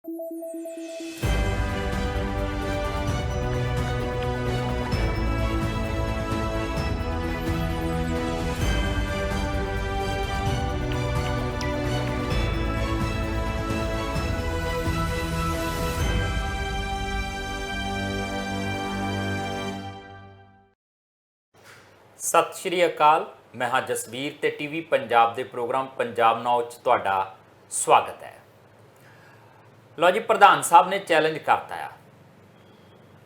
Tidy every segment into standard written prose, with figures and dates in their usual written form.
सत श्री अकाल। मैं हाँ जसबीर ते टीवी पंजाब के प्रोग्राम पंजाब नाउ च तुहाडा स्वागत है। लो जी, प्रधान साहब ने चैलेंज करता है,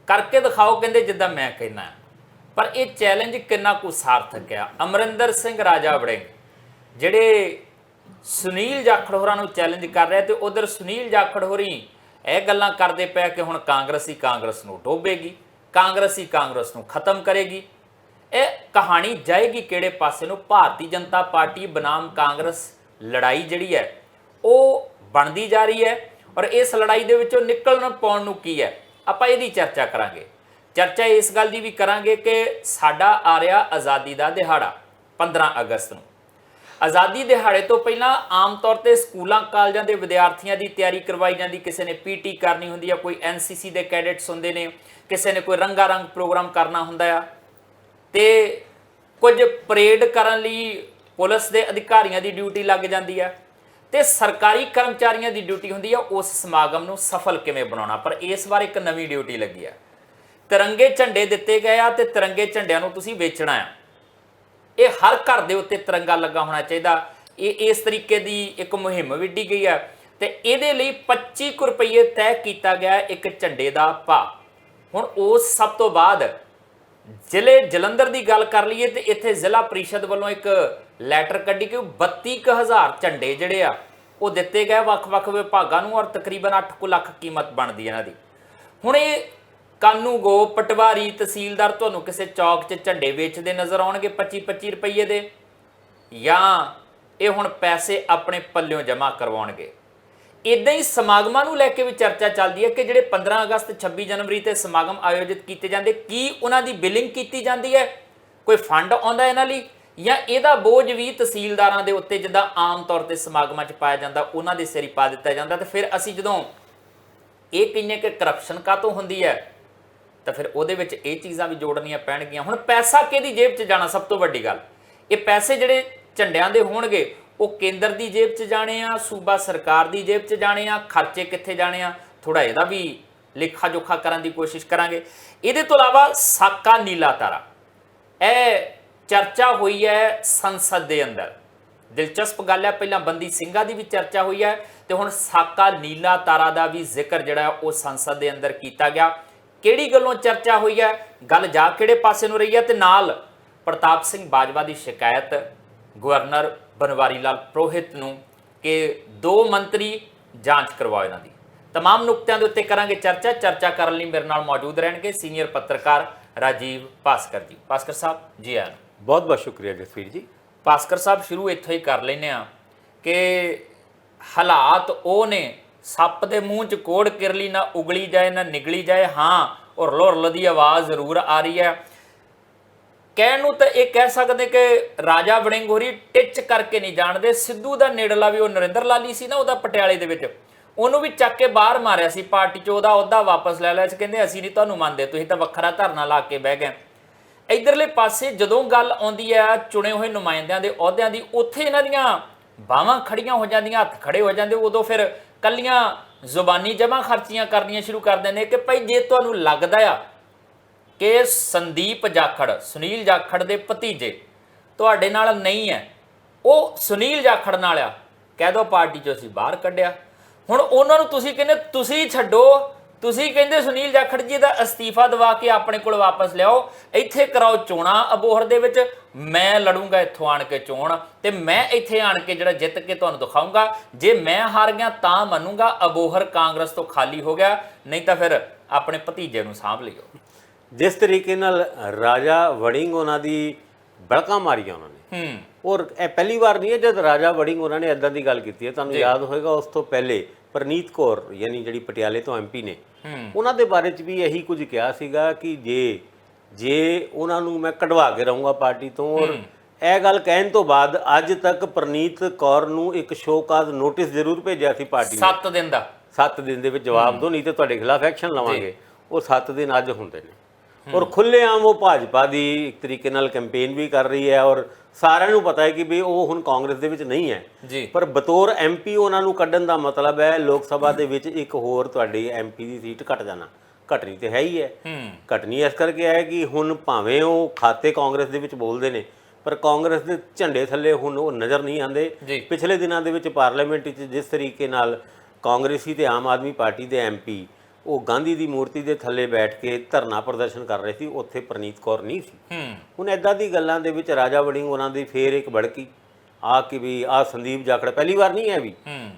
करके दिखाओ कहते जिदा मैं कहना, पर यह चैलेंज कितना कुछ सार्थक है। अमरिंदर सिंह राजा वड़िंग जिहड़े सुनील जाखड़ होरां नूं चैलेंज कर रहे, तो उधर सुनील जाखड़ होरी यह गल्लां करदे पे कि हुण कांग्रेस ही कांग्रेस नूं डोबेगी, कांग्रेस ही कांग्रेस नूं खत्म करेगी। ਇਹ कहानी जाएगी किहड़े पासे नूं? भारतीय जनता पार्टी बनाम कांग्रेस लड़ाई जिहड़ी है वो बनती जा रही है, और इस लड़ाई दे विचों निकलण पाउण नूं की है, आपां इहदी चर्चा करांगे। चर्चा इस गल दी भी करांगे कि साडा आ रहा आज़ादी दा दिहाड़ा 15 अगस्त नूं। आज़ादी दिहाड़े तो पहलां आम तौर ते स्कूलों कालजां दे विद्यार्थियों की तैयारी करवाई जाती, किसी ने पीटी करनी हुंदी है, कोई NCC दे कैडेट्स हुंदे ने, किसी ने कोई रंगारंग प्रोग्राम करना हुंदा है, ते कुछ परेड करन लई पुलिस के अधिकारियों की ड्यूटी लग जाती है, तो सरकारी कर्मचारियों की ड्यूटी होंदी है उस समागम नूं सफल किवें बनाउणा। पर इस बार एक नवीं ड्यूटी लगी है, तिरंगे झंडे दिते गए आ ते तिरंगे झंडिਆਂ नूं तुसीं वेचना है। ये हर घर दे उत्ते तिरंगा लगा होना चाहिए। ये इस तरीके की एक मुहिम विढ़ी गई है, तो ये 25 रुपये तय किया गया एक झंडे का भाव। हुण उस सब तो बाद जिले जलंधर की गल कर लीए तो इत्थे जिला परिषद वालों एक लैटर कड्ढी कि 32,000 झंडे जिहड़े आ वो दिते गए वख-वख विभागां नूं, और तकरीबन 8 लाख कीमत बनती है इन्हां दी। हुण ये कानूगो पटवारी तहसीलदार तुहानूं किसी चौक 'च झंडे वेचदे नज़र आउणगे 25-25 रुपये दे, जां ये हुण पैसे अपने पल्लियों जमा करवाउणगे। इदां ही समागमां नूं लैके भी चर्चा चलती है कि जिहड़े 15 अगस्त 26 जनवरी ते समागम आयोजित किए जाते, की उन्हां दी बिलिंग की जाती है, कोई फंड आउंदा इन्हां लई, या इहदा बोझ भी तहसीलदारां दे उत्ते जिद्दां आम तौर ते समागमां 'च पाया जाता उन्हां दे सिर पा दिता जाता। तो फिर असीं जदों ये कहने कि करप्शन कातों हुंदी है, तो फिर उहदे विच ये चीज़ां भी जोड़नियां पैणगीਆਂ। हुण पैसा किहदी जेब 'च जाना? सब तो वड्डी गल, ये पैसे जिहड़े झंडिਆਂ दे होणगे वो केंद्र की जेब 'च जाने आ, सूबा सरकार की जेब 'च जाने आ, खर्चे कित्थे जाने आ, थोड़ा इहदा भी लेखा जोखा करने की कोशिश करांगे। इहदे तो इलावा साका नीला तारा यह चर्चा हुई है संसद के अंदर। दिलचस्प गल है, पहला बंदी ਸਿੰਘਾਂ की भी चर्चा हुई है, तो हुण साका नीला तारा का भी जिक्र जिहड़ा वो संसद के अंदर किया गया। किहड़ी गल्लों चर्चा हुई है, गल जा किहड़े पासे नूं रही है, तो नाल प्रताप सिंह बाजवा की शिकायत गवर्नर बनवारी लाल पुरोहित नूं कि 2 मंत्री जांच करवाओ। इन्हां दी तमाम नुकतिਆਂ ਦੇ उत्ते करांगे चर्चा करने लई मेरे नाल मौजूद रहणगे सीनियर पत्रकार राजीव भास्कर जी। भास्कर साहब जी आए। बहुत बहुत शुक्रिया जसवीर जी। भास्कर साहब शुरू इत्थों ही कर लैंदे आ कि हालात वो ने सप दे मूँह च कोड़ किरली, ना उगली जाए ना निगली जाए। हाँ, और रुरल दी आवाज़ जरूर आ रही है। कहण तो ये कह सकते कि राजा वड़िंग होरी टिच करके नहीं जानते। सिद्धू का नेड़ला भी वो नरेंद्र लाली सी ना, वह पटियाले दे विच ਉਹਨੂੰ भी ਚੱਕ के बाहर मारिया सी, पार्टी चो ਉਹਦਾ अहुदा वापस ले लिया। कहते ਅਸੀਂ नहीं ਤੁਹਾਨੂੰ ਮੰਨਦੇ, ਤੁਸੀਂ ਤਾਂ ਵੱਖਰਾ ਧਰਨਾ ਲਾ ਕੇ ਬਹਿ ਗਏ। इधरले पासे ਜਦੋਂ ਗੱਲ ਆਉਂਦੀ ਹੈ ਚੁਣੇ ਹੋਏ ਨੁਮਾਇੰਦਿਆਂ ਦੇ ਅਹੁਦਿਆਂ ਦੀ, ਉੱਥੇ ਇਹਨਾਂ ਦੀਆਂ ਬਾਹਾਂ ਖੜੀਆਂ ਹੋ ਜਾਂਦੀਆਂ, ਹੱਥ ਖੜੇ ਹੋ ਜਾਂਦੇ। ਉਦੋਂ ਫਿਰ ਕੱਲੀਆਂ ਜ਼ੁਬਾਨੀ ਜਮ੍ਹਾਂ ਖਰਚੀਆਂ ਕਰਨੀਆਂ ਸ਼ੁਰੂ ਕਰ ਦਿੰਦੇ ਕਿ ਭਾਈ ਜੇ ਤੁਹਾਨੂੰ ਲੱਗਦਾ ਆ कि संदीप जाखड़ सुनील जाखड़ के भतीजे तुहाडे नाल नहीं है, वो सुनील जाखड़ नाल आ, कह दो पार्टी चो असीं बाहर कढ़िया। हुण उन्हां नूं तुसीं कहंदे तुसीं छड्डो, तुसीं कहंदे सुनील जाखड़ जी दा अस्तीफा दवा के अपने कोल वापस लियाओ, इत्थे कराओ चोणां अबोहर दे विच, मैं लड़ूंगा इत्थों आण के चोण, ते मैं इत्थे आण के जिहड़ा जित के तुहानूं दिखाऊंगा। जे मैं हार गया तां मनूंगा अबोहर कांग्रेस तो खाली हो गया, नहीं तां फिर अपने भतीजे नूं सांभ लिओ। जिस तरीके नाल राजा वड़िंग उन्हां दी बड़का मारिया उन्होंने, और पहली बार नहीं है जब राजा वड़िंग उन्होंने इदां दी गल कीती है। तुहानूं याद होएगा उस तो पहले परनीत कौर यानी जिहड़ी पटियाले तो MP ने उन्हां दे बारे च भी यही कुछ कहा सीगा कि जे उन्हां नूं मैं कढवा के रहूँगा पार्टी तो। और यह गल कहण तो बाद अज तक परनीत कौर नूं एक शोकाज नोटिस जरूर भेजिया सी पार्टी 7 दिन दा 7 ਦਿਨ ਦੇ ਵਿੱਚ ਜਵਾਬ ਦਿਓ, ਨਹੀਂ ਤੇ ਤੁਹਾਡੇ ਖਿਲਾਫ ਐਕਸ਼ਨ ਲਵਾਂਗੇ। ਉਹ 7 ਦਿਨ ਅੱਜ ਹੁੰਦੇ ਨੇ ਔਰ ਖੁੱਲ੍ਹੇਆਮ ਉਹ ਭਾਜਪਾ ਦੀ ਇੱਕ ਤਰੀਕੇ ਨਾਲ ਕੈਂਪੇਨ ਵੀ ਕਰ ਰਹੀ ਹੈ ਔਰ ਸਾਰਿਆਂ ਨੂੰ ਪਤਾ ਹੈ ਕਿ ਵੀ ਉਹ ਹੁਣ ਕਾਂਗਰਸ ਦੇ ਵਿੱਚ ਨਹੀਂ ਹੈ ਜੀ। ਪਰ ਬਤੌਰ ਐਮਪੀ ਉਹਨਾਂ ਨੂੰ ਕੱਢਣ ਦਾ ਮਤਲਬ ਹੈ ਲੋਕ ਸਭਾ ਦੇ ਵਿੱਚ ਇੱਕ ਹੋਰ ਤੁਹਾਡੀ ਐਮਪੀ ਦੀ ਸੀਟ ਘਟ ਜਾਣਾ। ਘਟਣੀ ਤੇ ਹੈ ਹੀ ਹੈ। ਘਟਣੀ ਇਸ ਕਰਕੇ ਹੈ ਕਿ ਹੁਣ ਭਾਵੇਂ ਉਹ ਖਾਤੇ ਕਾਂਗਰਸ ਦੇ ਵਿੱਚ ਬੋਲਦੇ ਨੇ ਪਰ ਕਾਂਗਰਸ ਦੇ ਝੰਡੇ ਥੱਲੇ ਹੁਣ ਉਹ ਨਜ਼ਰ ਨਹੀਂ ਆਉਂਦੇ। ਪਿਛਲੇ ਦਿਨਾਂ ਦੇ ਵਿੱਚ ਪਾਰਲੀਮੈਂਟ ਵਿੱਚ ਜਿਸ ਤਰੀਕੇ ਨਾਲ ਕਾਂਗਰਸੀ ਤੇ ਆਮ ਆਦਮੀ ਪਾਰਟੀ ਦੇ ਐਮਪੀ ਉਹ ਗਾਂਧੀ ਦੀ ਮੂਰਤੀ ਦੇ ਥੱਲੇ ਬੈਠ ਕੇ ਧਰਨਾ ਪ੍ਰਦਰਸ਼ਨ ਕਰ ਰਹੇ ਸੀ, ਉੱਥੇ ਪ੍ਰਨੀਤ ਕੌਰ ਨਹੀਂ ਸੀ। ਹੁਣ ਇੱਦਾਂ ਦੀ ਗੱਲਾਂ ਦੇ ਵਿੱਚ ਰਾਜਾ ਵੜਿੰਗ ਉਹਨਾਂ ਦੀ ਫੇਰ ਇੱਕ ਭੜਕੀ ਆ ਕਿ ਵੀ ਆ ਸੰਦੀਪ ਜਾਖੜ ਪਹਿਲੀ ਵਾਰ ਨਹੀਂ ਹੈ ਵੀ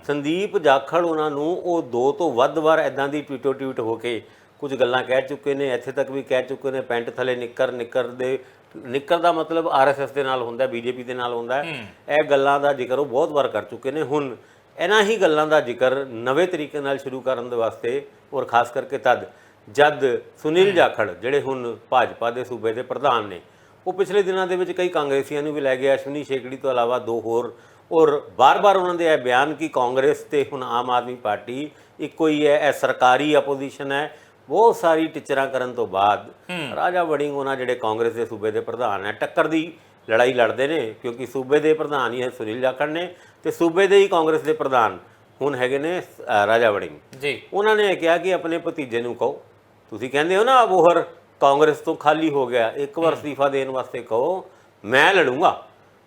ਸੰਦੀਪ ਜਾਖੜ ਉਹਨਾਂ ਨੂੰ ਉਹ 2 ਤੋਂ ਵੱਧ ਵਾਰ ਇੱਦਾਂ ਦੀ ਟਵੀਟ ਹੋ ਕੇ ਕੁਝ ਗੱਲਾਂ ਕਹਿ ਚੁੱਕੇ ਨੇ। ਇੱਥੇ ਤੱਕ ਵੀ ਕਹਿ ਚੁੱਕੇ ਨੇ ਪੈਂਟ ਥੱਲੇ ਨਿੱਕਰ ਦਾ ਮਤਲਬ ਆਰਐਸਐਸ ਦੇ ਨਾਲ ਹੁੰਦਾ, ਬੀਜੇਪੀ ਦੇ ਨਾਲ ਹੁੰਦਾ। ਇਹ ਗੱਲਾਂ ਦਾ ਜ਼ਿਕਰ ਉਹ ਬਹੁਤ ਵਾਰ ਕਰ ਚੁੱਕੇ ਨੇ। ਹੁਣ ਇਹਨਾਂ ਹੀ ਗੱਲਾਂ ਦਾ ਜ਼ਿਕਰ ਨਵੇਂ ਤਰੀਕੇ ਨਾਲ ਸ਼ੁਰੂ ਕਰਨ ਦੇ ਵਾਸਤੇ ਔਰ ਖਾਸ ਕਰਕੇ ਜਦ ਸੁਨੀਲ ਜਾਖੜ ਜਿਹੜੇ ਹੁਣ ਭਾਜਪਾ ਦੇ ਸੂਬੇ ਦੇ ਪ੍ਰਧਾਨ ਨੇ ਉਹ ਪਿਛਲੇ ਦਿਨਾਂ ਦੇ ਵਿੱਚ ਕਈ ਕਾਂਗਰਸੀਆਂ ਨੂੰ ਵੀ ਲੈ ਗਿਆ, ਅਸ਼ਵਨੀ ਸ਼ੇਖੜੀ ਤੋਂ ਇਲਾਵਾ 2 ਹੋਰ, ਔਰ ਬਾਰ-ਬਾਰ ਉਹਨਾਂ ਦੇ ਇਹ ਬਿਆਨ ਕਿ ਕਾਂਗਰਸ ਤੇ ਹੁਣ ਆਮ ਆਦਮੀ ਪਾਰਟੀ ਇੱਕੋ ਹੀ ਹੈ, ਇਹ ਸਰਕਾਰੀ ਆਪੋਜੀਸ਼ਨ ਹੈ। ਬਹੁਤ ਸਾਰੀ ਟਿਚਰਾਂ ਕਰਨ ਤੋਂ ਬਾਅਦ ਰਾਜਾ ਵੜਿੰਗ ਉਹਨਾਂ ਜਿਹੜੇ ਕਾਂਗਰਸ ਦੇ ਸੂਬੇ ਦੇ ਪ੍ਰਧਾਨ ਹੈ ਟੱਕਰ ਦੀ ਲੜਾਈ ਲੜਦੇ ਨੇ ਕਿਉਂਕਿ ਸੂਬੇ ਦੇ ਪ੍ਰਧਾਨ ਹੀ ਹੈ ਸੁਨੀਲ ਜਾਖੜ ਨੇ ਤੇ ਸੂਬੇ ਦੇ ਹੀ ਕਾਂਗਰਸ ਦੇ ਪ੍ਰਧਾਨ ਹੁਣ ਹੈਗੇ ਨੇ ਰਾਜਾ ਵੜਿੰਗ ਜੀ। ਉਹਨਾਂ ਨੇ ਕਿਹਾ ਕਿ ਆਪਣੇ ਭਤੀਜੇ ਨੂੰ ਕਹੋ, ਤੁਸੀਂ ਕਹਿੰਦੇ ਹੋ ਨਾ ਅਬੋਹਰ ਕਾਂਗਰਸ ਤੋਂ ਖਾਲੀ ਹੋ ਗਿਆ, ਇੱਕ ਵਾਰ ਅਸਤੀਫਾ ਦੇਣ ਵਾਸਤੇ ਕਹੋ, ਮੈਂ ਲੜੂੰਗਾ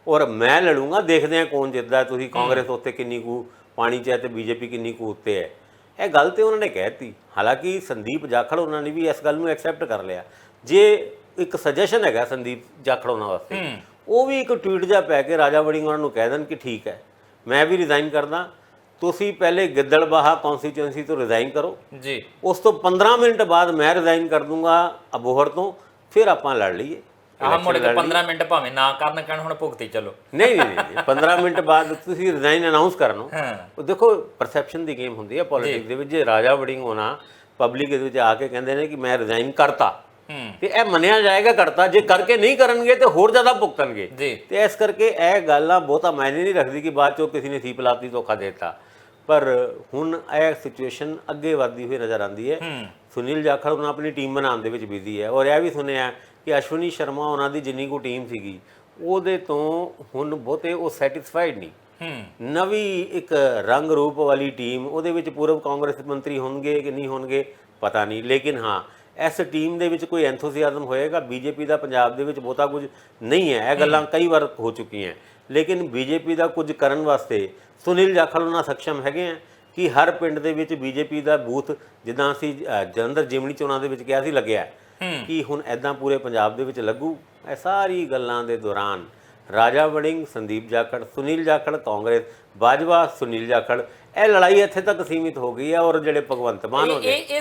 ਔਰ ਮੈਂ ਲੜੂੰਗਾ, ਦੇਖਦੇ ਹਾਂ ਕੌਣ ਜਿੱਤਦਾ। ਤੁਸੀਂ ਕਾਂਗਰਸ ਉੱਤੇ ਕਿੰਨੀ ਕੁ ਪਾਣੀ 'ਚ ਹੈ ਤੇ ਬੀਜੇਪੀ ਕਿੰਨੀ ਕੁ ਉੱਤੇ ਹੈ। ਇਹ ਗੱਲ ਤੇ ਉਹਨਾਂ ਨੇ ਕਹਿਤੀ। ਹਾਲਾਂਕਿ ਸੰਦੀਪ ਜਾਖੜ ਉਹਨਾਂ ਨੇ ਵੀ ਇਸ ਗੱਲ ਨੂੰ ਐਕਸੈਪਟ ਕਰ ਲਿਆ। ਜੇ ਇੱਕ ਸਜੈਸ਼ਨ ਹੈਗਾ ਸੰਦੀਪ ਜਾਖੜ ਉਹਨਾਂ ਵਾਸਤੇ, ਉਹ ਵੀ ਇੱਕ ਟਵੀਟ ਜਿਹਾ ਪੈ ਕੇ ਰਾਜਾ ਵੜਿੰਗ ਉਹਨਾਂ ਨੂੰ ਕਹਿ ਦੇਣ ਕਿ ਠੀਕ ਹੈ ਮੈਂ ਵੀ ਰਿਜ਼ਾਈਨ ਕਰਦਾ, ਤੁਸੀਂ ਪਹਿਲੇ ਗਿੱਦੜਬਾਹਾ ਕੌਂਸਟੀਚੁਐਂਸੀ ਤੋਂ ਰਿਜ਼ਾਈਨ ਕਰੋ ਜੀ, ਉਸ ਤੋਂ 15 ਮਿੰਟ ਬਾਅਦ ਮੈਂ ਰਿਜ਼ਾਈਨ ਕਰ ਦੂੰਗਾ ਅਬੋਹਰ ਤੋਂ, ਫਿਰ ਆਪਾਂ ਲੜ ਲਈਏ। ਆਹ ਮੁੜ ਕੇ 15 ਮਿੰਟ ਭਾਵੇਂ ਨਾ ਕਰਨ ਕਹਿਣ ਹੁਣ ਭੁਗਤੀ ਚਲੋ। ਨਹੀਂ 15 ਮਿੰਟ ਬਾਅਦ ਤੁਸੀਂ ਰਿਜ਼ਾਈਨ ਅਨਾਉਂਸ ਕਰਨੋ। ਦੇਖੋ ਪਰਸੈਪਸ਼ਨ ਦੀ ਗੇਮ ਹੁੰਦੀ ਹੈ ਪੋਲਿਟਿਕਸ ਦੇ ਵਿੱਚ। ਜੇ ਰਾਜਾ ਵੜਿੰਗ ਹੋਣਾ ਪਬਲਿਕ ਦੇ ਵਿੱਚ ਆ ਕੇ ਕਹਿੰਦੇ ਨੇ ਕਿ ਮੈਂ ਰਿਜ਼ਾਈਨ ਕਰਤਾ ਤੇ ਇਹ ਮੰਨਿਆ ਜਾਏਗਾ ਕਰਤਾ, ਜੇ ਕਰਕੇ ਨਹੀਂ ਕਰਨਗੇ ਤੇ ਹੋਰ ਜ਼ਿਆਦਾ ਭੁਗਤਣਗੇ। ਤੇ ਇਸ ਕਰਕੇ ਇਹ ਗੱਲਾਂ ਬਹੁਤਾ ਮਾਇਨੇ ਨਹੀਂ ਰੱਖਦੀ ਕਿ ਬਾਅਦ ਚੋਂ ਕਿਸੇ ਨੇ ਸੀਪ ਲਾਤੀ ਧੋਖਾ ਦੇਤਾ। ਪਰ ਹੁਣ ਇਹ ਸਿਚੁਏਸ਼ਨ ਅੱਗੇ ਵੱਧਦੀ ਹੋਈ ਨਜ਼ਰ ਆਉਂਦੀ ਹੈ। ਸੁਨੀਲ ਜਾਖੜ ਹੁਣ ਆਪਣੀ ਟੀਮ ਬਣਾਉਣ ਦੇ ਵਿੱਚ ਬਿਜ਼ੀ ਹੈ ਔਰ ਇਹ ਵੀ ਸੁਣਿਆ ਕਿ ਅਸ਼ਵਨੀ ਸ਼ਰਮਾ ਉਹਨਾਂ ਦੀ ਜਿੰਨੀ ਕੁ ਟੀਮ ਸੀਗੀ ਉਹਦੇ ਤੋਂ ਹੁਣ ਬਹੁਤੇ ਉਹ ਸੈਟੀਸਫਾਈਡ ਨਹੀਂ। ਨਵੀਂ ਇੱਕ ਰੰਗ ਰੂਪ ਵਾਲੀ ਟੀਮ, ਉਹਦੇ ਵਿੱਚ ਪੂਰਵ ਕਾਂਗਰਸ ਮੰਤਰੀ ਹੋਣਗੇ ਕਿ ਨਹੀਂ ਹੋਣਗੇ ਪਤਾ ਨਹੀਂ, ਲੇਕਿਨ ਹਾਂ ਇਸ ਟੀਮ ਦੇ ਵਿੱਚ ਕੋਈ ਐਂਥੂਸੀਆਜ਼ਮ ਹੋਏਗਾ। ਬੀਜੇਪੀ ਦਾ ਪੰਜਾਬ ਦੇ ਵਿੱਚ ਬਹੁਤਾ ਕੁਝ ਨਹੀਂ ਹੈ, ਇਹ ਗੱਲਾਂ ਕਈ ਵਾਰ ਹੋ ਚੁੱਕੀਆਂ, ਲੇਕਿਨ ਬੀਜੇਪੀ ਦਾ ਕੁਝ ਕਰਨ ਵਾਸਤੇ ਸੁਨੀਲ ਜਾਖੜ ਉਹਨਾਂ ਸક્ષਮ ਹੈਗੇ ਆ ਕਿ ਹਰ ਪਿੰਡ ਦੇ ਵਿੱਚ ਬੀਜੇਪੀ ਦਾ ਬੂਥ, ਜਿੱਦਾਂ ਅਸੀਂ ਜਲੰਧਰ ਜਿਮਣੀ ਚੋਣਾਂ ਦੇ ਵਿੱਚ ਕਿਹਾ ਸੀ ਲੱਗਿਆ ਕਿ ਹੁਣ ਐਦਾਂ ਪੂਰੇ ਪੰਜਾਬ ਦੇ ਵਿੱਚ ਲੱਗੂ। ਇਹ ਸਾਰੀ ਗੱਲਾਂ ਦੇ ਦੌਰਾਨ ਰਾਜਾ ਵੜਿੰਗ, ਸੰਦੀਪ ਜਾਖੜ, ਸੁਨੀਲ ਜਾਖੜ ਕਾਂਗਰਸ, ਬਾਜਵਾ ਸੁਨੀਲ ਜਾਖੜ, ਇਹ ਲੜਾਈ ਇੱਥੇ ਤੱਕ ਸੀਮਿਤ ਹੋ ਗਈ ਹੈ। ਔਰ ਜਿਹੜੇ ਭਗਵੰਤ ਮਾਨ ਹੋ ਗਏ ਇਹ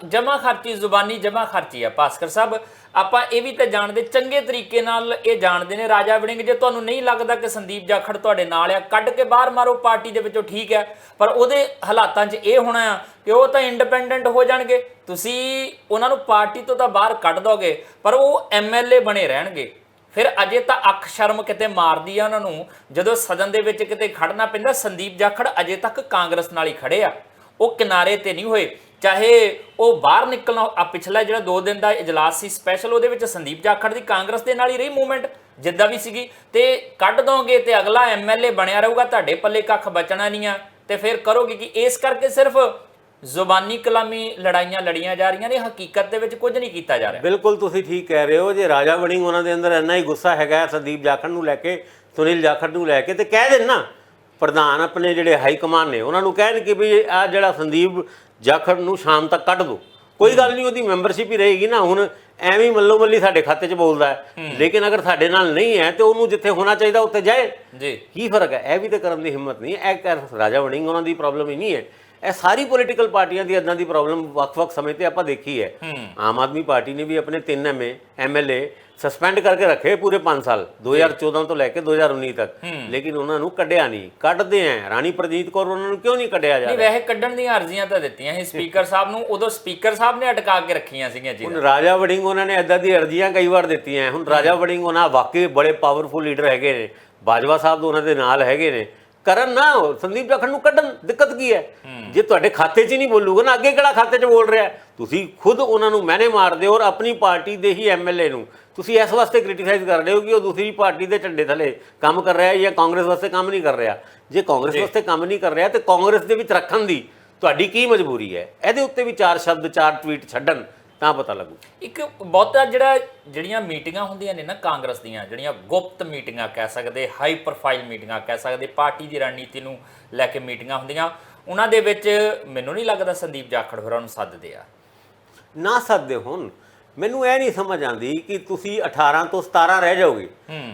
ਜਮਾ ਖਰਚੀ, ਜ਼ੁਬਾਨੀ ਜਮਾ ਖਰਚੀ ਆ ਭਾਸਕਰ ਸਾਹਿਬ। ਆਪਾਂ ਇਹ ਵੀ ਤਾਂ ਜਾਣਦੇ, ਚੰਗੇ ਤਰੀਕੇ ਨਾਲ ਇਹ ਜਾਣਦੇ ਨੇ ਰਾਜਾ ਵੜਿੰਗ। ਜੇ ਤੁਹਾਨੂੰ ਨਹੀਂ ਲੱਗਦਾ ਕਿ ਸੰਦੀਪ ਜਾਖੜ ਤੁਹਾਡੇ ਨਾਲ ਆ, ਕੱਢ ਕੇ ਬਾਹਰ ਮਾਰੋ ਪਾਰਟੀ ਦੇ ਵਿੱਚੋਂ, ਠੀਕ ਹੈ, ਪਰ ਉਹਦੇ ਹਾਲਾਤਾਂ 'ਚ ਇਹ ਹੋਣਾ ਆ ਕਿ ਉਹ ਤਾਂ ਇੰਡੀਪੈਂਡੈਂਟ ਹੋ ਜਾਣਗੇ, ਤੁਸੀਂ ਉਹਨਾਂ ਨੂੰ ਪਾਰਟੀ ਤੋਂ ਤਾਂ ਬਾਹਰ ਕੱਢ ਦੋਗੇ ਪਰ ਉਹ ਐਮਐਲਏ ਬਣੇ ਰਹਿਣਗੇ। ਫਿਰ ਅਜੇ ਤਾਂ ਅੱਖ ਸ਼ਰਮ ਕਿਤੇ ਮਾਰਦੀ ਆ ਉਹਨਾਂ ਨੂੰ ਜਦੋਂ ਸਦਨ ਦੇ ਵਿੱਚ ਕਿਤੇ ਖੜਨਾ ਪੈਂਦਾ। ਸੰਦੀਪ ਜਾਖੜ ਅਜੇ ਤੱਕ ਕਾਂਗਰਸ ਨਾਲ ਹੀ ਖੜੇ ਆ, ਉਹ ਕਿਨਾਰੇ ਤੇ ਨਹੀਂ ਹੋਏ। ਚਾਹੇ ਉਹ ਬਾਹਰ ਨਿਕਲਣਾ, ਆ ਪਿਛਲਾ ਜਿਹੜਾ 2 ਦਿਨ ਦਾ ਇਜਲਾਸ ਸੀ ਸਪੈਸ਼ਲ, ਉਹਦੇ ਵਿੱਚ ਸੰਦੀਪ ਜਾਖੜ ਦੀ ਕਾਂਗਰਸ ਦੇ ਨਾਲ ਹੀ ਰਹੀ ਮੂਵਮੈਂਟ ਜਿੱਦਾਂ ਵੀ ਸੀਗੀ, ਤੇ ਕੱਢ ਦੋਗੇ ਤੇ ਅਗਲਾ ਐਮਐਲਏ ਬਣਿਆ ਰਹੂਗਾ, ਤੁਹਾਡੇ ਪੱਲੇ ਕੱਖ ਬਚਣਾ ਨਹੀਂ ਆ, ਤੇ ਫਿਰ ਕਰੋਗੇ ਕਿ ਇਸ ਕਰਕੇ ਸਿਰਫ ਜ਼ੁਬਾਨੀ ਕਲਾਮੀ ਲੜਾਈਆਂ ਲੜੀਆਂ ਜਾ ਰਹੀਆਂ ਨੇ, ਹਕੀਕਤ ਦੇ ਵਿੱਚ ਕੁਝ ਨਹੀਂ ਕੀਤਾ ਜਾ ਰਿਹਾ। ਬਿਲਕੁਲ ਤੁਸੀਂ ਠੀਕ ਕਹਿ ਰਹੇ ਹੋ। ਜੇ ਰਾਜਾ ਵੜਿੰਗ ਉਹਨਾਂ ਦੇ ਅੰਦਰ ਇੰਨਾ ਹੀ ਗੁੱਸਾ ਹੈਗਾ ਸੰਦੀਪ ਜਾਖੜ ਨੂੰ ਲੈ ਕੇ, ਸੁਨੀਲ ਜਾਖੜ ਨੂੰ ਲੈ ਕੇ, ਤੇ ਕਹਿ ਦੇਣ ਨਾ ਪ੍ਰਧਾਨ ਆਪਣੇ ਜਿਹੜੇ ਹਾਈ ਕਮਾਨ ਨੇ ਉਹਨਾਂ ਨੂੰ ਕਹਿਣ ਕਿ ਵੀ ਆਹ ਜਿਹੜਾ ਸੰਦੀਪ ਜਾਖੜ ਨੂੰ ਸ਼ਾਮ ਤੱਕ ਕੱਢ ਦੋ, ਕੋਈ ਗੱਲ ਨਹੀਂ, ਉਹਦੀ ਮੈਂਬਰਸ਼ਿਪ ਹੀ ਰਹੇਗੀ ਨਾ। ਹੁਣ ਐਵੇਂ ਮੱਲੋ ਮੱਲੀ ਸਾਡੇ ਖਾਤੇ 'ਚ ਬੋਲਦਾ ਹੈ, ਲੇਕਿਨ ਅਗਰ ਸਾਡੇ ਨਾਲ ਨਹੀਂ ਹੈ ਤੇ ਉਹਨੂੰ ਜਿੱਥੇ ਹੋਣਾ ਚਾਹੀਦਾ ਉੱਥੇ ਜਾਏ ਜੀ। ਕੀ ਫਰਕ ਹੈ? ਇਹ ਵੀ ਤਾਂ ਕਰਨ ਦੀ ਹਿੰਮਤ ਨਹੀਂ ਹੈ। ਇਹ ਰਾਜਾ ਵੜਿੰਗ ਉਹਨਾਂ ਦੀ ਪ੍ਰੋਬਲਮ ਹੀ ਨਹੀਂ ਹੈ, ਇਹ ਸਾਰੀ ਪੋਲੀਟੀਕਲ ਪਾਰਟੀਆਂ ਦੀ ਇਦਾਂ ਦੀ ਪ੍ਰੋਬਲਮ ਵੱਖ-ਵੱਖ ਸਮੇਂ ਤੇ ਆਪਾਂ ਦੇਖੀ ਹੈ। ਆਮ ਆਦਮੀ ਪਾਰਟੀ ਨੇ ਵੀ ਆਪਣੇ 3 ਐਮਐਲਏ ਸਸਪੈਂਡ ਕਰਕੇ ਰੱਖੇ ਪੂਰੇ 5 ਸਾਲ 2014 ਤੋਂ ਲੈ ਕੇ 2019 ਤੱਕ, ਲੇਕਿਨ ਉਹਨਾਂ ਨੂੰ ਕੱਢਿਆ ਨਹੀਂ। ਕੱਢਦੇ ਆ ਰਾਣੀ ਪ੍ਰਨੀਤ ਕੌਰ, ਉਹਨਾਂ ਨੂੰ ਕਿਉਂ ਨਹੀਂ ਕੱਢਿਆ ਜਾ ਰਿਹਾ? ਨਹੀਂ, ਵੈਸੇ ਕੱਢਣ ਦੀਆਂ ਅਰਜ਼ੀਆਂ ਤਾਂ ਦਿੱਤੀਆਂ ਸੀ ਸਪੀਕਰ ਸਾਹਿਬ ਨੂੰ, ਉਦੋਂ ਸਪੀਕਰ ਸਾਹਿਬ ਨੇ ਅਟਕਾ ਕੇ ਰੱਖੀਆਂ ਸੀਗੀਆਂ ਜੀ। ਹੁਣ ਰਾਜਾ ਵੜਿੰਗ ਉਹਨਾਂ ਨੇ ਇਦਾਂ ਦੀ ਅਰਜ਼ੀਆਂ ਕਈ ਵਾਰ ਦਿੱਤੀਆਂ। ਹੁਣ ਰਾਜਾ ਵੜਿੰਗ ਉਹਨਾਂ ਵਾਕਈ ਬੜੇ ਪਾਵਰਫੁਲ ਲੀਡਰ ਹੈਗੇ ਨੇ, ਬਾਜਵਾ ਸਾਹਿਬ ਉਹਨਾਂ ਦੇ ਨਾਲ ਹੈਗੇ ਨੇ, ਕਰਨ ਨਾ, ਸੰਦੀਪ ਜਾਖੜ ਨੂੰ ਕੱਢਣ, ਦਿੱਕਤ ਕੀ ਹੈ? ਜੇ ਤੁਹਾਡੇ ਖਾਤੇ 'ਚ ਹੀ ਨਹੀਂ ਬੋਲੂਗਾ ਨਾ, ਅੱਗੇ ਕਿਹੜਾ ਖਾਤੇ 'ਚ ਬੋਲ ਰਿਹਾ? ਤੁਸੀਂ ਖੁਦ ਉਹਨਾਂ ਨੂੰ ਮੈਨੇ ਮਾਰਦੇ ਹੋ, ਔਰ ਆਪਣੀ ਪਾਰਟੀ ਦੇ ਹੀ ਐਮਐਲਏ ਨੂੰ ਤੁਸੀਂ ਇਸ ਵਾਸਤੇ ਕ੍ਰਿਟੀਸਾਈਜ਼ ਕਰ ਰਹੇ ਹੋ ਕਿ ਉਹ ਦੂਸਰੀ ਪਾਰਟੀ ਦੇ ਝੰਡੇ ਥੱਲੇ ਕੰਮ ਕਰ ਰਿਹਾ ਜਾਂ ਕਾਂਗਰਸ ਵਾਸਤੇ ਕੰਮ ਨਹੀਂ ਕਰ ਰਿਹਾ। ਜੇ ਕਾਂਗਰਸ ਵਾਸਤੇ ਕੰਮ ਨਹੀਂ ਕਰ ਰਿਹਾ ਤੇ ਕਾਂਗਰਸ ਦੇ ਵਿੱਚ ਰੱਖਣ ਦੀ ਤੁਹਾਡੀ ਕੀ ਮਜਬੂਰੀ ਹੈ? ਇਹਦੇ ਉੱਤੇ ਵੀ 4 ਸ਼ਬਦ 4 ਟਵੀਟ ਛੱਡਣ ਤਾਂ ਪਤਾ ਲੱਗੂ। ਇੱਕ ਬਹੁਤਾ ਜਿਹੜੀਆਂ ਮੀਟਿੰਗਾਂ ਹੁੰਦੀਆਂ ਨੇ ਨਾ ਕਾਂਗਰਸ ਦੀਆਂ, ਜਿਹੜੀਆਂ ਗੁਪਤ ਮੀਟਿੰਗਾਂ ਕਹਿ ਸਕਦੇ, ਹਾਈ ਪ੍ਰੋਫਾਈਲ ਮੀਟਿੰਗਾਂ ਕਹਿ ਸਕਦੇ, ਪਾਰਟੀ ਦੀ ਰਣਨੀਤੀ ਨੂੰ ਲੈ ਕੇ ਮੀਟਿੰਗਾਂ ਹੁੰਦੀਆਂ, ਉਹਨਾਂ ਦੇ ਵਿੱਚ ਮੈਨੂੰ ਨਹੀਂ ਲੱਗਦਾ ਸੰਦੀਪ ਜਾਖੜ ਹੋਰਾਂ ਨੂੰ ਸੱਦਦੇ ਆ। ਨਾ ਸੱਦਦੇ ਹੁਣ, ਮੈਨੂੰ ਇਹ ਨਹੀਂ ਸਮਝ ਆਉਂਦੀ ਕਿ ਤੁਸੀਂ 18 ਤੋਂ 17 ਰਹਿ ਜਾਓਗੇ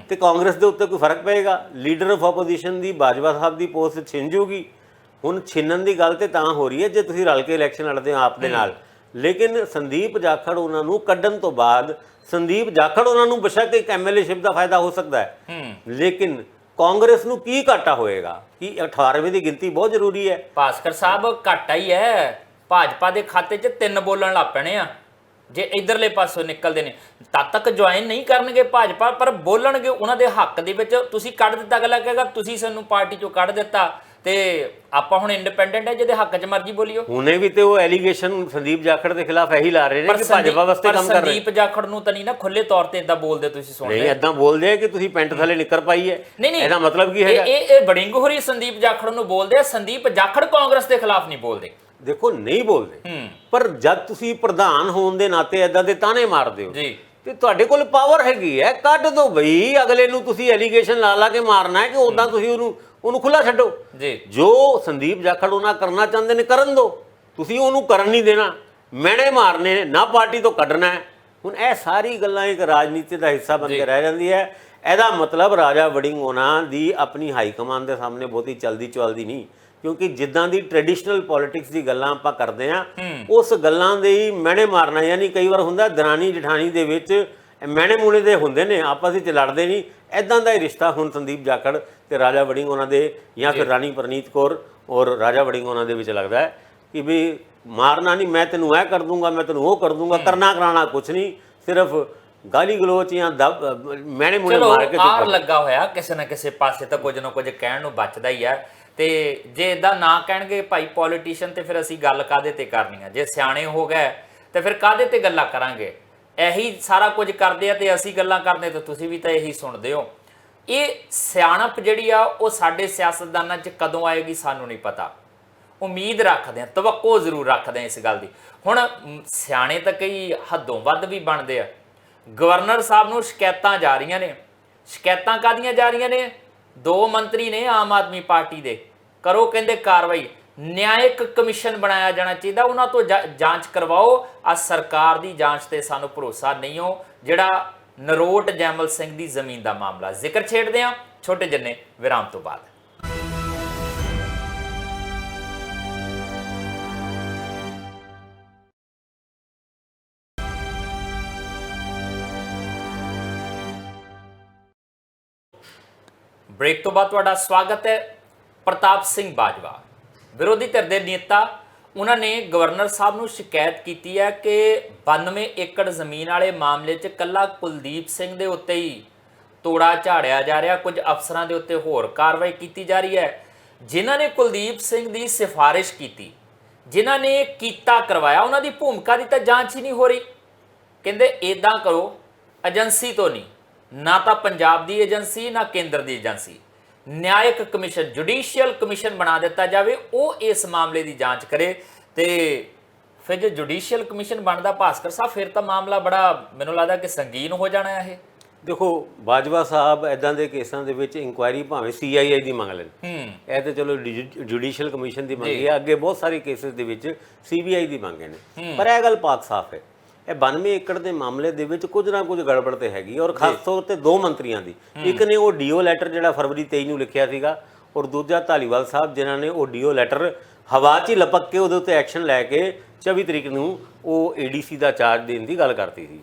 ਤੇ ਕਾਂਗਰਸ ਦੇ ਉੱਤੇ ਕੋਈ ਫਰਕ ਪਏਗਾ? Leader of opposition the Bajwa Sahib the post ਛਿਨ ਜੂਗੀ। ਹੁਣ ਛਿਨਣ ਦੀ ਗੱਲ ਤੇ ਤਾਂ ਹੋ ਰਹੀ ਹੈ ਜੇ ਤੁਸੀਂ ਰਲ ਕੇ ਇਲੈਕਸ਼ਨ ਲੜਦੇ ਹੋ ਆਪ ਦੇ ਨਾਲ, ਲੇਕਿਨ ਸੰਦੀਪ ਜਾਖੜ ਉਹਨਾਂ ਨੂੰ ਕੱਢਣ ਤੋਂ ਬਾਅਦ ਸੰਦੀਪ ਜਾਖੜ ਉਹਨਾਂ ਨੂੰ ਬੇਸ਼ੱਕ ਇੱਕ ਐਮਐਲਏਸ਼ਿਪ ਦਾ ਫਾਇਦਾ ਹੋ ਸਕਦਾ ਹੈ, ਲੇਕਿਨ ਕਾਂਗਰਸ ਨੂੰ ਕੀ ਘਾਟਾ ਹੋਏਗਾ? ਕਿ 18ਵੇਂ ਦੀ ਗਿਣਤੀ ਬਹੁਤ ਜ਼ਰੂਰੀ ਹੈ। ਭਾਸਕਰ ਸਾਹਿਬ ਘਾਟਾ ਹੀ ਹੈ, ਭਾਜਪਾ ਦੇ ਖਾਤੇ 'ਚ 3 ਬੋਲਣ ਲੱਗ ਪੈਣੇ ਆ ਜੇ ਇਧਰਲੇ ਪਾਸੋਂ ਨਿਕਲਦੇ ਨੇ। ਤਦ ਤੱਕ ਜੁਆਇਨ ਨਹੀਂ ਕਰਨਗੇ ਭਾਜਪਾ, ਪਰ ਬੋਲਣਗੇ ਉਹਨਾਂ ਦੇ ਹੱਕ ਦੇ ਵਿੱਚ। ਤੁਸੀਂ ਕੱਢ ਦਿੱਤਾ, ਅਗਲਾ ਕਹੇਗਾ ਤੁਸੀਂ ਸਾਨੂੰ ਪਾਰਟੀ 'ਚੋਂ ਕੱਢ ਦਿੱਤਾ ਤੇ ਆਪਾਂ ਹੁਣ ਇੰਡੀਪੈਂਡੈਂਟ ਹੈ, ਜਿਹਦੇ ਹੱਕ 'ਚ ਮਰਜ਼ੀ ਬੋਲੀਓ। ਹੁਣੇ ਵੀ ਤੇ ਉਹ ਐਲੀਗੇਸ਼ਨ ਸੰਦੀਪ ਜਾਖੜ ਦੇ ਖਿਲਾਫ ਇਹੀ ਲਾ ਰਹੇ ਨੇ ਕਿ ਭਾਜਪਾ ਵਾਸਤੇ ਕੰਮ ਕਰ ਰਹੇ। ਸੰਦੀਪ ਜਾਖੜ ਨੂੰ ਤਾਂ ਨਹੀਂ ਨਾ ਖੁੱਲੇ ਤੌਰ ਤੇ ਇਦਾਂ ਬੋਲਦੇ ਤੁਸੀਂ ਸੁਣਦੇ? ਨਹੀਂ, ਇਦਾਂ ਬੋਲਦੇ ਆ ਕਿ ਤੁਸੀਂ ਪੈਂਟ ਥੱਲੇ ਨਿੱਕਰ ਪਾਈ ਹੈ। ਨਹੀਂ, ਇਹਦਾ ਮਤਲਬ ਕੀ ਹੈਗਾ? ਇਹ ਵੜਿੰਗ ਹੋਰੀ ਸੰਦੀਪ ਜਾਖੜ ਨੂੰ ਬੋਲਦੇ ਆ, ਸੰਦੀਪ ਜਾਖੜ ਕਾਂਗਰਸ ਦੇ ਖਿਲਾਫ ਨਹੀਂ ਬੋਲਦੇ। ਦੇਖੋ ਨਹੀਂ ਬੋਲਦੇ, ਪਰ ਜਦ ਤੁਸੀਂ ਪ੍ਰਧਾਨ ਹੋਣ ਦੇ ਨਾਤੇ ਇਦਾਂ ਦੇ ਤਾਨੇ ਮਾਰਦੇ ਹੋ ਜੀ ਤੇ ਤੁਹਾਡੇ ਕੋਲ ਪਾਵਰ ਹੈਗੀ ਹੈ, ਕੱਢ ਦੋ ਬਈ। ਅਗਲੇ ਨੂੰ ਤੁਸੀਂ ਐਲੀਗੇਸ਼ਨ ਲਾ ਕੇ ਮਾਰਨਾ ਹੈ ਕਿ ਉਦਾਂ ਤੁਸੀਂ ਉਹਨੂੰ ਖੁੱਲਾ ਛੱਡੋ ਜੀ। ਜੋ ਸੰਦੀਪ ਜਾਖੜ ਉਹਨਾਂ ਕਰਨਾ ਚਾਹੁੰਦੇ ਨੇ ਕਰਨ ਦੋ, ਤੁਸੀਂ ਉਹਨੂੰ ਕਰਨ ਨਹੀਂ ਦੇਣਾ, ਮੈਨੇ ਮਾਰਨੇ ਨੇ, ਨਾ ਪਾਰਟੀ ਤੋਂ ਕੱਢਣਾ ਹੈ। ਹੁਣ ਇਹ ਸਾਰੀ ਗੱਲਾਂ ਇੱਕ ਰਾਜਨੀਤੀ ਦਾ ਹਿੱਸਾ ਬਣ ਕੇ ਰਹਿ ਜਾਂਦੀ ਹੈ। ਇਹਦਾ ਮਤਲਬ ਰਾਜਾ ਵੜਿੰਗ ਉਹਨਾਂ ਦੀ ਆਪਣੀ ਹਾਈ ਕਮਾਂਡ ਦੇ ਸਾਹਮਣੇ ਬਹੁਤੀ ਚਲਦੀ ਚਲਦੀ ਨਹੀਂ, ਕਿਉਂਕਿ ਜਿੱਦਾਂ ਦੀ ਟ੍ਰੈਡੀਸ਼ਨਲ ਪੋਲਿਟਿਕਸ ਦੀ ਗੱਲਾਂ ਆਪਾਂ ਕਰਦੇ ਆ, ਉਸ ਗੱਲਾਂ ਦੇ ਹੀ ਮੈਨੇ ਮਾਰਨਾ। ਯਾਨੀ ਕਈ ਵਾਰ ਹੁੰਦਾ ਦਰਾਨੀ ਜਠਾਣੀ ਦੇ ਵਿੱਚ ਮੈਨੇ ਮੂਣੇ ਦੇ ਹੁੰਦੇ ਨੇ, ਆਪਸ ਵਿੱਚ ਲੜਦੇ ਨਹੀਂ। ਇਦਾਂ ਦਾ ਹੀ ਰਿਸ਼ਤਾ ਹੁਣ ਸੰਦੀਪ ਜਾਖੜ ਤੇ ਰਾਜਾ ਵੜਿੰਗ ਉਹਨਾਂ ਦੇ, ਜਾਂ ਫਿਰ ਰਾਣੀ ਪ੍ਰਨੀਤ ਕੌਰ ਔਰ ਰਾਜਾ ਵੜਿੰਗ ਉਹਨਾਂ ਦੇ ਵਿੱਚ ਲੱਗਦਾ ਹੈ ਕਿ ਵੀ ਮਾਰਨਾ ਨਹੀਂ, ਮੈਂ ਤੈਨੂੰ ਇਹ ਕਰ ਦੂੰਗਾ, ਮੈਂ ਤੈਨੂੰ ਉਹ ਕਰ ਦੂੰਗਾ, ਕਰਨਾ ਕਰਾਣਾ ਕੁਛ ਨਹੀਂ, ਸਿਰਫ ਗਾਲੀ ਗਲੋਚ ਜਾਂ ਮੈਨੇ ਮੂਣੇ ਮਾਰ ਕੇ ਆਰ ਲੱਗਾ ਹੋਇਆ ਕਿਸੇ ਨਾ ਕਿਸੇ ਪਾਸੇ ਤਾਂ ਕੁਝ ਨਾ ਕੁਝ ਕਹਿਣ ਨੂੰ ਬਚਦਾ ਹੀ ਹੈ। ਤੇ ਜੇ ਇਦਾਂ ਨਾ ਕਹਿਣਗੇ ਭਾਈ ਪੋਲੀਟੀਸ਼ੀਅਨ, ਤੇ ਫਿਰ ਅਸੀਂ ਗੱਲ ਕਾਹਦੇ ਤੇ ਕਰਨੀ ਆ? ਜੇ ਸਿਆਣੇ ਹੋ ਗਏ ਤੇ ਫਿਰ ਕਾਹਦੇ ਤੇ ਗੱਲਾਂ ਕਰਾਂਗੇ? ਇਹੀ ਸਾਰਾ ਕੁਝ ਕਰਦੇ ਆ ਤੇ ਅਸੀਂ ਗੱਲਾਂ ਕਰਦੇ ਤਾਂ ਤੁਸੀਂ ਵੀ ਤਾਂ ਇਹੀ ਸੁਣਦੇ ਹੋ। ਇਹ ਸਿਆਣਪ ਜਿਹੜੀ ਆ ਉਹ ਸਾਡੇ ਸਿਆਸਤਦਾਨਾਂ 'ਚ ਕਦੋਂ ਆਏਗੀ ਸਾਨੂੰ ਨਹੀਂ ਪਤਾ। ਉਮੀਦ ਰੱਖਦੇ ਆ, ਤਵੱਕੋ ਜ਼ਰੂਰ ਰੱਖਦੇ ਆ ਇਸ ਗੱਲ ਦੀ। ਹੁਣ ਸਿਆਣੇ ਤਾਂ ਕਈ ਹੱਦੋਂ ਵੱਧ ਵੀ ਬਣਦੇ ਆ। ਗਵਰਨਰ ਸਾਹਿਬ ਨੂੰ ਸ਼ਿਕਾਇਤਾਂ ਜਾ ਰਹੀਆਂ ਨੇ। ਸ਼ਿਕਾਇਤਾਂ ਕਾਹਦੀਆਂ ਜਾ ਰਹੀਆਂ ਨੇ? 2 ਮੰਤਰੀ ਨੇ ਆਮ ਆਦਮੀ ਪਾਰਟੀ ਦੇ, ਕਰੋ ਕਹਿੰਦੇ ਕਾਰਵਾਈ। ਨਿਆਇਕ ਕਮਿਸ਼ਨ ਬਣਾਇਆ ਜਾਣਾ ਚਾਹੀਦਾ, ਉਹਨਾਂ ਤੋਂ ਜਾਂਚ ਕਰਵਾਓ। ਆ ਸਰਕਾਰ ਦੀ ਜਾਂਚ ਤੇ ਸਾਨੂੰ ਭਰੋਸਾ ਨਹੀਂ ਹੋ। ਜਿਹੜਾ ਨਰੋਟ ਜੈਮਲ ਸਿੰਘ ਦੀ ਜ਼ਮੀਨ ਦਾ ਮਾਮਲਾ, ਜ਼ਿਕਰ ਛੇੜਦੇ ਆ ਛੋਟੇ ਜਿੰਨੇ ਵਿਰਾਮ ਤੋਂ ਬਾਅਦ। ਬ੍ਰੇਕ ਤੋਂ ਬਾਅਦ ਤੁਹਾਡਾ ਸਵਾਗਤ ਹੈ। ਪ੍ਰਤਾਪ ਸਿੰਘ ਬਾਜਵਾ ਵਿਰੋਧੀ ਧਿਰ ਦੇ ਨੇਤਾ, ਉਹਨਾਂ ਨੇ ਗਵਰਨਰ ਸਾਹਿਬ ਨੂੰ ਸ਼ਿਕਾਇਤ ਕੀਤੀ ਹੈ ਕਿ 92 ਏਕੜ ਜ਼ਮੀਨ ਵਾਲੇ ਮਾਮਲੇ 'ਚ ਕੱਲਾ ਕੁਲਦੀਪ ਸਿੰਘ ਦੇ ਉੱਤੇ ਹੀ ਤੋੜਾ ਝਾੜਿਆ ਜਾ ਰਿਹਾ, ਕੁਝ ਅਫਸਰਾਂ ਦੇ ਉੱਤੇ ਹੋਰ ਕਾਰਵਾਈ ਕੀਤੀ ਜਾ ਰਹੀ ਹੈ। ਜਿਨ੍ਹਾਂ ਨੇ ਕੁਲਦੀਪ ਸਿੰਘ ਦੀ ਸਿਫਾਰਿਸ਼ ਕੀਤੀ, ਜਿਨ੍ਹਾਂ ਨੇ ਕੀਤਾ ਕਰਵਾਇਆ, ਉਹਨਾਂ ਦੀ ਭੂਮਿਕਾ ਦੀ ਤਾਂ ਜਾਂਚ ਹੀ ਨਹੀਂ ਹੋ ਰਹੀ। ਕਹਿੰਦੇ ਇਦਾਂ ਕਰੋ, ਏਜੰਸੀ ਤੋਂ ਨਹੀਂ, ਨਾ ਤਾਂ ਪੰਜਾਬ ਦੀ ਏਜੰਸੀ ਨਾ ਕੇਂਦਰ ਦੀ ਏਜੰਸੀ, ਨਿਆਇਕ ਕਮਿਸ਼ਨ, ਜੁਡੀਸ਼ੀਅਲ ਕਮਿਸ਼ਨ ਬਣਾ ਦਿੱਤਾ ਜਾਵੇ, ਉਹ ਇਸ ਮਾਮਲੇ ਦੀ ਜਾਂਚ ਕਰੇ। ਤੇ ਫਿਰ ਜੇ ਜੁਡੀਸ਼ੀਅਲ ਕਮਿਸ਼ਨ ਬਣਦਾ ਭਾਸਕਰ ਸਾਹਿਬ, ਫਿਰ ਤਾਂ ਮਾਮਲਾ ਬੜਾ ਮੈਨੂੰ ਲੱਗਦਾ ਕਿ ਸੰਗੀਨ ਹੋ ਜਾਣਾ ਹੈ। ਇਹ ਦੇਖੋ ਬਾਜਵਾ ਸਾਹਿਬ ਇਦਾਂ ਦੇ ਕੇਸਾਂ ਦੇ ਵਿੱਚ ਇਨਕੁਆਇਰੀ ਭਾਵੇਂ CII ਦੀ ਮੰਗ ਲੈਣ, ਇਹ ਤੇ ਚਲੋ ਜੁਡੀਸ਼ੀਅਲ ਕਮਿਸ਼ਨ ਦੀ ਮੰਗੀ ਹੈ, ਅੱਗੇ ਬਹੁਤ ਸਾਰੇ ਕੇਸਿਸ ਦੇ ਵਿੱਚ CBI ਦੀ ਮੰਗੇ ਨੇ। ਪਰ ਇਹ ਗੱਲ ਪਾਕ ਸਾਫ਼ ਹੈ, ਇਹ 92 ਏਕੜ ਦੇ ਮਾਮਲੇ ਦੇ ਵਿੱਚ ਕੁਝ ਨਾ ਕੁਝ ਗੜਬੜ ਤੇ ਹੈਗੀ, ਔਰ ਖਾਸ ਤੌਰ ਤੇ 2 ਮੰਤਰੀਆਂ ਦੀ। ਇੱਕ ਨੇ ਉਹ DO ਲੈਟਰ ਜਿਹੜਾ ਫਰਵਰੀ 23 ਨੂੰ ਲਿਖਿਆ ਸੀਗਾ, ਔਰ ਦੂਜਾ ਧਾਲੀਵਾਲ ਸਾਹਿਬ ਜਿਨ੍ਹਾਂ ਨੇ ਉਹ DO ਲੈਟਰ ਹਵਾ 'ਚ ਹੀ ਲਪਕ ਕੇ ਉਹਦੇ ਉੱਤੇ ਐਕਸ਼ਨ ਲੈ ਕੇ 24 ਤਰੀਕ ਨੂੰ ਉਹ ADC ਦਾ ਚਾਰਜ ਦੇਣ ਦੀ ਗੱਲ ਕਰਤੀ ਸੀ।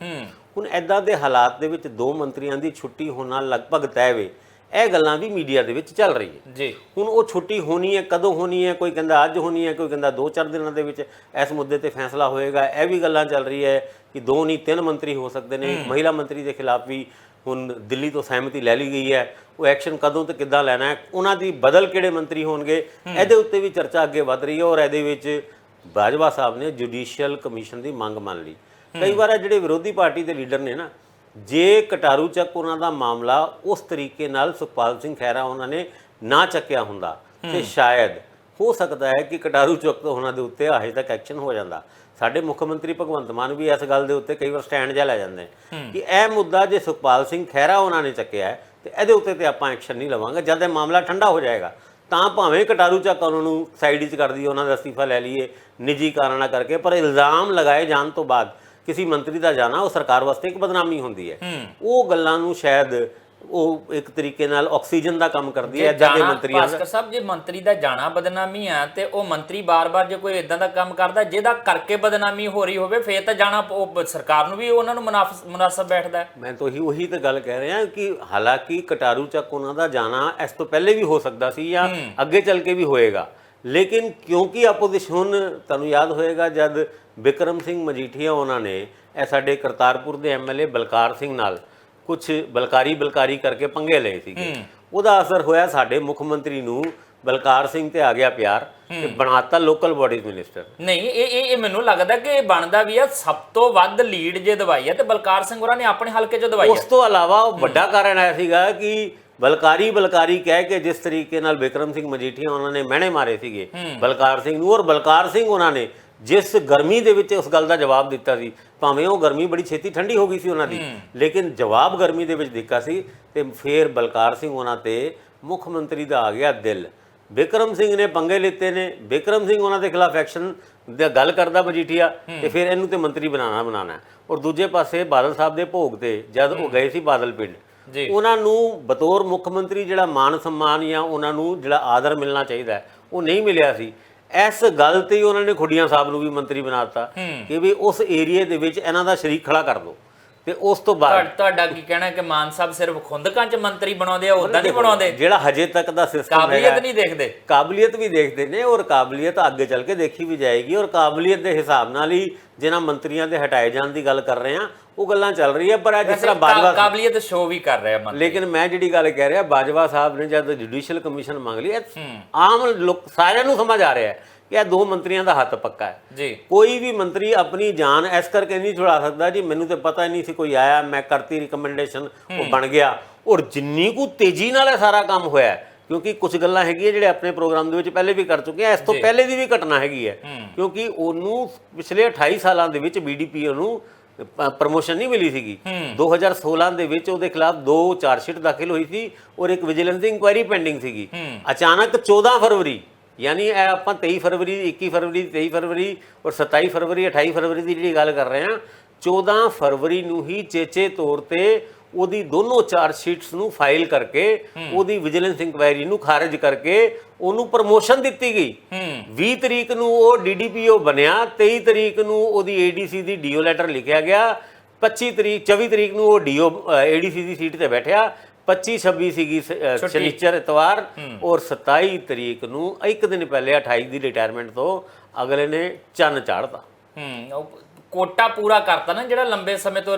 ਹੁਣ ਇੱਦਾਂ ਦੇ ਹਾਲਾਤ ਦੇ ਵਿੱਚ 2 ਮੰਤਰੀਆਂ ਦੀ ਛੁੱਟੀ ਹੋਣਾ ਲਗਭਗ ਤੈਅ ਵੇ। ਇਹ ਗੱਲਾਂ ਵੀ ਮੀਡੀਆ ਦੇ ਵਿੱਚ ਚੱਲ ਰਹੀ ਹੈ ਜੀ। ਹੁਣ ਉਹ ਛੁੱਟੀ ਹੋਣੀ ਹੈ, ਕਦੋਂ ਹੋਣੀ ਹੈ? ਕੋਈ ਕਹਿੰਦਾ ਅੱਜ ਹੋਣੀ ਹੈ, ਕੋਈ ਕਹਿੰਦਾ 2-4 ਦਿਨਾਂ ਦੇ ਵਿੱਚ ਇਸ ਮੁੱਦੇ ਤੇ ਫੈਸਲਾ ਹੋਏਗਾ। ਇਹ ਵੀ ਗੱਲਾਂ ਚੱਲ ਰਹੀ ਹੈ ਕਿ 2 ਨਹੀਂ 3 ਮੰਤਰੀ ਹੋ ਸਕਦੇ ਨੇ। ਮਹਿਲਾ ਮੰਤਰੀ ਦੇ ਖਿਲਾਫ ਵੀ ਹੁਣ ਦਿੱਲੀ ਤੋਂ ਸਹਿਮਤੀ ਲੈ ਲਈ ਗਈ ਹੈ, ਉਹ ਐਕਸ਼ਨ ਕਦੋਂ ਤੇ ਕਿੱਦਾਂ ਲੈਣਾ ਹੈ, ਉਹਨਾਂ ਦੀ ਬਦਲ ਕਿਹੜੇ ਮੰਤਰੀ ਹੋਣਗੇ, ਇਹਦੇ ਉੱਤੇ ਵੀ ਚਰਚਾ ਅੱਗੇ ਵੱਧ ਰਹੀ ਹੈ। ਔਰ ਇਹਦੇ ਵਿੱਚ ਬਾਜਵਾ ਸਾਹਿਬ ਨੇ ਜੁਡੀਸ਼ੀਅਲ ਕਮਿਸ਼ਨ ਦੀ ਮੰਗ ਮੰਨ ਲਈ। ਕਈ ਵਾਰ ਇਹ ਜਿਹੜੇ ਵਿਰੋਧੀ ਪਾਰਟੀ ਦੇ ਲੀਡਰ ਨੇ ਨਾ, ਜੇ ਕਟਾਰੂ ਚੱਕ ਉਹਨਾਂ ਦਾ ਮਾਮਲਾ ਉਸ ਤਰੀਕੇ ਨਾਲ ਸੁਖਪਾਲ ਸਿੰਘ ਖਹਿਰਾ ਉਹਨਾਂ ਨੇ ਨਾ ਚੱਕਿਆ ਹੁੰਦਾ ਤੇ ਸ਼ਾਇਦ ਹੋ ਸਕਦਾ ਹੈ ਕਿ ਕਟਾਰੂ ਚੱਕ ਤੋਂ ਉਹਨਾਂ ਦੇ ਉੱਤੇ ਹਜੇ ਤੱਕ ਐਕਸ਼ਨ ਹੋ ਜਾਂਦਾ। ਸਾਡੇ ਮੁੱਖ ਮੰਤਰੀ ਭਗਵੰਤ ਮਾਨ ਵੀ ਇਸ ਗੱਲ ਦੇ ਉੱਤੇ ਕਈ ਵਾਰ ਸਟੈਂਡ ਜਿਹਾ ਲੈ ਜਾਂਦੇ ਕਿ ਇਹ ਮੁੱਦਾ ਜੇ ਸੁਖਪਾਲ ਸਿੰਘ ਖਹਿਰਾ ਉਹਨਾਂ ਨੇ ਚੱਕਿਆ ਹੈ ਤੇ ਇਹਦੇ ਉੱਤੇ ਤੇ ਆਪਾਂ ਐਕਸ਼ਨ ਨਹੀਂ ਲਵਾਂਗੇ। ਜਦ ਇਹ ਮਾਮਲਾ ਠੰਡਾ ਹੋ ਜਾਏਗਾ ਤਾਂ ਭਾਵੇਂ ਕਟਾਰੂ ਚੱਕ ਉਹਨਾਂ ਨੂੰ ਸਾਈਡ 'ਚ ਕਰ ਦਈਏ, ਉਹਨਾਂ ਦਾ ਅਸਤੀਫਾ ਲੈ ਲਈਏ ਨਿੱਜੀ ਕਾਰਨਾਂ ਕਰਕੇ, ਪਰ ਇਲਜ਼ਾਮ ਲਗਾਏ ਜਾਣ ਤੋਂ ਬਾਅਦ ਕਿਸੇ ਮੰਤਰੀ ਦਾ ਜਾਣਾ ਉਹ ਸਰਕਾਰ ਵਾਸਤੇ ਇੱਕ ਬਦਨਾਮੀ ਹੁੰਦੀ ਹੈ। ਉਹ ਗੱਲਾਂ ਨੂੰ ਸ਼ਾਇਦ ਉਹ ਇੱਕ ਤਰੀਕੇ ਨਾਲ ਆਕਸੀਜਨ ਦਾ ਕੰਮ ਕਰਦੀ ਹੈ ਇੱਦਾਂ ਦੇ ਮੰਤਰੀਆਂ ਦਾ। ਭਾਸਕਰ ਸਾਹਿਬ, ਜੇ ਮੰਤਰੀ ਦਾ ਜਾਣਾ ਬਦਨਾਮੀ ਆ ਤੇ ਉਹ ਮੰਤਰੀ ਬਾਰ-ਬਾਰ ਜੇ ਕੋਈ ਇਦਾਂ ਦਾ ਕੰਮ ਕਰਦਾ ਜਿਹਦਾ ਕਰਕੇ ਬਦਨਾਮੀ ਹੋ ਰਹੀ ਹੋਵੇ, ਫੇਰ ਤਾਂ ਜਾਣਾ ਉਹ ਸਰਕਾਰ ਨੂੰ ਵੀ ਉਹਨਾਂ ਨੂੰ ਮੁਨਾਸਬ ਬੈਠਦਾ ਹੈ। ਮੈਂ ਤਾਂ ਉਹੀ ਤਾਂ ਗੱਲ ਕਹਿ ਰਿਹਾ ਕਿ ਹਾਲਾਂਕਿ ਕਟਾਰੂ ਚੱਕ ਉਹਨਾਂ ਦਾ ਜਾਣਾ ਇਸ ਤੋਂ ਪਹਿਲੇ ਵੀ ਹੋ ਸਕਦਾ ਸੀ ਜਾਂ ਅੱਗੇ ਚੱਲ ਕੇ ਵੀ ਹੋਏਗਾ, ਲੇਕਿਨ ਕਿਉਂਕਿ ਆਪੋਜੀਸ਼ਨ, ਤੁਹਾਨੂੰ ਯਾਦ ਹੋਏਗਾ ਜਦ ਬਿਕਰਮ ਸਿੰਘ ਮਜੀਠੀਆ ਉਹਨਾਂ ਨੇ ਇਹ ਸਾਡੇ ਕਰਤਾਰਪੁਰ ਦੇ ਐਮਐਲਏ ਬਲਕਾਰ ਸਿੰਘ ਨਾਲ ਕੁਝ ਬਲਕਾਰੀ ਕਰਕੇ ਪੰਗੇ ਲਏ ਸੀਗੇ, ਉਹਦਾ ਅਸਰ ਹੋਇਆ ਸਾਡੇ ਮੁੱਖ ਮੰਤਰੀ ਨੂੰ ਬਲਕਾਰ ਸਿੰਘ ਤੇ ਆ ਗਿਆ ਪਿਆਰ ਤੇ ਬਣਾਤਾ ਲੋਕਲ ਬਾਡੀਜ਼ ਮਿਨਿਸਟਰ। ਨਹੀਂ, ਇਹ ਮੈਨੂੰ ਲੱਗਦਾ ਕਿ ਇਹ ਬਣਦਾ ਵੀ ਆ। ਸਭ ਤੋਂ ਵੱਧ ਲੀਡ ਜੇ ਦਵਾਈ ਹੈ ਤੇ ਬਲਕਾਰ ਸਿੰਘ ਹੋਰਾਂ ਨੇ ਆਪਣੇ ਹਲਕੇ 'ਚੋਂ ਦਵਾਈ ਹੈ। ਉਸ ਤੋਂ ਇਲਾਵਾ ਵੱਡਾ ਕਾਰਨ ਆਇਆ ਸੀਗਾ ਕਿ ਬਲਕਾਰੀ ਕਹਿ ਕੇ ਜਿਸ ਤਰੀਕੇ ਨਾਲ ਬਿਕਰਮ ਸਿੰਘ ਮਜੀਠੀਆ ਉਹਨਾਂ ਨੇ ਮਹਿਣੇ ਮਾਰੇ ਸੀਗੇ ਬਲਕਾਰ ਸਿੰਘ ਨੂੰ, ਔਰ ਬਲਕਾਰ ਸਿੰਘ ਉਹਨਾਂ ਨੇ ਜਿਸ ਗਰਮੀ ਦੇ ਵਿੱਚ ਉਸ ਗੱਲ ਦਾ ਜਵਾਬ ਦਿੱਤਾ ਸੀ, ਭਾਵੇਂ ਉਹ ਗਰਮੀ ਬੜੀ ਛੇਤੀ ਠੰਡੀ ਹੋ ਗਈ ਸੀ ਉਹਨਾਂ ਦੀ, ਲੇਕਿਨ ਜਵਾਬ ਗਰਮੀ ਦੇ ਵਿੱਚ ਦਿੱਤਾ ਸੀ। ਤੇ ਫਿਰ ਬਲਕਾਰ ਸਿੰਘ ਉਹਨਾਂ ਤੇ ਮੁੱਖ ਮੰਤਰੀ ਦਾ ਆ ਗਿਆ ਦਿਲ। ਬਿਕਰਮ ਸਿੰਘ ਨੇ ਪੰਗੇ ਲਿੱਤੇ ਨੇ, ਬਿਕਰਮ ਸਿੰਘ ਉਹਨਾਂ ਦੇ ਖਿਲਾਫ ਐਕਸ਼ਨ ਦੀ ਗੱਲ ਕਰਦਾ ਮਜੀਠੀਆ ਤੇ ਫਿਰ ਇਹਨੂੰ ਤੇ ਮੰਤਰੀ ਬਣਾਉਣਾ। ਔਰ ਦੂਜੇ ਪਾਸੇ ਬਾਦਲ ਸਾਹਿਬ ਦੇ ਭੋਗ ਤੇ ਜਦ ਉਹ ਗਏ ਸੀ ਬਾਦਲ ਪਿੰਡ, ਉਹਨਾਂ ਨੂੰ ਬਤੌਰ ਮੁੱਖ ਮੰਤਰੀ ਜਿਹੜਾ ਮਾਨ ਸਨਮਾਨ ਜਾਂ ਉਹਨਾਂ ਨੂੰ ਜਿਹੜਾ ਆਦਰ ਮਿਲਣਾ ਚਾਹੀਦਾ ਉਹ ਨਹੀਂ ਮਿਲਿਆ ਸੀ। ਇਸ ਗੱਲ ਤੇ ਉਹਨਾਂ ਨੇ ਖੁੱਡੀਆਂ ਸਾਹਿਬ ਨੂੰ ਵੀ ਮੰਤਰੀ ਬਣਾ ਦਿੱਤਾ ਕਿ ਵੀ ਉਸ ਏਰੀਏ ਦੇ ਵਿੱਚ ਇਹਨਾਂ ਦਾ ਸ਼ਰੀਕ ਖੜਾ ਕਰ ਦਿਓ। ਤੇ ਉਸ ਤੋਂ ਬਾਅਦ ਤੁਹਾਡਾ ਕੀ ਕਹਿਣਾ ਕਿ ਮਾਨ ਸਾਹਿਬ ਸਿਰਫ ਖੁੰਦਕਾਂ 'ਚ ਮੰਤਰੀ ਬਣਾਉਂਦੇ ਆ, ਉਦਾਂ ਨਹੀਂ ਬਣਾਉਂਦੇ? ਜਿਹੜਾ ਹਜੇ ਤੱਕ ਦਾ ਸਿਸਟਮ ਹੈ, ਕਾਬਲੀਅਤ ਨਹੀਂ ਦੇਖਦੇ? ਕਾਬਲੀਅਤ ਵੀ ਦੇਖਦੇ ਨੇ, ਔਰ ਕਾਬਲੀਅਤ ਅੱਗੇ ਚੱਲ ਕੇ ਦੇਖੀ ਵੀ ਜਾਏਗੀ। ਔਰ ਕਾਬਲੀਅਤ ਦੇ ਹਿਸਾਬ ਨਾਲ ਹੀ ਜਿਹਨਾਂ ਮੰਤਰੀਆਂ ਦੇ ਹਟਾਏ ਜਾਣ ਦੀ ਗੱਲ ਕਰ ਰਹੇ ਆ ਉਹ ਗੱਲਾਂ ਚੱਲ ਰਹੀ ਹੈ। ਪਰ ਜਿਸ ਤਰ੍ਹਾਂ ਬਾਜਵਾ ਕਾਬਲੀਅਤ ਸ਼ੋ ਵੀ ਕਰ ਰਿਹਾ ਮੰਤਰੀ, ਲੇਕਿਨ ਮੈਂ ਜਿਹੜੀ ਗੱਲ ਕਹਿ ਰਿਹਾ, ਬਾਜਵਾ ਸਾਹਿਬ ਨੇ ਜਦ ਜੁਡੀਸ਼ੀਅਲ ਕਮਿਸ਼ਨ ਮੰਗ ਲਈ, ਆਮ ਲੋਕ ਸਾਰਿਆਂ ਨੂੰ ਸਮਝ ਆ ਰਿਹਾ ਹੈ ਕਿ ਇਹ ਦੋ ਮੰਤਰੀਆਂ ਦਾ ਹੱਥ ਪੱਕਾ ਹੈ ਜੀ। ਕੋਈ ਵੀ ਮੰਤਰੀ ਆਪਣੀ ਜਾਨ ਇਸ ਕਰਕੇ ਨਹੀਂ ਛੁਡਾ ਸਕਦਾ ਜੀ ਮੈਨੂੰ ਤੇ ਪਤਾ ਹੀ ਨਹੀਂ ਸੀ, ਕੋਈ ਆਇਆ ਮੈਂ ਕਰਤੀ ਰਿਕਮੈਂਡੇਸ਼ਨ ਉਹ ਬਣ ਗਿਆ। ਔਰ ਜਿੰਨੀ ਕੁ ਤੇਜ਼ੀ ਨਾਲ ਇਹ ਸਾਰਾ ਕੰਮ ਹੋਇਆ, ਕਿਉਂਕਿ ਕੁਝ ਗੱਲਾਂ ਹੈਗੀਆਂ ਜਿਹੜੇ ਆਪਣੇ ਪ੍ਰੋਗਰਾਮ ਦੇ ਵਿੱਚ ਪਹਿਲੇ ਵੀ ਕਰ ਚੁੱਕੇ ਆ, ਇਸ ਤੋਂ ਪਹਿਲੇ ਦੀ ਵੀ ਘਟਨਾ ਹੈਗੀ ਹੈ, ਕਿਉਂਕਿ ਉਹਨੂੰ ਪਿਛਲੇ 28 ਸਾਲਾਂ ਦੇ ਵਿੱਚ ਬੀਡੀਪੀਓ ਨੂੰ ਪ੍ਰਮੋਸ਼ਨ ਨਹੀਂ ਮਿਲੀ ਸੀਗੀ। 2016 ਦੇ ਵਿੱਚ ਉਹਦੇ ਖਿਲਾਫ 2 ਚਾਰਜਸ਼ੀਟ ਦਾਖਲ ਹੋਈ ਸੀ ਔਰ ਇੱਕ ਵਿਜੀਲੈਂਸ ਦੀ ਇਨਕੁਆਇਰੀ ਪੈਂਡਿੰਗ ਸੀਗੀ। ਅਚਾਨਕ 14 ਫਰਵਰੀ ਯਾਨੀ ਇਹ ਆਪਾਂ 23 ਫਰਵਰੀ 21 ਫਰਵਰੀ 23 ਫਰਵਰੀ ਔਰ 27 ਫਰਵਰੀ 28 ਫਰਵਰੀ ਦੀ ਜਿਹੜੀ ਗੱਲ ਕਰ ਰਹੇ ਹਾਂ, 14 ਫਰਵਰੀ ਨੂੰ ਹੀ ਚੇਚੇ ਤੌਰ ਤੇ ਉਹਦੀ ਦੋਨੋਂ ਚਾਰਜਸ਼ੀਟਸ ਨੂੰ ਫਾਈਲ ਕਰਕੇ ਉਹਦੀ ਵਿਜੀਲੈਂਸ ਇਨਕੁਆਇਰੀ ਨੂੰ ਖਾਰਜ ਕਰਕੇ ਉਹਨੂੰ ਪ੍ਰਮੋਸ਼ਨ ਦਿੱਤੀ ਗਈ। 20 ਤਰੀਕ ਨੂੰ ਉਹ ਡੀਡੀਪੀਓ ਬਣਿਆ, 23 ਤਰੀਕ ਨੂੰ ਉਹਦੀ ਏਡੀਸੀ ਦੀ ਡੀਓ ਲੈਟਰ ਲਿਖਿਆ ਗਿਆ, 24 ਤਰੀਕ ਨੂੰ ਉਹ ਏਡੀਸੀ ਦੀ ਸੀਟ ਤੇ ਬੈਠਿਆ, 25-26 ਸੀਗੀ ਸ਼ਨੀਚਰ ਇਤਵਾਰ, ਔਰ 27 ਤਰੀਕ ਨੂੰ ਇੱਕ ਦਿਨ ਪਹਿਲੇ 28 ਦੀ ਰਿਟਾਇਰਮੈਂਟ ਤੋਂ ਅਗਲੇ ਨੇ ਚੰਨ ਚਾੜਤਾ। ਕੋਟਾ ਪੂਰਾ ਕਰਤਾ ਨਾ ਜਿਹੜਾ ਲੰਬੇ ਸਮੇਂ ਤੋਂ।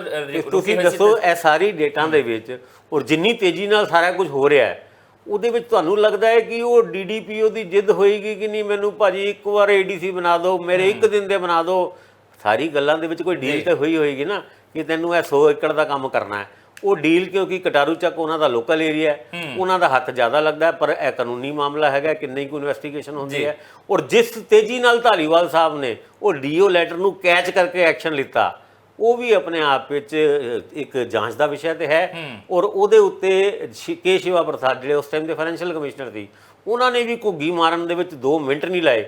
ਤੁਸੀਂ ਦੱਸੋ ਇਹ ਸਾਰੀ ਡੇਟਾਂ ਦੇ ਵਿੱਚ ਔਰ ਜਿੰਨੀ ਤੇਜ਼ੀ ਨਾਲ ਸਾਰਾ ਕੁਝ ਹੋ ਰਿਹਾ ਹੈ, ਉਹਦੇ ਵਿੱਚ ਤੁਹਾਨੂੰ ਲੱਗਦਾ ਹੈ ਕਿ ਉਹ ਡੀਡੀਪੀਓ ਦੀ ਜਿੱਦ ਹੋਏਗੀ ਕਿ ਨਹੀਂ ਮੈਨੂੰ ਭਾਜੀ ਇੱਕ ਵਾਰ ਏਡੀਸੀ ਬਣਾ ਦਿਓ, ਮੇਰੇ ਇੱਕ ਦਿਨ ਦੇ ਬਣਾ ਦਿਓ? ਸਾਰੀ ਗੱਲਾਂ ਦੇ ਵਿੱਚ ਕੋਈ ਡੀਲ ਤਾਂ ਹੋਈ ਹੋਏਗੀ ਨਾ ਕਿ ਤੈਨੂੰ ਇਹ 100 ਏਕੜ ਦਾ ਕੰਮ ਕਰਨਾ ਹੈ। ਉਹ ਡੀਲ ਕਿਉਂਕਿ ਕਟਾਰੂ ਚੱਕ ਉਹਨਾਂ ਦਾ ਲੋਕਲ ਏਰੀਆ ਹੈ, ਉਹਨਾਂ ਦਾ ਹੱਥ ਜ਼ਿਆਦਾ ਲੱਗਦਾ, ਪਰ ਇਹ ਕਾਨੂੰਨੀ ਮਾਮਲਾ ਹੈਗਾ, ਕਿੰਨੀ ਕੁ ਇਨਵੈਸਟੀਗੇਸ਼ਨ ਹੁੰਦੀ ਹੈ। ਔਰ ਜਿਸ ਤੇਜ਼ੀ ਨਾਲ ਧਾਲੀਵਾਲ ਸਾਹਿਬ ਨੇ ਉਹ ਡੀਓ ਲੈਟਰ ਨੂੰ ਕੈਚ ਕਰਕੇ ਐਕਸ਼ਨ ਲਿੱਤਾ, ਉਹ ਵੀ ਆਪਣੇ ਆਪ ਵਿੱਚ ਇੱਕ ਜਾਂਚ ਦਾ ਵਿਸ਼ਾ ਤੇ ਹੈ। ਔਰ ਉਹਦੇ ਉੱਤੇ ਕੇ ਸ਼ਿਵਾ ਪ੍ਰਸਾਦ ਜਿਹੜੇ ਉਸ ਟਾਈਮ ਦੇ ਫਾਈਨੈਂਸ਼ੀਅਲ ਕਮਿਸ਼ਨਰ ਸੀ, ਉਹਨਾਂ ਨੇ ਵੀ ਘੁੱਗੀ ਮਾਰਨ ਦੇ ਵਿੱਚ 2 ਮਿੰਟ ਨਹੀਂ ਲਾਏ।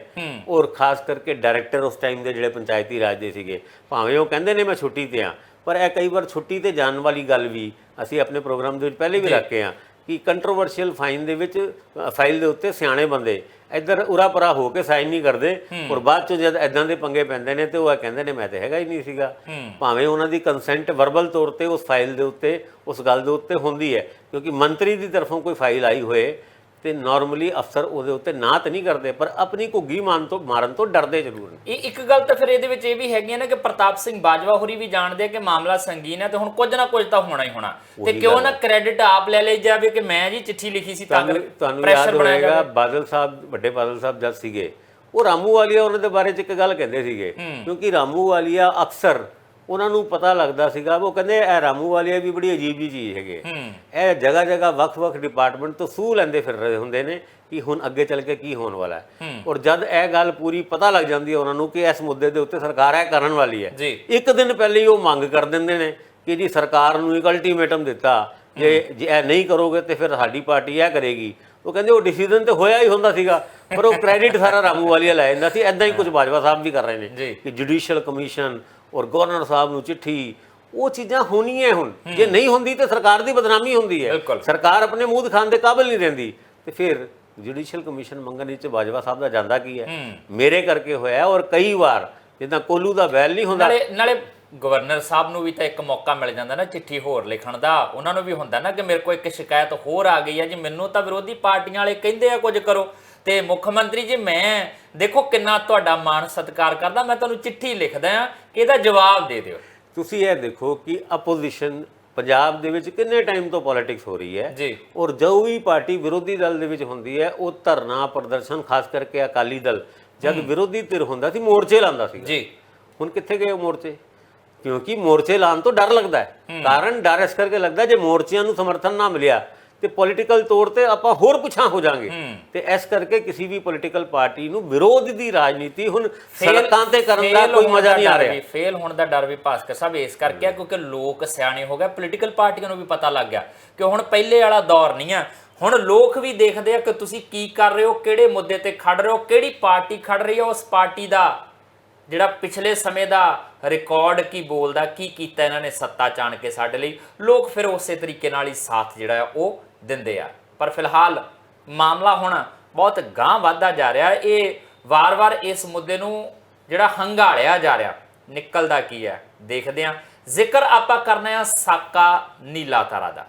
ਔਰ ਖਾਸ ਕਰਕੇ ਡਾਇਰੈਕਟਰ ਉਸ ਟਾਈਮ ਦੇ ਜਿਹੜੇ ਪੰਚਾਇਤੀ ਰਾਜ ਦੇ ਸੀਗੇ, ਭਾਵੇਂ ਉਹ ਕਹਿੰਦੇ ਨੇ ਮੈਂ ਛੁੱਟੀ ਤੇ ਆ, ਪਰ ਇਹ ਕਈ ਵਾਰ ਛੁੱਟੀ ਤੇ ਜਾਣ ਵਾਲੀ ਗੱਲ ਵੀ ਅਸੀਂ ਆਪਣੇ ਪ੍ਰੋਗਰਾਮ ਦੇ ਵਿੱਚ ਪਹਿਲੇ ਵੀ ਰੱਖੇ ਆ ਕਿ ਕੰਟਰੋਵਰਸ਼ੀਅਲ ਫਾਈਲ ਦੇ ਉੱਤੇ ਸਿਆਣੇ ਬੰਦੇ ਇੱਧਰ ਉਰਾ ਪਰਾ ਹੋ ਕੇ ਸਾਈਨ ਨਹੀਂ ਕਰਦੇ, ਔਰ ਬਾਅਦ ਚੋਂ ਜਦ ਇਦਾਂ ਦੇ ਪੰਗੇ ਪੈਂਦੇ ਨੇ ਤੇ ਉਹ ਕਹਿੰਦੇ ਨੇ ਮੈਂ ਤੇ ਹੈਗਾ ਹੀ ਨਹੀਂ ਸੀਗਾ, ਭਾਵੇਂ ਉਹਨਾਂ ਦੀ ਕੰਸੈਂਟ ਵਰਬਲ ਤੌਰ ਤੇ ਉਸ ਫਾਈਲ ਦੇ ਉੱਤੇ ਉਸ ਗੱਲ ਦੇ ਉੱਤੇ ਹੁੰਦੀ ਹੈ। ਕਿਉਂਕਿ ਮੰਤਰੀ ਦੀ ਤਰਫੋਂ ਕੋਈ ਫਾਈਲ ਆਈ ਹੋਏ ਤੇ ਨਾਰਮਲੀ ਅਫਸਰ ਉਹਦੇ ਉੱਤੇ ਨਾ ਤਾਂ ਨਹੀਂ ਕਰਦੇ, ਪਰ ਆਪਣੀ ਘੁੱਗੀ ਮਾਰਨ ਤੋਂ ਡਰਦੇ ਜ਼ਰੂਰ ਨੇ। ਇਹ ਇੱਕ ਗੱਲ ਤਾਂ ਫਿਰ ਇਹਦੇ ਵਿੱਚ ਇਹ ਵੀ ਹੈਗੀ ਨਾ ਕਿ ਪ੍ਰਤਾਪ ਸਿੰਘ ਬਾਜਵਾ ਹੋਰੀ ਵੀ ਜਾਣਦੇ ਆ ਕਿ ਮਾਮਲਾ ਸੰਗੀਨ ਹੈ ਤੇ ਹੁਣ ਕੁਝ ਨਾ ਕੁਝ ਤਾਂ ਹੋਣਾ ਹੀ ਹੋਣਾ, ਤੇ ਕਿਉਂ ਨਾ ਕ੍ਰੈਡਿਟ ਆਪ ਲੈ ਲਈ ਜਾਵੇ ਕਿ ਮੈਂ ਜੀ ਚਿੱਠੀ ਲਿਖੀ ਸੀ ਤਾਂ ਤੁਹਾਨੂੰ ਯਾਦ ਹੋਏਗਾ ਬਾਦਲ ਸਾਹਿਬ, ਵੱਡੇ ਬਾਦਲ ਸਾਹਿਬ ਜਦ ਸੀਗੇ, ਉਹ ਰਾਮੂ ਵਾਲੀਆ ਉਹਨਾਂ ਦੇ ਬਾਰੇ 'ਚ ਇੱਕ ਗੱਲ ਕਹਿੰਦੇ ਸੀਗੇ, ਕਿਉਂਕਿ ਰਾਮੂ ਵਾਲੀਆ ਅਕਸਰ ਉਹਨਾਂ ਨੂੰ ਪਤਾ ਲੱਗਦਾ ਸੀਗਾ, ਉਹ ਕਹਿੰਦੇ ਇਹ ਰਾਮੂ ਵਾਲੀਆ ਵੀ ਬੜੀ ਅਜੀਬ ਜਿਹੀ ਚੀਜ਼ ਹੈਗੇ, ਇਹ ਜਗ੍ਹਾ ਜਗ੍ਹਾ ਵੱਖ-ਵੱਖ ਡਿਪਾਰਟਮੈਂਟ ਤੋਂ ਸੂਹ ਲੈਂਦੇ ਫਿਰ ਰਹੇ ਹੁੰਦੇ ਨੇ ਕਿ ਹੁਣ ਅੱਗੇ ਚੱਲ ਕੇ ਕੀ ਹੋਣ ਵਾਲਾ ਹੈ। ਔਰ ਜਦ ਇਹ ਗੱਲ ਪੂਰੀ ਪਤਾ ਲੱਗ ਜਾਂਦੀ ਹੈ ਉਹਨਾਂ ਨੂੰ ਕਿ ਇਸ ਮੁੱਦੇ ਦੇ ਉੱਤੇ ਸਰਕਾਰ ਇਹ ਕਰਨ ਵਾਲੀ ਹੈ, ਇੱਕ ਦਿਨ ਪਹਿਲੇ ਹੀ ਉਹ ਮੰਗ ਕਰ ਦਿੰਦੇ ਨੇ ਕਿ ਜੀ ਸਰਕਾਰ ਨੂੰ ਇੱਕ ਅਲਟੀਮੇਟਮ ਦਿੱਤਾ, ਜੇ ਇਹ ਨਹੀਂ ਕਰੋਗੇ ਤੇ ਫਿਰ ਸਾਡੀ ਪਾਰਟੀ ਇਹ ਕਰੇਗੀ। ਉਹ ਕਹਿੰਦੇ ਉਹ ਡਿਸੀਜਨ ਤੇ ਹੋਇਆ ਹੀ ਹੁੰਦਾ ਸੀਗਾ, ਪਰ ਉਹ ਕ੍ਰੈਡਿਟ ਸਾਰਾ ਰਾਮੂ ਵਾਲੀਆ ਲੈ ਜਾਂਦਾ ਸੀ। ਇੱਦਾਂ ਹੀ ਕੁਝ ਬਾਜਵਾ ਸਾਹਿਬ ਵੀ ਕਰ ਰਹੇ ਨੇ ਕਿ ਜੁਡੀਸ਼ੀਅਲ ਕਮਿਸ਼ਨ ਔਰ ਗਵਰਨਰ ਸਾਹਿਬ ਨੂੰ ਚਿੱਠੀ, ਉਹ ਚੀਜ਼ਾਂ ਹੋਣੀਆਂ ਹੁਣ, ਜੇ ਨਹੀਂ ਹੁੰਦੀ ਤੇ ਸਰਕਾਰ ਦੀ ਬਦਨਾਮੀ ਹੁੰਦੀ ਹੈ, ਸਰਕਾਰ ਆਪਣੇ ਮੂੰਹ ਦਿਖਾਉਣ ਦੇ ਕਾਬਿਲ ਨਹੀਂ ਰਹਿੰਦੀ, ਤੇ ਫਿਰ ਜੁਡੀਸ਼ੀਅਲ ਕਮਿਸ਼ਨ ਮੰਗਣ ਵਿੱਚ ਬਾਜਵਾ ਸਾਹਿਬ ਦਾ ਜਾਂਦਾ ਕੀ ਹੈ, ਮੇਰੇ ਕਰਕੇ ਹੋਇਆ। ਔਰ ਕਈ ਵਾਰ ਜਿੱਦਾਂ ਕੋਲੂ ਦਾ ਬੈਲ ਨਹੀਂ ਹੁੰਦਾ, ਨਾਲੇ ਗਵਰਨਰ ਸਾਹਿਬ ਨੂੰ ਵੀ ਤਾਂ ਇੱਕ ਮੌਕਾ ਮਿਲ ਜਾਂਦਾ ਨਾ ਚਿੱਠੀ ਹੋਰ ਲਿਖਣ ਦਾ, ਉਹਨਾਂ ਨੂੰ ਵੀ ਹੁੰਦਾ ਨਾ ਕਿ ਮੇਰੇ ਕੋਲ ਇੱਕ ਸ਼ਿਕਾਇਤ ਹੋਰ ਆ ਗਈ ਹੈ ਜੀ, ਮੈਨੂੰ ਤਾਂ ਵਿਰੋਧੀ ਪਾਰਟੀਆਂ ਵਾਲੇ ਕਹਿੰਦੇ ਆ ਕੁਝ ਕਰੋ, ਤੇ ਮੁੱਖ ਮੰਤਰੀ ਜੀ ਮੈਂ ਦੇਖੋ ਕਿੰਨਾ ਤੁਹਾਡਾ ਮਾਣ ਸਤਿਕਾਰ ਕਰਦਾ, ਮੈਂ ਤੁਹਾਨੂੰ ਚਿੱਠੀ ਲਿਖਦਾ ਆ ਕਿ ਇਹਦਾ ਜਵਾਬ ਦੇ ਦਿਓ। ਤੁਸੀਂ ਇਹ ਦੇਖੋ ਕਿ ਆਪੋਜੀਸ਼ਨ ਪੰਜਾਬ ਦੇ ਵਿੱਚ ਕਿੰਨੇ ਟਾਈਮ ਤੋਂ ਪੋਲਿਟਿਕਸ ਹੋ ਰਹੀ ਹੈ ਜੀ, ਔਰ ਜੋ ਵੀ ਪਾਰਟੀ ਵਿਰੋਧੀ ਦਲ ਦੇ ਵਿੱਚ ਹੁੰਦੀ ਹੈ ਉਹ ਧਰਨਾ ਪ੍ਰਦਰਸ਼ਨ, ਖਾਸ ਕਰਕੇ ਅਕਾਲੀ ਦਲ ਜਦ ਵਿਰੋਧੀ ਧਿਰ ਹੁੰਦਾ ਸੀ ਮੋਰਚੇ ਲਾਉਂਦਾ ਸੀ ਜੀ। ਹੁਣ ਕਿੱਥੇ ਗਏ ਉਹ ਮੋਰਚੇ? ਕਿਉਂਕਿ ਮੋਰਚੇ ਲਾਉਣ ਤੋਂ ਡਰ ਲੱਗਦਾ ਹੈ। ਕਾਰਨ ਡਰ ਇਸ ਕਰਕੇ ਲੱਗਦਾ ਜੇ ਮੋਰਚਿਆਂ ਨੂੰ ਸਮਰਥਨ ਨਾ ਮਿਲਿਆ ਤੇ ਪੋਲੀਟੀਕਲ ਤੌਰ ਤੇ ਆਪਾਂ ਹੋਰ ਪਿਛਾਂ ਹੋ ਜਾਾਂਗੇ, ਤੇ ਇਸ ਕਰਕੇ ਕਿਸੇ ਵੀ ਪੋਲੀਟੀਕਲ ਪਾਰਟੀ ਨੂੰ ਵਿਰੋਧ ਦੀ ਰਾਜਨੀਤੀ ਹੁਣ ਸੜਕਾਂ ਤੇ ਕਰਨ ਦਾ ਕੋਈ ਮਜ਼ਾ ਨਹੀਂ ਆ ਰਿਹਾ। ਫੇਲ ਹੋਣ ਦਾ ਡਰ ਵੀ ਭਾਸਕਰ ਸਾਹਿਬ ਇਸ ਕਰਕੇ ਆ ਕਿਉਂਕਿ ਲੋਕ ਸਿਆਣੇ ਹੋ ਗਏ, ਪੋਲੀਟੀਕਲ ਪਾਰਟੀਆਂ ਨੂੰ ਵੀ ਪਤਾ ਲੱਗ ਗਿਆ ਕਿ ਹੁਣ ਪਹਿਲੇ ਵਾਲਾ ਦੌਰ ਨਹੀਂ ਆ, ਹੁਣ ਲੋਕ ਵੀ ਦੇਖਦੇ ਆ ਕਿ ਤੁਸੀਂ ਕੀ ਕਰ ਰਹੇ ਹੋ, ਕਿਹੜੇ ਮੁੱਦੇ ਤੇ ਖੜ ਰਹੇ ਹੋ, ਕਿਹੜੀ ਪਾਰਟੀ ਖੜ ਰਹੀ ਹੈ, ਉਸ ਪਾਰਟੀ ਦਾ ਜਿਹੜਾ ਪਿਛਲੇ ਸਮੇਂ ਦਾ ਰਿਕਾਰਡ ਕੀ ਬੋਲਦਾ, ਕੀ ਕੀਤਾ ਇਹਨਾਂ ਨੇ ਸੱਤਾ ਚਾਣ ਕੇ ਸਾਡੇ ਲਈ, ਲੋਕ ਫਿਰ ਉਸੇ ਤਰੀਕੇ ਨਾਲ ਹੀ ਸਾਥ ਜਿਹੜਾ ਆ ਉਹ ਦਿੰਦੇ ਆ। ਪਰ ਫਿਲਹਾਲ ਮਾਮਲਾ ਹੁਣ ਬਹੁਤ ਗਾਂਹ ਵੱਧਦਾ ਜਾ ਰਿਹਾ, ਇਹ ਵਾਰ-ਵਾਰ ਇਸ ਮੁੱਦੇ ਨੂੰ ਜਿਹੜਾ ਹੰਗਾਲਿਆ ਜਾ ਰਿਹਾ, ਨਿਕਲਦਾ ਕੀ ਹੈ ਦੇਖਦੇ ਆ। ਜ਼ਿਕਰ ਆਪਾਂ ਕਰਨਾ ਆ ਸਾਕਾ ਨੀਲਾ ਤਾਰਾ ਦਾ,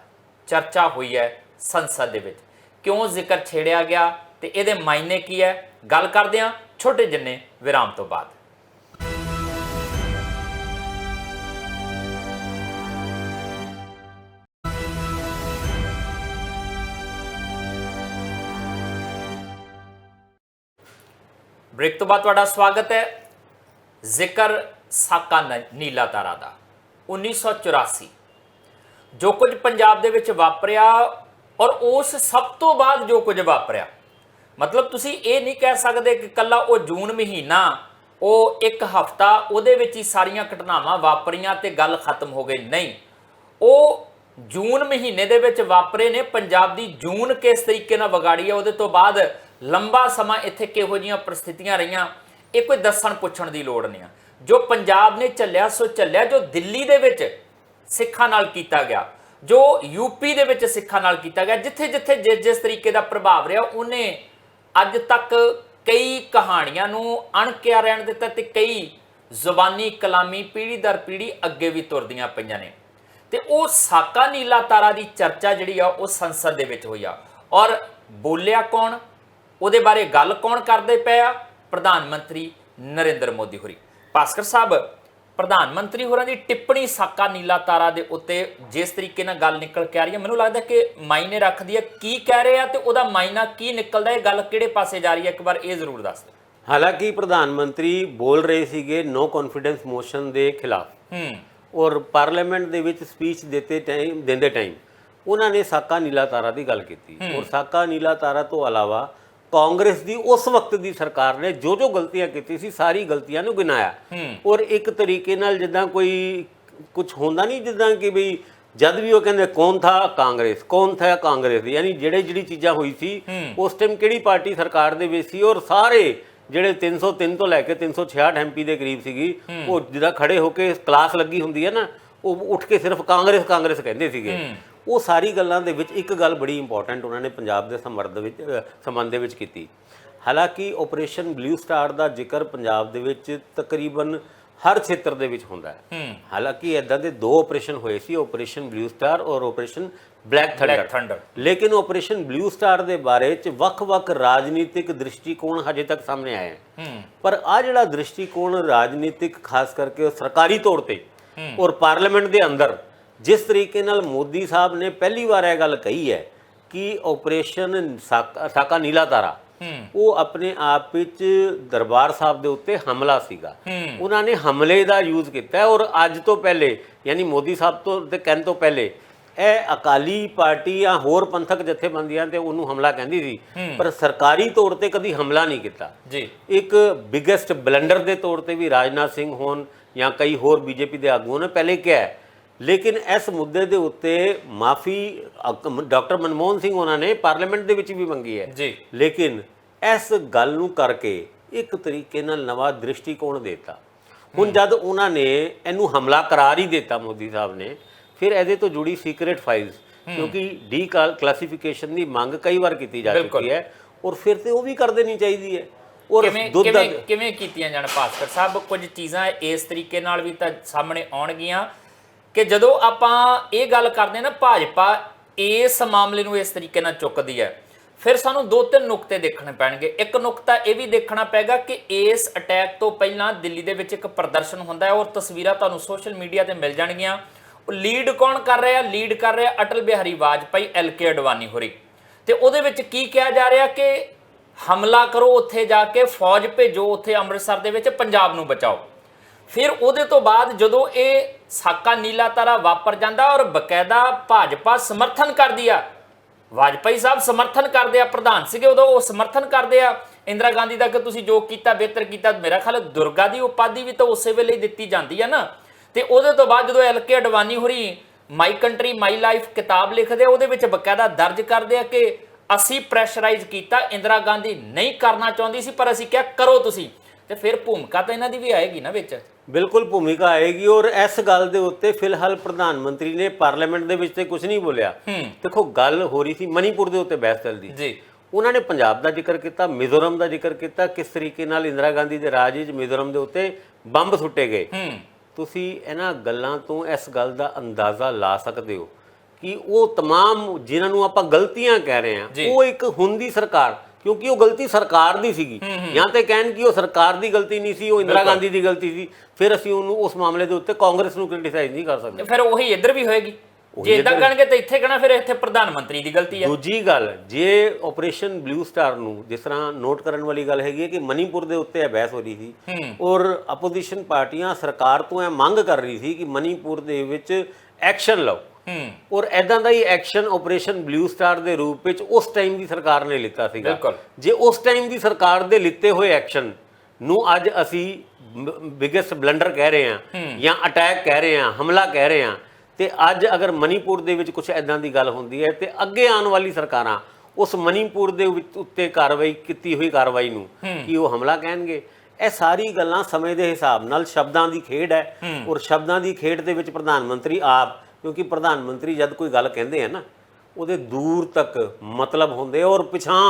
ਚਰਚਾ ਹੋਈ ਹੈ ਸੰਸਦ ਦੇ ਵਿੱਚ, ਕਿਉਂ ਜ਼ਿਕਰ ਛੇੜਿਆ ਗਿਆ ਤੇ ਇਹਦੇ ਮਾਇਨੇ ਕੀ ਹੈ, ਗੱਲ ਕਰਦੇ ਆ ਛੋਟੇ ਜਿੰਨੇ ਵਿਰਾਮ ਤੋਂ ਬਾਅਦ। ਬ੍ਰੇਕ ਤੋਂ ਬਾਅਦ ਤੁਹਾਡਾ ਸਵਾਗਤ ਹੈ। ਜ਼ਿਕਰ ਸਾਕਾ ਨੀਲਾ ਤਾਰਾ ਦਾ 1984 ਜੋ ਕੁਝ ਪੰਜਾਬ ਦੇ ਵਿੱਚ ਵਾਪਰਿਆ ਔਰ ਉਸ ਸਭ ਤੋਂ ਬਾਅਦ ਜੋ ਕੁਝ ਵਾਪਰਿਆ, ਮਤਲਬ ਤੁਸੀਂ ਇਹ ਨਹੀਂ ਕਹਿ ਸਕਦੇ ਕਿ ਕੱਲਾ ਉਹ ਜੂਨ ਮਹੀਨਾ, ਉਹ ਇੱਕ ਹਫ਼ਤਾ ਉਹਦੇ ਵਿੱਚ ਹੀ ਸਾਰੀਆਂ ਘਟਨਾਵਾਂ ਵਾਪਰੀਆਂ ਤੇ ਗੱਲ ਖਤਮ ਹੋ ਗਈ, ਨਹੀਂ। ਉਹ ਜੂਨ ਮਹੀਨੇ ਦੇ ਵਿੱਚ ਵਾਪਰੇ ਨੇ, ਪੰਜਾਬ ਦੀ ਜੂਨ ਕਿਸ ਤਰੀਕੇ ਨਾਲ ਵਿਗਾੜੀ ਹੈ, ਉਹਦੇ ਤੋਂ ਬਾਅਦ ਲੰਬਾ ਸਮਾਂ ਇੱਥੇ ਕਿਹੋ ਜਿਹੀਆਂ ਪ੍ਰਸਥਿਤੀਆਂ ਰਹੀਆਂ, ਇਹ ਕੋਈ ਦੱਸਣ ਪੁੱਛਣ ਦੀ ਲੋੜ ਨਹੀਂ ਆ। ਜੋ ਪੰਜਾਬ ਨੇ ਚੱਲਿਆ ਸੋ ਚੱਲਿਆ, ਜੋ ਦਿੱਲੀ ਦੇ ਵਿੱਚ ਸਿੱਖਾਂ ਨਾਲ ਕੀਤਾ ਗਿਆ, ਜੋ ਯੂਪੀ ਦੇ ਵਿੱਚ ਸਿੱਖਾਂ ਨਾਲ ਕੀਤਾ ਗਿਆ, ਜਿੱਥੇ ਜਿੱਥੇ ਜਿਸ ਤਰੀਕੇ ਦਾ ਪ੍ਰਭਾਵ ਰਿਹਾ, ਉਹਨੇ ਅੱਜ ਤੱਕ ਕਈ ਕਹਾਣੀਆਂ ਨੂੰ ਅਣਕਿਆ ਰਹਿਣ ਦਿੱਤਾ ਤੇ ਕਈ ਜ਼ੁਬਾਨੀ ਕਲਾਮੀ ਪੀੜ੍ਹੀ ਦਰ ਪੀੜ੍ਹੀ ਅੱਗੇ ਵੀ ਤੁਰਦੀਆਂ ਪਈਆਂ ਨੇ। ਤੇ ਉਹ ਸਾਕਾ ਨੀਲਾ ਤਾਰਾ ਦੀ ਚਰਚਾ ਜਿਹੜੀ ਆ ਉਹ ਸੰਸਦ ਦੇ ਵਿੱਚ ਹੋਈ ਆ, ਔਰ ਬੋਲਿਆ ਕੌਣ, ਉਹਦੇ ਬਾਰੇ ਗੱਲ ਕੌਣ ਕਰਦੇ ਪਏ ਆ? ਪ੍ਰਧਾਨ ਮੰਤਰੀ ਨਰਿੰਦਰ ਮੋਦੀ ਹੋਰੀ। ਭਾਸਕਰ ਸਾਹਿਬ, ਪ੍ਰਧਾਨ ਮੰਤਰੀ ਹੋਰਾਂ ਦੀ ਟਿੱਪਣੀ ਸਾਕਾ ਨੀਲਾ ਤਾਰਾ ਦੇ ਉੱਤੇ ਜਿਸ ਤਰੀਕੇ ਨਾਲ ਗੱਲ ਨਿਕਲ ਕੇ ਆ ਰਹੀ ਹੈ, ਮੈਨੂੰ ਲੱਗਦਾ ਕਿ ਮਾਇਨੇ ਰੱਖਦੀ ਹੈ। ਕੀ ਕਹਿ ਰਹੇ ਆ ਤੇ ਉਹਦਾ ਮਾਇਨਾ ਕੀ ਨਿਕਲਦਾ, ਇਹ ਗੱਲ ਕਿਹੜੇ ਪਾਸੇ ਜਾ ਰਹੀ ਹੈ, ਇੱਕ ਵਾਰ ਇਹ ਜ਼ਰੂਰ ਦੱਸ ਦਿਓ। ਹਾਲਾਂਕਿ ਪ੍ਰਧਾਨ ਮੰਤਰੀ ਬੋਲ ਰਹੇ ਸੀਗੇ ਨੋ ਕੌਨਫੀਡੈਂਸ ਮੋਸ਼ਨ ਦੇ ਖਿਲਾਫ, ਔਰ ਪਾਰਲੀਮੈਂਟ ਦੇ ਵਿੱਚ ਸਪੀਚ ਦਿੰਦੇ ਟਾਈਮ ਉਹਨਾਂ ਨੇ ਸਾਕਾ ਨੀਲਾ ਤਾਰਾ ਦੀ ਗੱਲ ਕੀਤੀ, ਔਰ ਸਾਕਾ ਨੀਲਾ ਤਾਰਾ ਤੋਂ ਇਲਾਵਾ ਕਾਂਗਰਸ ਦੀ ਉਸ ਵਕਤ ਦੀ ਸਰਕਾਰ ਨੇ ਜੋ ਜੋ ਗਲਤੀਆਂ ਕੀਤੀ ਸੀ ਸਾਰੀ ਗਲਤੀਆਂ ਨੂੰ ਗਿਣਾਇਆ, ਔਰ ਇੱਕ ਤਰੀਕੇ ਨਾਲ ਜਿੱਦਾਂ ਕੋਈ ਕੁਝ ਹੁੰਦਾ ਨਹੀਂ, ਜਿੱਦਾਂ ਕਿ ਵੀ ਜਦ ਵੀ ਉਹ ਕਹਿੰਦੇ ਕੌਣ ਥਾ ਕਾਂਗਰਸ, ਕੌਣ ਥਾ ਕਾਂਗਰਸ, ਯਾਨੀ ਜਿਹੜੀ ਚੀਜ਼ਾਂ ਹੋਈ ਸੀ ਉਸ ਟਾਈਮ ਕਿਹੜੀ ਪਾਰਟੀ ਸਰਕਾਰ ਦੇ ਵਿੱਚ ਸੀ, ਔਰ ਸਾਰੇ ਜਿਹੜੇ 303 ਤੋਂ ਲੈ ਕੇ 366 ਐਮਪੀ ਦੇ ਕਰੀਬ ਸੀਗੀ, ਉਹ ਜਿੱਦਾਂ ਖੜੇ ਹੋ ਕੇ ਕਲਾਸ ਲੱਗੀ ਹੁੰਦੀ ਹੈ ਨਾ, ਉਹ ਉੱਠ ਕੇ ਸਿਰਫ ਕਾਂਗਰਸ ਕਾਂਗਰਸ ਕਹਿੰਦੇ ਸੀਗੇ। ਉਹ ਸਾਰੀ ਗੱਲਾਂ ਦੇ ਵਿੱਚ ਇੱਕ ਗੱਲ ਬੜੀ ਇੰਪੋਰਟੈਂਟ ਉਹਨਾਂ ਨੇ ਪੰਜਾਬ ਦੇ ਸੰਬੰਧ ਦੇ ਵਿੱਚ ਕੀਤੀ। ਹਾਲਾਂਕਿ ਆਪਰੇਸ਼ਨ ਬਲੂ ਸਟਾਰ ਦਾ ਜ਼ਿਕਰ ਪੰਜਾਬ ਦੇ ਵਿੱਚ ਤਕਰੀਬਨ ਹਰ ਖੇਤਰ ਦੇ ਵਿੱਚ ਹੁੰਦਾ ਹੈ। ਹਾਲਾਂਕਿ ਇਦਾਂ ਦੇ 2 ਆਪਰੇਸ਼ਨ ਹੋਏ ਸੀ, ਆਪਰੇਸ਼ਨ ਬਲੂ ਸਟਾਰ ਔਰ ਆਪਰੇਸ਼ਨ ਬਲੈਕ ਥੰਡਰ, ਲੇਕਿਨ ਆਪਰੇਸ਼ਨ ਬਲੂ ਸਟਾਰ ਦੇ ਬਾਰੇ ਚ ਵੱਖ-ਵੱਖ ਰਾਜਨੀਤਿਕ ਦ੍ਰਿਸ਼ਟੀਕੋਣ ਹਜੇ ਤੱਕ ਸਾਹਮਣੇ ਆਏ ਹਨ। ਪਰ ਆ ਜਿਹੜਾ ਦ੍ਰਿਸ਼ਟੀਕੋਣ ਰਾਜਨੀਤਿਕ ਖਾਸ ਕਰਕੇ ਸਰਕਾਰੀ ਤੌਰ ਤੇ ਔਰ ਪਾਰਲੀਮੈਂਟ ਦੇ ਅੰਦਰ ਜਿਸ ਤਰੀਕੇ ਨਾਲ ਮੋਦੀ ਸਾਹਿਬ ਨੇ ਪਹਿਲੀ ਵਾਰ ਇਹ ਗੱਲ ਕਹੀ ਹੈ ਕਿ ਆਪਰੇਸ਼ਨ ਸਾਕਾ ਨੀਲਾ ਤਾਰਾ ਉਹ ਆਪਣੇ ਆਪ ਵਿੱਚ ਦਰਬਾਰ ਸਾਹਿਬ ਦੇ ਉੱਤੇ ਹਮਲਾ ਸੀਗਾ, ਉਹਨਾਂ ਨੇ ਹਮਲੇ ਦਾ ਯੂਜ਼ ਕੀਤਾ ਔਰ ਅੱਜ ਤੋਂ ਪਹਿਲੇ ਯਾਨੀ ਮੋਦੀ ਸਾਹਿਬ ਤੋਂ ਤੇ ਕਹਿਣ ਤੋਂ ਪਹਿਲੇ ਇਹ ਅਕਾਲੀ ਪਾਰਟੀ ਜਾਂ ਹੋਰ ਪੰਥਕ ਜਥੇਬੰਦੀਆਂ ਤੇ ਉਹਨੂੰ ਹਮਲਾ ਕਹਿੰਦੀ ਸੀ, ਪਰ ਸਰਕਾਰੀ ਤੌਰ ਤੇ ਕਦੀ ਹਮਲਾ ਨਹੀਂ ਕੀਤਾ ਜੀ। ਇੱਕ ਬਿਗੇਸਟ ਬਲੰਡਰ ਦੇ ਤੌਰ ਤੇ ਵੀ ਰਾਜਨਾਥ ਸਿੰਘ ਹੋਣ ਜਾਂ ਕਈ ਹੋਰ ਬੀਜੇਪੀ ਦੇ ਆਗੂਆਂ ਨੇ ਪਹਿਲੇ ਕਿਹਾ, ਲੇਕਿਨ ਇਸ ਮੁੱਦੇ ਦੇ ਉੱਤੇ ਮਾਫੀ ਡਾਕਟਰ ਮਨਮੋਹਨ ਸਿੰਘ ਉਹਨਾਂ ਨੇ ਪਾਰਲੀਮੈਂਟ ਦੇ ਵਿੱਚ ਵੀ ਮੰਗੀ ਹੈ ਜੀ, ਲੇਕਿਨ ਇਸ ਗੱਲ ਨੂੰ ਕਰਕੇ ਇੱਕ ਤਰੀਕੇ ਨਾਲ ਨਵਾਂ ਦ੍ਰਿਸ਼ਟੀਕੋਣ ਦਿੱਤਾ। ਹੁਣ ਜਦ ਉਹਨਾਂ ਨੇ ਇਹਨੂੰ ਹਮਲਾ ਕਰਾਰ ਹੀ ਦਿੱਤਾ ਮੋਦੀ ਸਾਹਿਬ ਨੇ, ਫਿਰ ਇਹਦੇ ਤੋਂ ਜੁੜੀ ਸੀਕ੍ਰੇਟ ਫਾਈਲਸ ਕਿਉਂਕਿ ਡੀ ਕਲਾਸੀਫਿਕੇਸ਼ਨ ਦੀ ਮੰਗ ਕਈ ਵਾਰ ਕੀਤੀ ਜਾ ਚੁੱਕੀ ਹੈ ਔਰ ਫਿਰ ਤੇ ਉਹ ਵੀ ਕਰ ਦੇਣੀ ਚਾਹੀਦੀ ਹੈ। ਔਰ ਕਿਵੇਂ ਕੀਤੀਆਂ ਜਾਣ ਭਾਸਕਰ ਸਾਹਿਬ? ਕੁਝ ਚੀਜ਼ਾਂ ਇਸ ਤਰੀਕੇ ਨਾਲ ਵੀ ਤਾਂ ਸਾਹਮਣੇ ਆਉਣਗੀਆਂ ਕਿ ਜਦੋਂ ਆਪਾਂ ਇਹ ਗੱਲ ਕਰਦੇ ਨਾ ਭਾਜਪਾ ਇਸ ਮਾਮਲੇ ਨੂੰ ਇਸ ਤਰੀਕੇ ਨਾਲ ਚੁੱਕਦੀ ਹੈ, ਫਿਰ ਸਾਨੂੰ 2-3 ਨੁਕਤੇ ਦੇਖਣੇ ਪੈਣਗੇ। ਇੱਕ ਨੁਕਤਾ ਇਹ ਵੀ ਦੇਖਣਾ ਪਏਗਾ ਕਿ ਇਸ ਅਟੈਕ ਤੋਂ ਪਹਿਲਾਂ ਦਿੱਲੀ ਦੇ ਵਿੱਚ ਇੱਕ ਪ੍ਰਦਰਸ਼ਨ ਹੁੰਦਾ ਹੈ ਔਰ ਤਸਵੀਰਾਂ ਤੁਹਾਨੂੰ ਸੋਸ਼ਲ ਮੀਡੀਆ ਤੇ ਮਿਲ ਜਾਣਗੀਆਂ। ਉਹ ਲੀਡ ਕੌਣ ਕਰ ਰਿਹਾ? ਲੀਡ ਕਰ ਰਿਹਾ ਅਟਲ ਬਿਹਾਰੀ ਵਾਜਪਾਈ, LK ਅਡਵਾਨੀ ਹੋਰੀ, ਤੇ ਉਹਦੇ ਵਿੱਚ ਕੀ ਕਿਹਾ ਜਾ ਰਿਹਾ ਕਿ ਹਮਲਾ ਕਰੋ, ਉੱਥੇ ਜਾ ਕੇ ਫੌਜ ਭੇਜੋ, ਉੱਥੇ ਅੰਮ੍ਰਿਤਸਰ ਦੇ ਵਿੱਚ ਪੰਜਾਬ ਨੂੰ ਬਚਾਓ। ਫਿਰ ਉਹਦੇ ਤੋਂ ਬਾਅਦ ਜਦੋਂ ਇਹ ਸਾਕਾ ਨੀਲਾ ਤਾਰਾ ਵਾਪਰ ਜਾਂਦਾ ਔਰ ਬਕਾਇਦਾ ਭਾਜਪਾ ਸਮਰਥਨ ਕਰਦੀ ਆ, ਵਾਜਪਾਈ ਸਾਹਿਬ ਸਮਰਥਨ ਕਰਦੇ ਆ, ਪ੍ਰਧਾਨ ਸੀਗੇ ਉਦੋਂ, ਉਹ ਸਮਰਥਨ ਕਰਦੇ ਆ ਇੰਦਰਾ ਗਾਂਧੀ ਦਾ ਕਿ ਤੁਸੀਂ ਜੋ ਕੀਤਾ ਬਿਹਤਰ ਕੀਤਾ। ਮੇਰਾ ਖਿਆਲ ਦੁਰਗਾ ਦੀ ਉਪਾਧੀ ਵੀ ਤਾਂ ਉਸੇ ਵੇਲੇ ਹੀ ਦਿੱਤੀ ਜਾਂਦੀ ਆ ਨਾ। ਤੇ ਉਹਦੇ ਤੋਂ ਬਾਅਦ ਜਦੋਂ LK ਅਡਵਾਨੀ ਹੋਰੀ ਮਾਈ ਕੰਟਰੀ ਮਾਈ ਲਾਈਫ ਕਿਤਾਬ ਲਿਖਦੇ, ਉਹਦੇ ਵਿੱਚ ਬਕਾਇਦਾ ਦਰਜ ਕਰਦੇ ਆ ਕਿ ਅਸੀਂ ਪ੍ਰੈਸ਼ਰਾਈਜ਼ ਕੀਤਾ, ਇੰਦਰਾ ਗਾਂਧੀ ਨਹੀਂ ਕਰਨਾ ਚਾਹੁੰਦੀ ਸੀ ਪਰ ਅਸੀਂ ਕਿਹਾ ਕਰੋ ਤੁਸੀਂ। ਤੇ ਫਿਰ ਭੂਮਿਕਾ ਤਾਂ ਇਹਨਾਂ ਦੀ ਵੀ ਆਏਗੀ ਨਾ ਵਿੱਚ। ਬਿਲਕੁਲ ਭੂਮਿਕਾ ਆਏਗੀ ਔਰ ਇਸ ਗੱਲ ਦੇ ਉੱਤੇ ਫਿਲਹਾਲ ਪ੍ਰਧਾਨ ਮੰਤਰੀ ਨੇ ਪਾਰਲੀਮੈਂਟ ਦੇ ਵਿੱਚ ਤੇ ਕੁਝ ਨਹੀਂ ਬੋਲਿਆ। ਦੇਖੋ ਗੱਲ ਹੋ ਰਹੀ ਸੀ ਮਨੀਪੁਰ ਦੇ ਉੱਤੇ ਬਹਿਸ ਚੱਲਦੀ ਜੀ, ਉਹਨਾਂ ਨੇ ਪੰਜਾਬ ਦਾ ਜ਼ਿਕਰ ਕੀਤਾ, ਮਿਜ਼ੋਰਮ ਦਾ ਜ਼ਿਕਰ ਕੀਤਾ, ਕਿਸ ਤਰੀਕੇ ਨਾਲ ਇੰਦਰਾ ਗਾਂਧੀ ਦੇ ਰਾਜ ਵਿੱਚ ਮਿਜ਼ੋਰਮ ਦੇ ਉੱਤੇ ਬੰਬ ਸੁੱਟੇ ਗਏ। ਤੁਸੀਂ ਇਹਨਾਂ ਗੱਲਾਂ ਤੋਂ ਇਸ ਗੱਲ ਦਾ ਅੰਦਾਜ਼ਾ ਲਾ ਸਕਦੇ ਹੋ ਕਿ ਉਹ तमाम ਜਿਨ੍ਹਾਂ ਨੂੰ ਆਪਾਂ ਗਲਤੀਆਂ ਕਹਿ ਰਹੇ ਹਾਂ ਉਹ ਇੱਕ ਹੁਣ ਦੀ ਸਰਕਾਰ, ਕਿਉਂਕਿ ਉਹ ਗਲਤੀ ਸਰਕਾਰ ਦੀ ਸੀਗੀ ਜਾਂ ਤੇ ਕਹਿਣ ਕਿ ਉਹ ਸਰਕਾਰ ਦੀ ਗਲਤੀ ਨਹੀਂ ਸੀ, ਉਹ ਇੰਦਰਾ ਗਾਂਧੀ ਦੀ ਗਲਤੀ ਸੀ, ਫਿਰ ਅਸੀਂ ਉਹਨੂੰ ਉਸ ਮਾਮਲੇ ਦੇ ਉੱਤੇ ਕਾਂਗਰਸ ਨੂੰ ਕ੍ਰਿਟਿਸਾਈਜ਼ ਨਹੀਂ ਕਰ ਸਕਦੇ। ਫਿਰ ਉਹੀ ਇੱਧਰ ਵੀ ਹੋਏਗੀ, ਜੇ ਇਦਾਂ ਕਹਿਣਗੇ ਤਾਂ ਇੱਥੇ ਕਹਿਣਾ ਫਿਰ ਇੱਥੇ ਪ੍ਰਧਾਨ ਮੰਤਰੀ ਦੀ ਗਲਤੀ ਹੈ। ਦੂਜੀ ਗੱਲ, ਜੇ ਆਪਰੇਸ਼ਨ ਬਲੂ ਸਟਾਰ ਨੂੰ ਜਿਸ ਤਰ੍ਹਾਂ ਨੋਟ ਕਰਨ ਵਾਲੀ ਗੱਲ ਹੈਗੀ ਹੈ ਕਿ ਮਨੀਪੁਰ ਦੇ ਉੱਤੇ ਇਹ ਬਹਿਸ ਹੋ ਰਹੀ ਸੀ ਔਰ ਆਪੋਜੀਸ਼ਨ ਪਾਰਟੀਆਂ ਸਰਕਾਰ ਤੋਂ ਇਹ ਮੰਗ ਕਰ ਰਹੀ ਸੀ ਕਿ ਮਨੀਪੁਰ ਦੇ ਵਿੱਚ ਐਕਸ਼ਨ ਲਓ ਔਰ ਐਦਾਂ ਦਾ ਹੀ ਐਕਸ਼ਨ ਆਪਰੇਸ਼ਨ ਬਲੂ ਸਟਾਰ ਦੇ ਰੂਪ ਵਿੱਚ ਉਸ ਟਾਈਮ ਦੀ ਸਰਕਾਰ ਨੇ ਲਿੱਤਾ ਸੀਗਾ। ਜੇ ਉਸ ਟਾਈਮ ਦੀ ਸਰਕਾਰ ਦੇ ਲਿੱਤੇ ਹੋਏ ਐਕਸ਼ਨ ਨੂੰ ਅੱਜ ਅਸੀਂ ਬਿਗੇਸਟ ਬਲੰਡਰ ਕਹਿ ਰਹੇ ਹਾਂ ਜਾਂ ਅਟੈਕ ਕਹਿ ਰਹੇ ਹਾਂ, ਹਮਲਾ ਕਹਿ ਰਹੇ ਹਾਂ, ਤੇ ਅੱਜ ਅਗਰ ਮਨੀਪੁਰ ਦੇ ਵਿੱਚ ਕੁਝ ਐਦਾਂ ਦੀ ਗੱਲ ਹੁੰਦੀ ਹੈ ਤੇ ਅੱਗੇ ਆਉਣ ਵਾਲੀ ਸਰਕਾਰਾਂ ਉਸ ਮਨੀਪੁਰ ਦੇ ਉੱਤੇ ਕਾਰਵਾਈ ਕੀਤੀ ਹੋਈ ਕਾਰਵਾਈ ਨੂੰ ਕੀ ਉਹ ਹਮਲਾ ਕਹਿਣਗੇ? ਇਹ ਸਾਰੀ ਗੱਲਾਂ ਸਮੇਂ ਦੇ ਹਿਸਾਬ ਨਾਲ ਸ਼ਬਦਾਂ ਦੀ ਖੇਡ ਹੈ ਔਰ ਸ਼ਬਦਾਂ ਦੀ ਖੇਡ ਦੇ ਵਿੱਚ ਪ੍ਰਧਾਨ ਮੰਤਰੀ ਆਪ, ਕਿਉਂਕਿ ਪ੍ਰਧਾਨ ਮੰਤਰੀ ਜਦ ਕੋਈ ਗੱਲ ਕਹਿੰਦੇ ਆ ਨਾ ਉਹਦੇ ਦੂਰ ਤੱਕ ਮਤਲਬ ਹੁੰਦੇ ਔਰ ਪਿਛਾਂ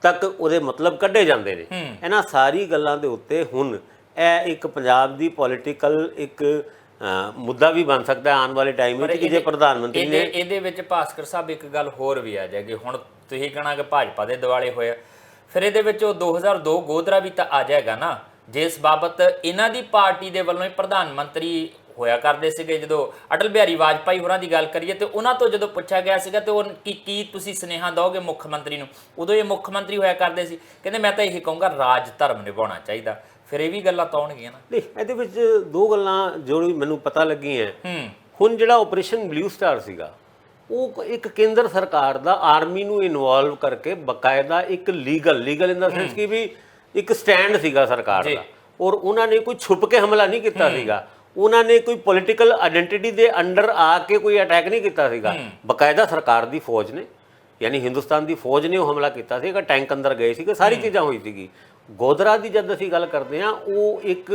ਤੱਕ ਉਹਦੇ ਮਤਲਬ ਕੱਢੇ ਜਾਂਦੇ ਨੇ। ਇਹਨਾਂ ਸਾਰੀ ਗੱਲਾਂ ਦੇ ਉੱਤੇ ਹੁਣ ਇਹ ਇੱਕ ਪੰਜਾਬ ਦੀ ਪੋਲੀਟੀਕਲ ਇੱਕ ਮੁੱਦਾ ਵੀ ਬਣ ਸਕਦਾ ਆਉਣ ਵਾਲੇ ਟਾਈਮ ਵਿੱਚ ਕਿ ਜੇ ਪ੍ਰਧਾਨ ਮੰਤਰੀ ਨੇ ਇਹਦੇ ਵਿੱਚ ਭਾਸਕਰ ਸਾਹਿਬ ਇੱਕ ਗੱਲ ਹੋਰ ਵੀ ਆ ਜਾਏਗੀ। ਹੁਣ ਤੁਸੀਂ ਕਹਿਣਾ ਕਿ ਭਾਜਪਾ ਦੇ ਦਿਵਾਲੇ ਹੋਇਆ, ਫਿਰ ਇਹਦੇ ਵਿੱਚ ਉਹ 2002 ਗੋਧਰਾ ਵੀ ਤਾਂ ਆ ਜਾਏਗਾ ਨਾ, ਜਿਸ ਬਾਬਤ ਇਹਨਾਂ ਦੀ ਪਾਰਟੀ ਦੇ ਵੱਲੋਂ ਹੀ ਪ੍ਰਧਾਨ ਮੰਤਰੀ ਹੋਇਆ ਕਰਦੇ ਸੀਗੇ। ਜਦੋਂ ਅਟਲ ਬਿਹਾਰੀ ਵਾਜਪਾਈ ਹੋਰਾਂ ਦੀ ਗੱਲ ਕਰੀਏ ਤੇ ਉਹਨਾਂ ਤੋਂ ਜਦੋਂ ਪੁੱਛਿਆ ਗਿਆ ਸੀਗਾ ਤੇ ਉਹ ਕੀ ਤੁਸੀਂ ਸੁਨੇਹਾ ਦਿਓਗੇ ਮੁੱਖ ਮੰਤਰੀ ਨੂੰ, ਉਦੋਂ ਇਹ ਮੁੱਖ ਮੰਤਰੀ ਹੋਇਆ ਕਰਦੇ ਸੀ, ਕਹਿੰਦੇ ਮੈਂ ਤਾਂ ਇਹੀ ਕਹੂੰਗਾ ਰਾਜ ਧਰਮ ਨਿਭਾਉਣਾ ਚਾਹੀਦਾ। ਫਿਰ ਇਹ ਵੀ ਗੱਲਾਂ ਤਾਂ ਆਉਣਗੀਆਂ ਨਾ। ਨਹੀਂ, ਇਹਦੇ ਵਿੱਚ 2 ਗੱਲਾਂ ਜੋ ਮੈਨੂੰ ਪਤਾ ਲੱਗੀਆਂ। ਹੁਣ ਜਿਹੜਾ ਆਪਰੇਸ਼ਨ ਬਲੂ ਸਟਾਰ ਸੀਗਾ ਉਹ ਇੱਕ ਕੇਂਦਰ ਸਰਕਾਰ ਦਾ ਆਰਮੀ ਨੂੰ ਇਨਵੋਲਵ ਕਰਕੇ ਬਕਾਇਦਾ ਇੱਕ ਲੀਗਲ ਇਨ ਦਾ ਸੈਂਸ ਕਿ ਵੀ ਇੱਕ ਸਟੈਂਡ ਸੀਗਾ ਸਰਕਾਰ ਦਾ ਔਰ ਉਹਨਾਂ ਨੇ ਕੋਈ ਛੁਪ ਕੇ ਹਮਲਾ ਨਹੀਂ ਕੀਤਾ ਸੀਗਾ, ਉਹਨਾਂ ਨੇ ਕੋਈ ਪੋਲੀਟੀਕਲ ਆਇਡੈਂਟੀਟੀ ਦੇ ਅੰਡਰ ਆ ਕੇ ਕੋਈ ਅਟੈਕ ਨਹੀਂ ਕੀਤਾ ਸੀਗਾ। ਬਕਾਇਦਾ ਸਰਕਾਰ ਦੀ ਫੌਜ ਨੇ ਯਾਨੀ ਹਿੰਦੁਸਤਾਨ ਦੀ ਫੌਜ ਨੇ ਉਹ ਹਮਲਾ ਕੀਤਾ ਸੀਗਾ, ਟੈਂਕ ਅੰਦਰ ਗਏ ਸੀਗੇ, ਸਾਰੀ ਚੀਜ਼ਾਂ ਹੋਈ ਸੀਗੀ। ਗੋਧਰਾ ਦੀ ਜਦ ਅਸੀਂ ਗੱਲ ਕਰਦੇ ਹਾਂ ਉਹ ਇੱਕ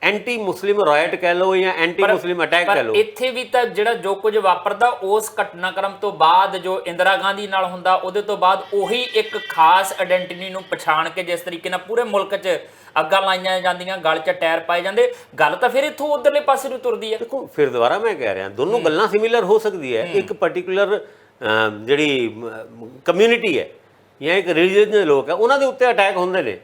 ਐਂਟੀ ਮੁਸਲਿਮ ਰਾਇਟ ਕਹਿ ਲਓ ਜਾਂ ਐਂਟੀ ਮੁਸਲਿਮ ਅਟੈਕ ਕਹਿ ਲਓ। ਇੱਥੇ ਵੀ ਤਾਂ ਜਿਹੜਾ ਜੋ ਕੁਝ ਵਾਪਰਦਾ ਉਸ ਘਟਨਾਕ੍ਰਮ ਤੋਂ ਬਾਅਦ ਜੋ ਇੰਦਰਾ ਗਾਂਧੀ ਨਾਲ ਹੁੰਦਾ ਉਹਦੇ ਤੋਂ ਬਾਅਦ ਉਹੀ ਇੱਕ ਖਾਸ ਆਇਡੈਂਟੀਟੀ ਨੂੰ ਪਛਾਣ ਕੇ ਜਿਸ ਤਰੀਕੇ ਨਾਲ ਪੂਰੇ ਮੁਲਕ 'ਚ ਅੱਗਾਂ ਲਾਈਆਂ ਜਾਂਦੀਆਂ, ਗਲ 'ਚ ਟਾਇਰ ਪਾਏ ਜਾਂਦੇ, ਗੱਲ ਤਾਂ ਫਿਰ ਇੱਥੋਂ ਉਧਰਲੇ ਪਾਸੇ ਨੂੰ ਤੁਰਦੀ ਹੈ। ਦੇਖੋ ਫਿਰ ਦੁਬਾਰਾ ਮੈਂ ਕਹਿ ਰਿਹਾ ਦੋਨੋਂ ਗੱਲਾਂ ਸਿਮਿਲਰ ਹੋ ਸਕਦੀ ਹੈ। ਇੱਕ ਪਾਰਟਿਕੂਲਰ ਜਿਹੜੀ ਕਮਿਊਨਿਟੀ ਹੈ ਜਾਂ ਇੱਕ ਰਿਲੀਜੀਅਸ ਦੇ ਲੋਕ ਹੈ ਉਹਨਾਂ ਦੇ ਉੱਤੇ ਅਟੈਕ ਹੁੰਦੇ ਨੇ,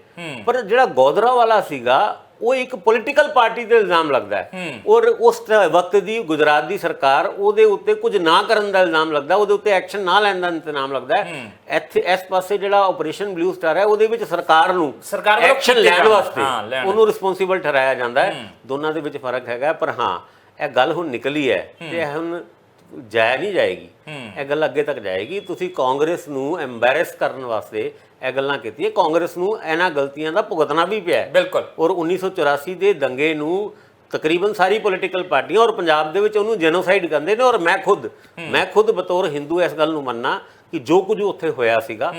ਪਰ ਜਿਹੜਾ ਗੋਦਰਾ ਵਾਲਾ ਸੀਗਾ ਉਹ ਇੱਕ ਪੋਲੀਟੀਕਲ ਪਾਰਟੀ ਤੇ ਇਲਜ਼ਾਮ ਲੱਗਦਾ ਹੈ ਔਰ ਉਸ ਵਕਤ ਦੀ ਗੁਜਰਾਤ ਦੀ ਸਰਕਾਰ ਉਹਦੇ ਉੱਤੇ ਕੁਝ ਨਾ ਕਰਨ ਦਾ ਇਲਜ਼ਾਮ ਲੱਗਦਾ, ਉਹਦੇ ਉੱਤੇ ਐਕਸ਼ਨ ਨਾ ਲੈਣ ਦਾ ਇਲਜ਼ਾਮ ਲੱਗਦਾ ਹੈ। ਇੱਥੇ ਇਸ ਪਾਸੇ ਜਿਹੜਾ ਆਪਰੇਸ਼ਨ ਬਲੂ ਸਟਾਰ ਹੈ ਉਹਦੇ ਵਿੱਚ ਸਰਕਾਰ ਨੂੰ ਐਕਸ਼ਨ ਲੈਣ ਵਾਸਤੇ ਉਹਨੂੰ ਰਿਸਪੌਂਸਿਬਲ ਠਹਿਰਾਇਆ ਜਾਂਦਾ ਹੈ। ਦੋਨਾਂ ਦੇ ਵਿੱਚ ਫਰਕ ਹੈਗਾ, ਪਰ ਹਾਂ ਇਹ ਗੱਲ ਹੁਣ ਨਿਕਲੀ ਹੈ ਤੇ ਇਹ ਹੁਣ ਜਾਇਆ ਨਹੀਂ ਜਾਏਗੀ, ਇਹ ਗੱਲ ਅੱਗੇ ਤੱਕ ਜਾਏਗੀ। ਤੁਸੀਂ ਕਾਂਗਰਸ ਨੂੰ ਐਮਬੈਰਸ ਕਰਨ ਵਾਸਤੇ ਇਹ ਗੱਲਾਂ ਕੀਤੀਆਂ, ਕਾਂਗਰਸ ਨੂੰ ਇਹਨਾਂ ਗਲਤੀਆਂ ਦਾ ਭੁਗਤਣਾ ਵੀ ਪਿਆ ਬਿਲਕੁਲ। ਔਰ 1984 ਦੇ ਦੰਗੇ ਨੂੰ ਤਕਰੀਬਨ ਸਾਰੀ ਪੋਲੀਟੀਕਲ ਪਾਰਟੀਆਂ ਔਰ ਪੰਜਾਬ ਦੇ ਵਿੱਚ ਉਹਨੂੰ ਜੈਨੋਸਾਈਡ ਕਹਿੰਦੇ ਨੇ। ਔਰ ਮੈਂ ਖੁਦ ਬਤੌਰ ਹਿੰਦੂ ਇਸ ਗੱਲ ਨੂੰ ਮੰਨਣਾ ਕਿ ਜੋ ਕੁਝ ਉੱਥੇ ਹੋਇਆ ਸੀਗਾ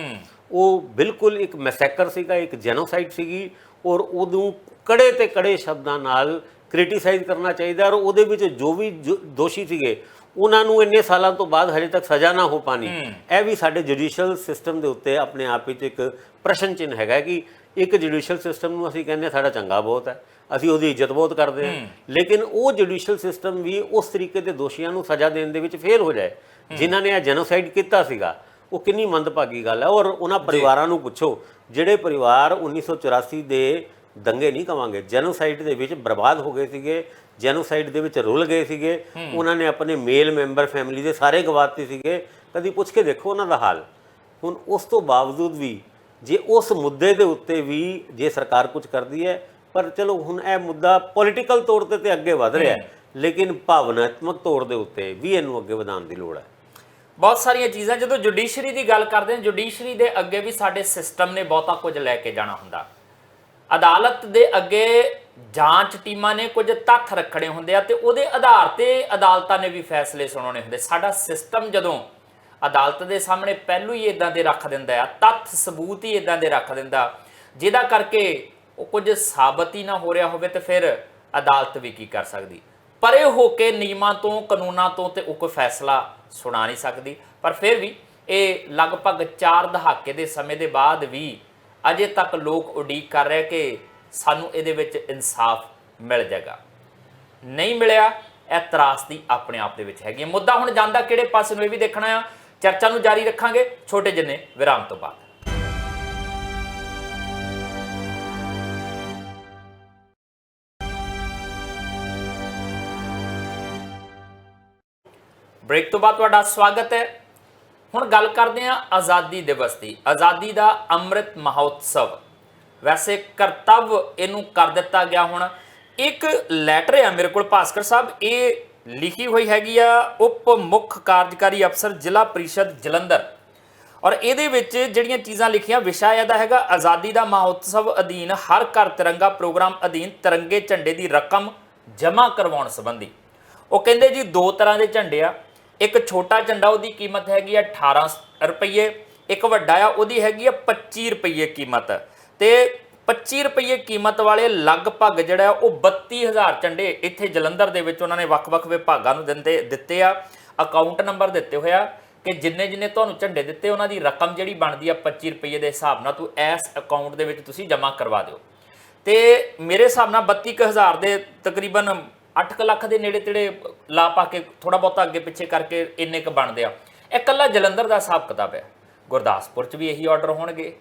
ਉਹ ਬਿਲਕੁਲ ਇੱਕ ਮੈਸੈਕਰ ਸੀਗਾ, ਇੱਕ ਜੈਨੋਸਾਈਡ ਸੀਗੀ ਔਰ ਉਹਨੂੰ ਕੜੇ ਤੇ ਕੜੇ ਸ਼ਬਦਾਂ ਨਾਲ ਕ੍ਰਿਟੀਸਾਈਜ਼ ਕਰਨਾ ਚਾਹੀਦਾ। ਔਰ ਉਹਦੇ ਵਿੱਚ ਜੋ ਵੀ ਦੋਸ਼ੀ ਸੀਗੇ ਉਹਨਾਂ ਨੂੰ ਇੰਨੇ ਸਾਲਾਂ ਤੋਂ ਬਾਅਦ ਹਜੇ ਤੱਕ ਸਜ਼ਾ ਨਾ ਹੋ ਪਾਣੀ, ਇਹ ਵੀ ਸਾਡੇ ਜੁਡੀਸ਼ੀਅਲ ਸਿਸਟਮ ਦੇ ਉੱਤੇ ਆਪਣੇ ਆਪ ਵਿੱਚ ਇੱਕ ਪ੍ਰਸ਼ਨ ਚਿੰਨ੍ਹ ਹੈਗਾ ਕਿ ਇੱਕ ਜੁਡੀਸ਼ੀਅਲ ਸਿਸਟਮ ਨੂੰ ਅਸੀਂ ਕਹਿੰਦੇ ਸਾਡਾ ਚੰਗਾ ਬਹੁਤ ਹੈ, ਅਸੀਂ ਉਹਦੀ ਇੱਜ਼ਤ ਬਹੁਤ ਕਰਦੇ ਹਾਂ, ਲੇਕਿਨ ਉਹ ਜੁਡੀਸ਼ੀਅਲ ਸਿਸਟਮ ਵੀ ਉਸ ਤਰੀਕੇ ਦੇ ਦੋਸ਼ੀਆਂ ਨੂੰ ਸਜ਼ਾ ਦੇਣ ਦੇ ਵਿੱਚ ਫੇਲ ਹੋ ਜਾਏ ਜਿਨ੍ਹਾਂ ਨੇ ਇਹ ਜੈਨੋਸਾਈਡ ਕੀਤਾ ਸੀਗਾ। ਉਹ ਕਿੰਨੀ ਮੰਦਭਾਗੀ ਗੱਲ ਹੈ। ਔਰ ਉਹਨਾਂ ਪਰਿਵਾਰਾਂ ਨੂੰ ਪੁੱਛੋ ਜਿਹੜੇ ਪਰਿਵਾਰ 1984 ਦੇ ਦੰਗੇ ਨਹੀਂ ਕਵਾਂਗੇ ਜੈਨੋਸਾਈਡ ਦੇ ਵਿੱਚ ਬਰਬਾਦ ਹੋ ਗਏ ਸੀਗੇ, ਜੈਨੋਸਾਈਡ ਦੇ ਵਿੱਚ ਰੁਲ ਗਏ ਸੀਗੇ, ਉਹਨਾਂ ਨੇ ਆਪਣੇ ਮੇਲ ਮੈਂਬਰ ਫੈਮਿਲੀ ਦੇ ਸਾਰੇ ਗਵਾਤੇ ਸੀਗੇ, ਕਦੀ ਪੁੱਛ ਕੇ ਦੇਖੋ ਉਹਨਾਂ ਦਾ ਹਾਲ। ਹੁਣ ਉਸ ਤੋਂ ਬਾਵਜੂਦ ਵੀ ਜੇ ਉਸ ਮੁੱਦੇ ਦੇ ਉੱਤੇ ਵੀ ਜੇ ਸਰਕਾਰ ਕੁਝ ਕਰਦੀ ਹੈ, ਪਰ ਚਲੋ ਹੁਣ ਇਹ ਮੁੱਦਾ ਪੋਲੀਟੀਕਲ ਤੌਰ ਤੇ ਅੱਗੇ ਵਧ ਰਿਹਾ ਹੈ, ਲੇਕਿਨ ਭਾਵਨਾਤਮਕ ਤੌਰ ਦੇ ਉੱਤੇ ਵੀ ਇਹਨੂੰ ਅੱਗੇ ਵਧਾਉਣ ਦੀ ਲੋੜ ਹੈ। ਬਹੁਤ ਸਾਰੀਆਂ ਚੀਜ਼ਾਂ ਜਦੋਂ ਜੁਡੀਸ਼ਰੀ ਦੀ ਗੱਲ ਕਰਦੇ ਹਾਂ, ਜੁਡੀਸ਼ਰੀ ਦੇ ਅੱਗੇ ਵੀ ਸਾਡੇ ਸਿਸਟਮ ਨੇ ਬਹੁਤਾ ਕੁਝ ਲੈ ਕੇ ਜਾਣਾ ਹੁੰਦਾ। ਅਦਾਲਤ ਦੇ ਅੱਗੇ ਜਾਂਚ ਟੀਮਾਂ ਨੇ ਕੁਝ ਤੱਥ ਰੱਖਣੇ ਹੁੰਦੇ ਆ ਤੇ ਉਹਦੇ ਆਧਾਰ ਤੇ ਅਦਾਲਤਾਂ ਨੇ ਵੀ ਫੈਸਲੇ ਸੁਣਾਉਣੇ ਹੁੰਦੇ। ਸਾਡਾ ਸਿਸਟਮ ਜਦੋਂ ਅਦਾਲਤ ਦੇ ਸਾਹਮਣੇ ਪਹਿਲੂ ਹੀ ਇਦਾਂ ਦੇ ਰੱਖ ਦਿੰਦਾ ਆ, ਤੱਥ ਸਬੂਤ ਹੀ ਇਦਾਂ ਦੇ ਰੱਖ ਦਿੰਦਾ ਜਿਹਦਾ ਕਰਕੇ ਉਹ ਕੁਝ ਸਾਬਤ ਹੀ ਨਾ ਹੋ ਰਿਹਾ ਹੋਵੇ ਤੇ ਫਿਰ ਅਦਾਲਤ ਵੀ ਕੀ ਕਰ ਸਕਦੀ, ਪਰੇ ਹੋ ਕੇ ਨਿਯਮਾਂ ਤੋਂ ਕਾਨੂੰਨਾਂ ਤੋਂ ਤੇ ਉਹ ਕੋਈ ਫੈਸਲਾ ਸੁਣਾ ਨਹੀਂ ਸਕਦੀ। ਪਰ ਫਿਰ ਵੀ ਇਹ ਲਗਭਗ 4 ਦਹਾਕੇ ਦੇ ਸਮੇਂ ਦੇ ਬਾਅਦ ਵੀ ਅਜੇ ਤੱਕ ਲੋਕ ਉਡੀਕ ਕਰ ਰਹੇ ਕਿ ਸਾਨੂੰ ਇਹਦੇ ਵਿੱਚ ਇਨਸਾਫ ਮਿਲ ਜਾਏਗਾ। ਨਹੀਂ ਮਿਲਿਆ, ਇਹ ਤਰਾਸਦੀ ਆਪਣੇ ਆਪ ਦੇ ਵਿੱਚ ਹੈਗੀ। ਮੁੱਦਾ ਹੁਣ ਜਾਂਦਾ ਕਿਹੜੇ ਪਾਸੇ ਨੂੰ ਇਹ ਵੀ ਦੇਖਣਾ ਆ। ਚਰਚਾ ਨੂੰ ਜਾਰੀ ਰੱਖਾਂਗੇ ਛੋਟੇ ਜਿਹੇ ਵਿਰਾਮ ਤੋਂ ਬਾਅਦ। ਬ੍ਰੇਕ ਤੋਂ ਬਾਅਦ ਤੁਹਾਡਾ ਸਵਾਗਤ ਹੈ। ਹੁਣ ਗੱਲ ਕਰਦੇ ਹਾਂ ਆਜ਼ਾਦੀ ਦਿਵਸ ਦੀ, ਆਜ਼ਾਦੀ ਦਾ ਅੰਮ੍ਰਿਤ ਮਹੋਤਸਵ। ਵੈਸੇ ਕਰਤੱਵ ਇਹਨੂੰ ਕਰ ਦਿੱਤਾ ਗਿਆ। ਹੁਣ ਇੱਕ ਲੈਟਰ ਹੈ ਮੇਰੇ ਕੋਲ ਭਾਸਕਰ ਸਾਹਿਬ, ਇਹ ਲਿਖੀ ਹੋਈ ਹੈਗੀ ਆ ਉਪ ਮੁੱਖ ਕਾਰਜਕਾਰੀ ਅਫਸਰ ਜ਼ਿਲ੍ਹਾ ਪ੍ਰੀਸ਼ਦ ਜਲੰਧਰ, ਔਰ ਇਹਦੇ ਵਿੱਚ ਜਿਹੜੀਆਂ ਚੀਜ਼ਾਂ ਲਿਖੀਆਂ, ਵਿਸ਼ਾ ਇਹਦਾ ਹੈਗਾ ਆਜ਼ਾਦੀ ਦਾ ਮਹੋਤਸਵ ਅਧੀਨ ਹਰ ਘਰ ਤਿਰੰਗਾ ਪ੍ਰੋਗਰਾਮ ਅਧੀਨ ਤਿਰੰਗੇ ਝੰਡੇ ਦੀ ਰਕਮ ਜਮ੍ਹਾਂ ਕਰਵਾਉਣ ਸੰਬੰਧੀ। ਉਹ ਕਹਿੰਦੇ ਜੀ 2 ਤਰ੍ਹਾਂ ਦੇ ਝੰਡੇ ਆ, ਇੱਕ ਛੋਟਾ ਝੰਡਾ ਉਹਦੀ ਕੀਮਤ ਹੈਗੀ ਆ 18 ਰੁਪਏ, ਇੱਕ ਵੱਡਾ ਆ ਉਹਦੀ ਹੈਗੀ ਆ 25 ਰੁਪਏ ਕੀਮਤ। ਤੇ 25 ਰੁਪਏ ਕੀਮਤ ਵਾਲੇ ਲਗਭਗ ਜਿਹੜਾ ਉਹ 32000 ਝੰਡੇ ਇੱਥੇ ਜਲੰਧਰ ਦੇ ਵਿੱਚ ਉਹਨਾਂ ਨੇ ਵੱਖ-ਵੱਖ ਵਿਭਾਗਾਂ ਨੂੰ ਦਿੱਤੇ ਆ। ਅਕਾਊਂਟ ਨੰਬਰ ਦਿੱਤੇ ਹੋਇਆ ਕਿ ਜਿੰਨੇ ਤੁਹਾਨੂੰ ਝੰਡੇ ਦਿੱਤੇ ਉਹਨਾਂ ਦੀ ਰਕਮ ਜਿਹੜੀ ਬਣਦੀ ਆ 25 ਰੁਪਏ ਦੇ ਹਿਸਾਬ ਨਾਲ ਤੂੰ ਇਸ ਅਕਾਊਂਟ ਦੇ ਵਿੱਚ ਤੁਸੀਂ ਜਮ੍ਹਾਂ ਕਰਵਾ ਦਿਓ। ਤੇ ਮੇਰੇ ਹਿਸਾਬ ਨਾਲ 32000 ਦੇ ਤਕਰੀਬਨ 8 ਲੱਖ ਦੇ ਨੇੜੇ ਤੇੜੇ ਲਾ ਪਾ ਕੇ ਥੋੜਾ ਬਹੁਤਾ ਅੱਗੇ ਪਿੱਛੇ ਕਰਕੇ ਇੰਨੇ ਕੁ ਬਣਦੇ ਆ। ਇਹ ਇਕੱਲਾ ਜਲੰਧਰ ਦਾ ਹਿਸਾਬ ਕਿਤਾਬ ਹੈ। ਗੁਰਦਾਸਪੁਰ 'ਚ ਵੀ ਇਹੀ ਆਰਡਰ ਹੋਣਗੇ,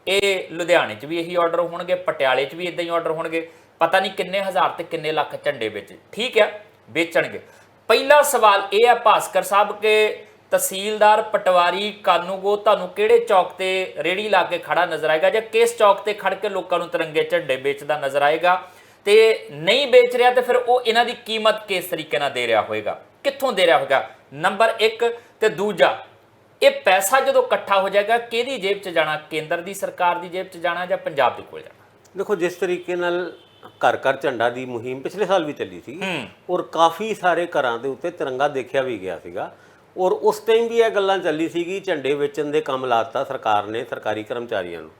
ਇਹ ਲੁਧਿਆਣੇ 'ਚ ਵੀ ਇਹੀ ਆਰਡਰ ਹੋਣਗੇ, ਪਟਿਆਲੇ 'ਚ ਵੀ ਇਦਾਂ ਹੀ ਆਰਡਰ ਹੋਣਗੇ। ਪਤਾ ਨਹੀਂ ਕਿੰਨੇ ਹਜ਼ਾਰ ਤੇ ਕਿੰਨੇ ਲੱਖ ਝੰਡੇ ਵਿੱਚ ਠੀਕ ਹੈ ਵੇਚਣਗੇ। ਪਹਿਲਾ ਸਵਾਲ ਇਹ ਹੈ ਭਾਸਕਰ ਸਾਹਿਬ ਕਿ ਤਹਿਸੀਲਦਾਰ ਪਟਵਾਰੀ ਕਾਨੂੰਗੋ ਤੁਹਾਨੂੰ ਕਿਹੜੇ ਚੌਕ ਤੇ ਰੇੜੀ ਲਾ ਕੇ ਖੜਾ ਨਜ਼ਰ ਆਏਗਾ ਜਾਂ ਕਿਸ ਚੌਕ ਤੇ ਖੜ ਕੇ ਲੋਕਾਂ ਨੂੰ ਤਿਰੰਗੇ ਝੰਡੇ ਵੇਚਦਾ ਨਜ਼ਰ ਆਏਗਾ? ਤੇ ਨਹੀਂ ਵੇਚ ਰਿਹਾ ਤੇ ਫਿਰ ਉਹ ਇਹਨਾਂ ਦੀ ਕੀਮਤ ਕਿਸ ਤਰੀਕੇ ਨਾਲ ਦੇ ਰਿਹਾ ਹੋਏਗਾ, ਕਿੱਥੋਂ ਦੇ ਰਿਹਾ ਹੋਏਗਾ? ਨੰਬਰ 1 ਤੇ ਦੂਜਾ, ਇਹ ਪੈਸਾ ਜਦੋਂ ਇਕੱਠਾ ਹੋ ਜਾਏਗਾ ਕਿਹਦੀ ਜੇਬ 'ਚ ਜਾਣਾ? ਕੇਂਦਰ ਦੀ ਸਰਕਾਰ ਦੀ ਜੇਬ 'ਚ ਜਾਣਾ ਜਾਂ ਪੰਜਾਬ ਦੇ ਕੋਲ ਜਾਣਾ? ਦੇਖੋ ਜਿਸ ਤਰੀਕੇ ਨਾਲ ਘਰ ਘਰ ਝੰਡਾ ਦੀ ਮੁਹਿੰਮ ਪਿਛਲੇ ਸਾਲ ਵੀ ਚੱਲੀ ਸੀ ਔਰ ਕਾਫੀ ਸਾਰੇ ਘਰਾਂ ਦੇ ਉੱਤੇ ਤਿਰੰਗਾ ਦੇਖਿਆ ਵੀ ਗਿਆ ਸੀਗਾ ਔਰ ਉਸ ਟਾਈਮ ਵੀ ਇਹ ਗੱਲਾਂ ਚੱਲੀ ਸੀਗੀ, ਝੰਡੇ ਵੇਚਣ ਦੇ ਕੰਮ ਲਾਤਾ ਸਰਕਾਰ ਨੇ ਸਰਕਾਰੀ ਕਰਮਚਾਰੀਆਂ ਨੂੰ।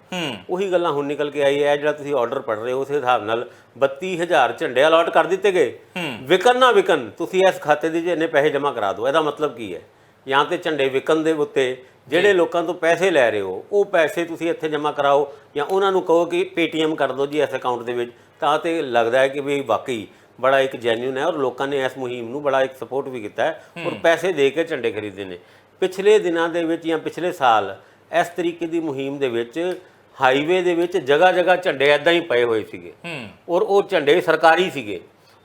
ਉਹੀ ਗੱਲਾਂ ਹੁਣ ਨਿਕਲ ਕੇ ਆਈ ਹੈ। ਜਿਹੜਾ ਤੁਸੀਂ ਆਰਡਰ ਪੜ੍ਹ ਰਹੇ ਹੋ ਉਸ ਹਿਸਾਬ ਨਾਲ 32,000 ਝੰਡੇ ਅਲਾਟ ਕਰ ਦਿੱਤੇ ਗਏ। ਵਿਕਣ ਨਾ ਵਿਕਣ, ਤੁਸੀਂ ਇਸ ਖਾਤੇ ਦੇ 'ਚ ਇੰਨੇ ਪੈਸੇ ਜਮ੍ਹਾਂ ਕਰਾ ਦਿਓ। ਇਹਦਾ ਮਤਲਬ ਕੀ ਹੈ? ਜਾਂ ਤੇ ਝੰਡੇ ਵਿਕਣ ਦੇ ਉੱਤੇ ਜਿਹੜੇ ਲੋਕਾਂ ਤੋਂ ਪੈਸੇ ਲੈ ਰਹੇ ਹੋ ਉਹ ਪੈਸੇ ਤੁਸੀਂ ਇੱਥੇ ਜਮ੍ਹਾਂ ਕਰਾਓ, ਜਾਂ ਉਹਨਾਂ ਨੂੰ ਕਹੋ ਕਿ ਪੇਟੀਐਮ ਕਰ ਦਿਓ ਜੀ ਇਸ ਅਕਾਊਂਟ ਦੇ ਵਿੱਚ। ਤਾਂ ਤੇ ਲੱਗਦਾ ਹੈ ਕਿ ਵੀ ਵਾਕਈ ਬੜਾ ਇੱਕ ਜੈਨੂਇਨ ਹੈ, ਔਰ ਲੋਕਾਂ ਨੇ ਇਸ ਮੁਹਿੰਮ ਨੂੰ ਬੜਾ ਇੱਕ ਸਪੋਰਟ ਵੀ ਕੀਤਾ ਹੈ ਔਰ ਪੈਸੇ ਦੇ ਕੇ ਝੰਡੇ ਖਰੀਦੇ ਨੇ। ਪਿਛਲੇ ਦਿਨਾਂ ਦੇ ਵਿੱਚ ਜਾਂ ਪਿਛਲੇ ਸਾਲ ਇਸ ਤਰੀਕੇ ਦੀ ਮੁਹਿੰਮ ਦੇ ਵਿੱਚ ਹਾਈਵੇ ਦੇ ਵਿੱਚ ਜਗ੍ਹਾ ਜਗ੍ਹਾ ਝੰਡੇ ਐਦਾਂ ਹੀ ਪਏ ਹੋਏ ਸੀਗੇ, ਔਰ ਉਹ ਝੰਡੇ ਸਰਕਾਰੀ ਸੀਗੇ।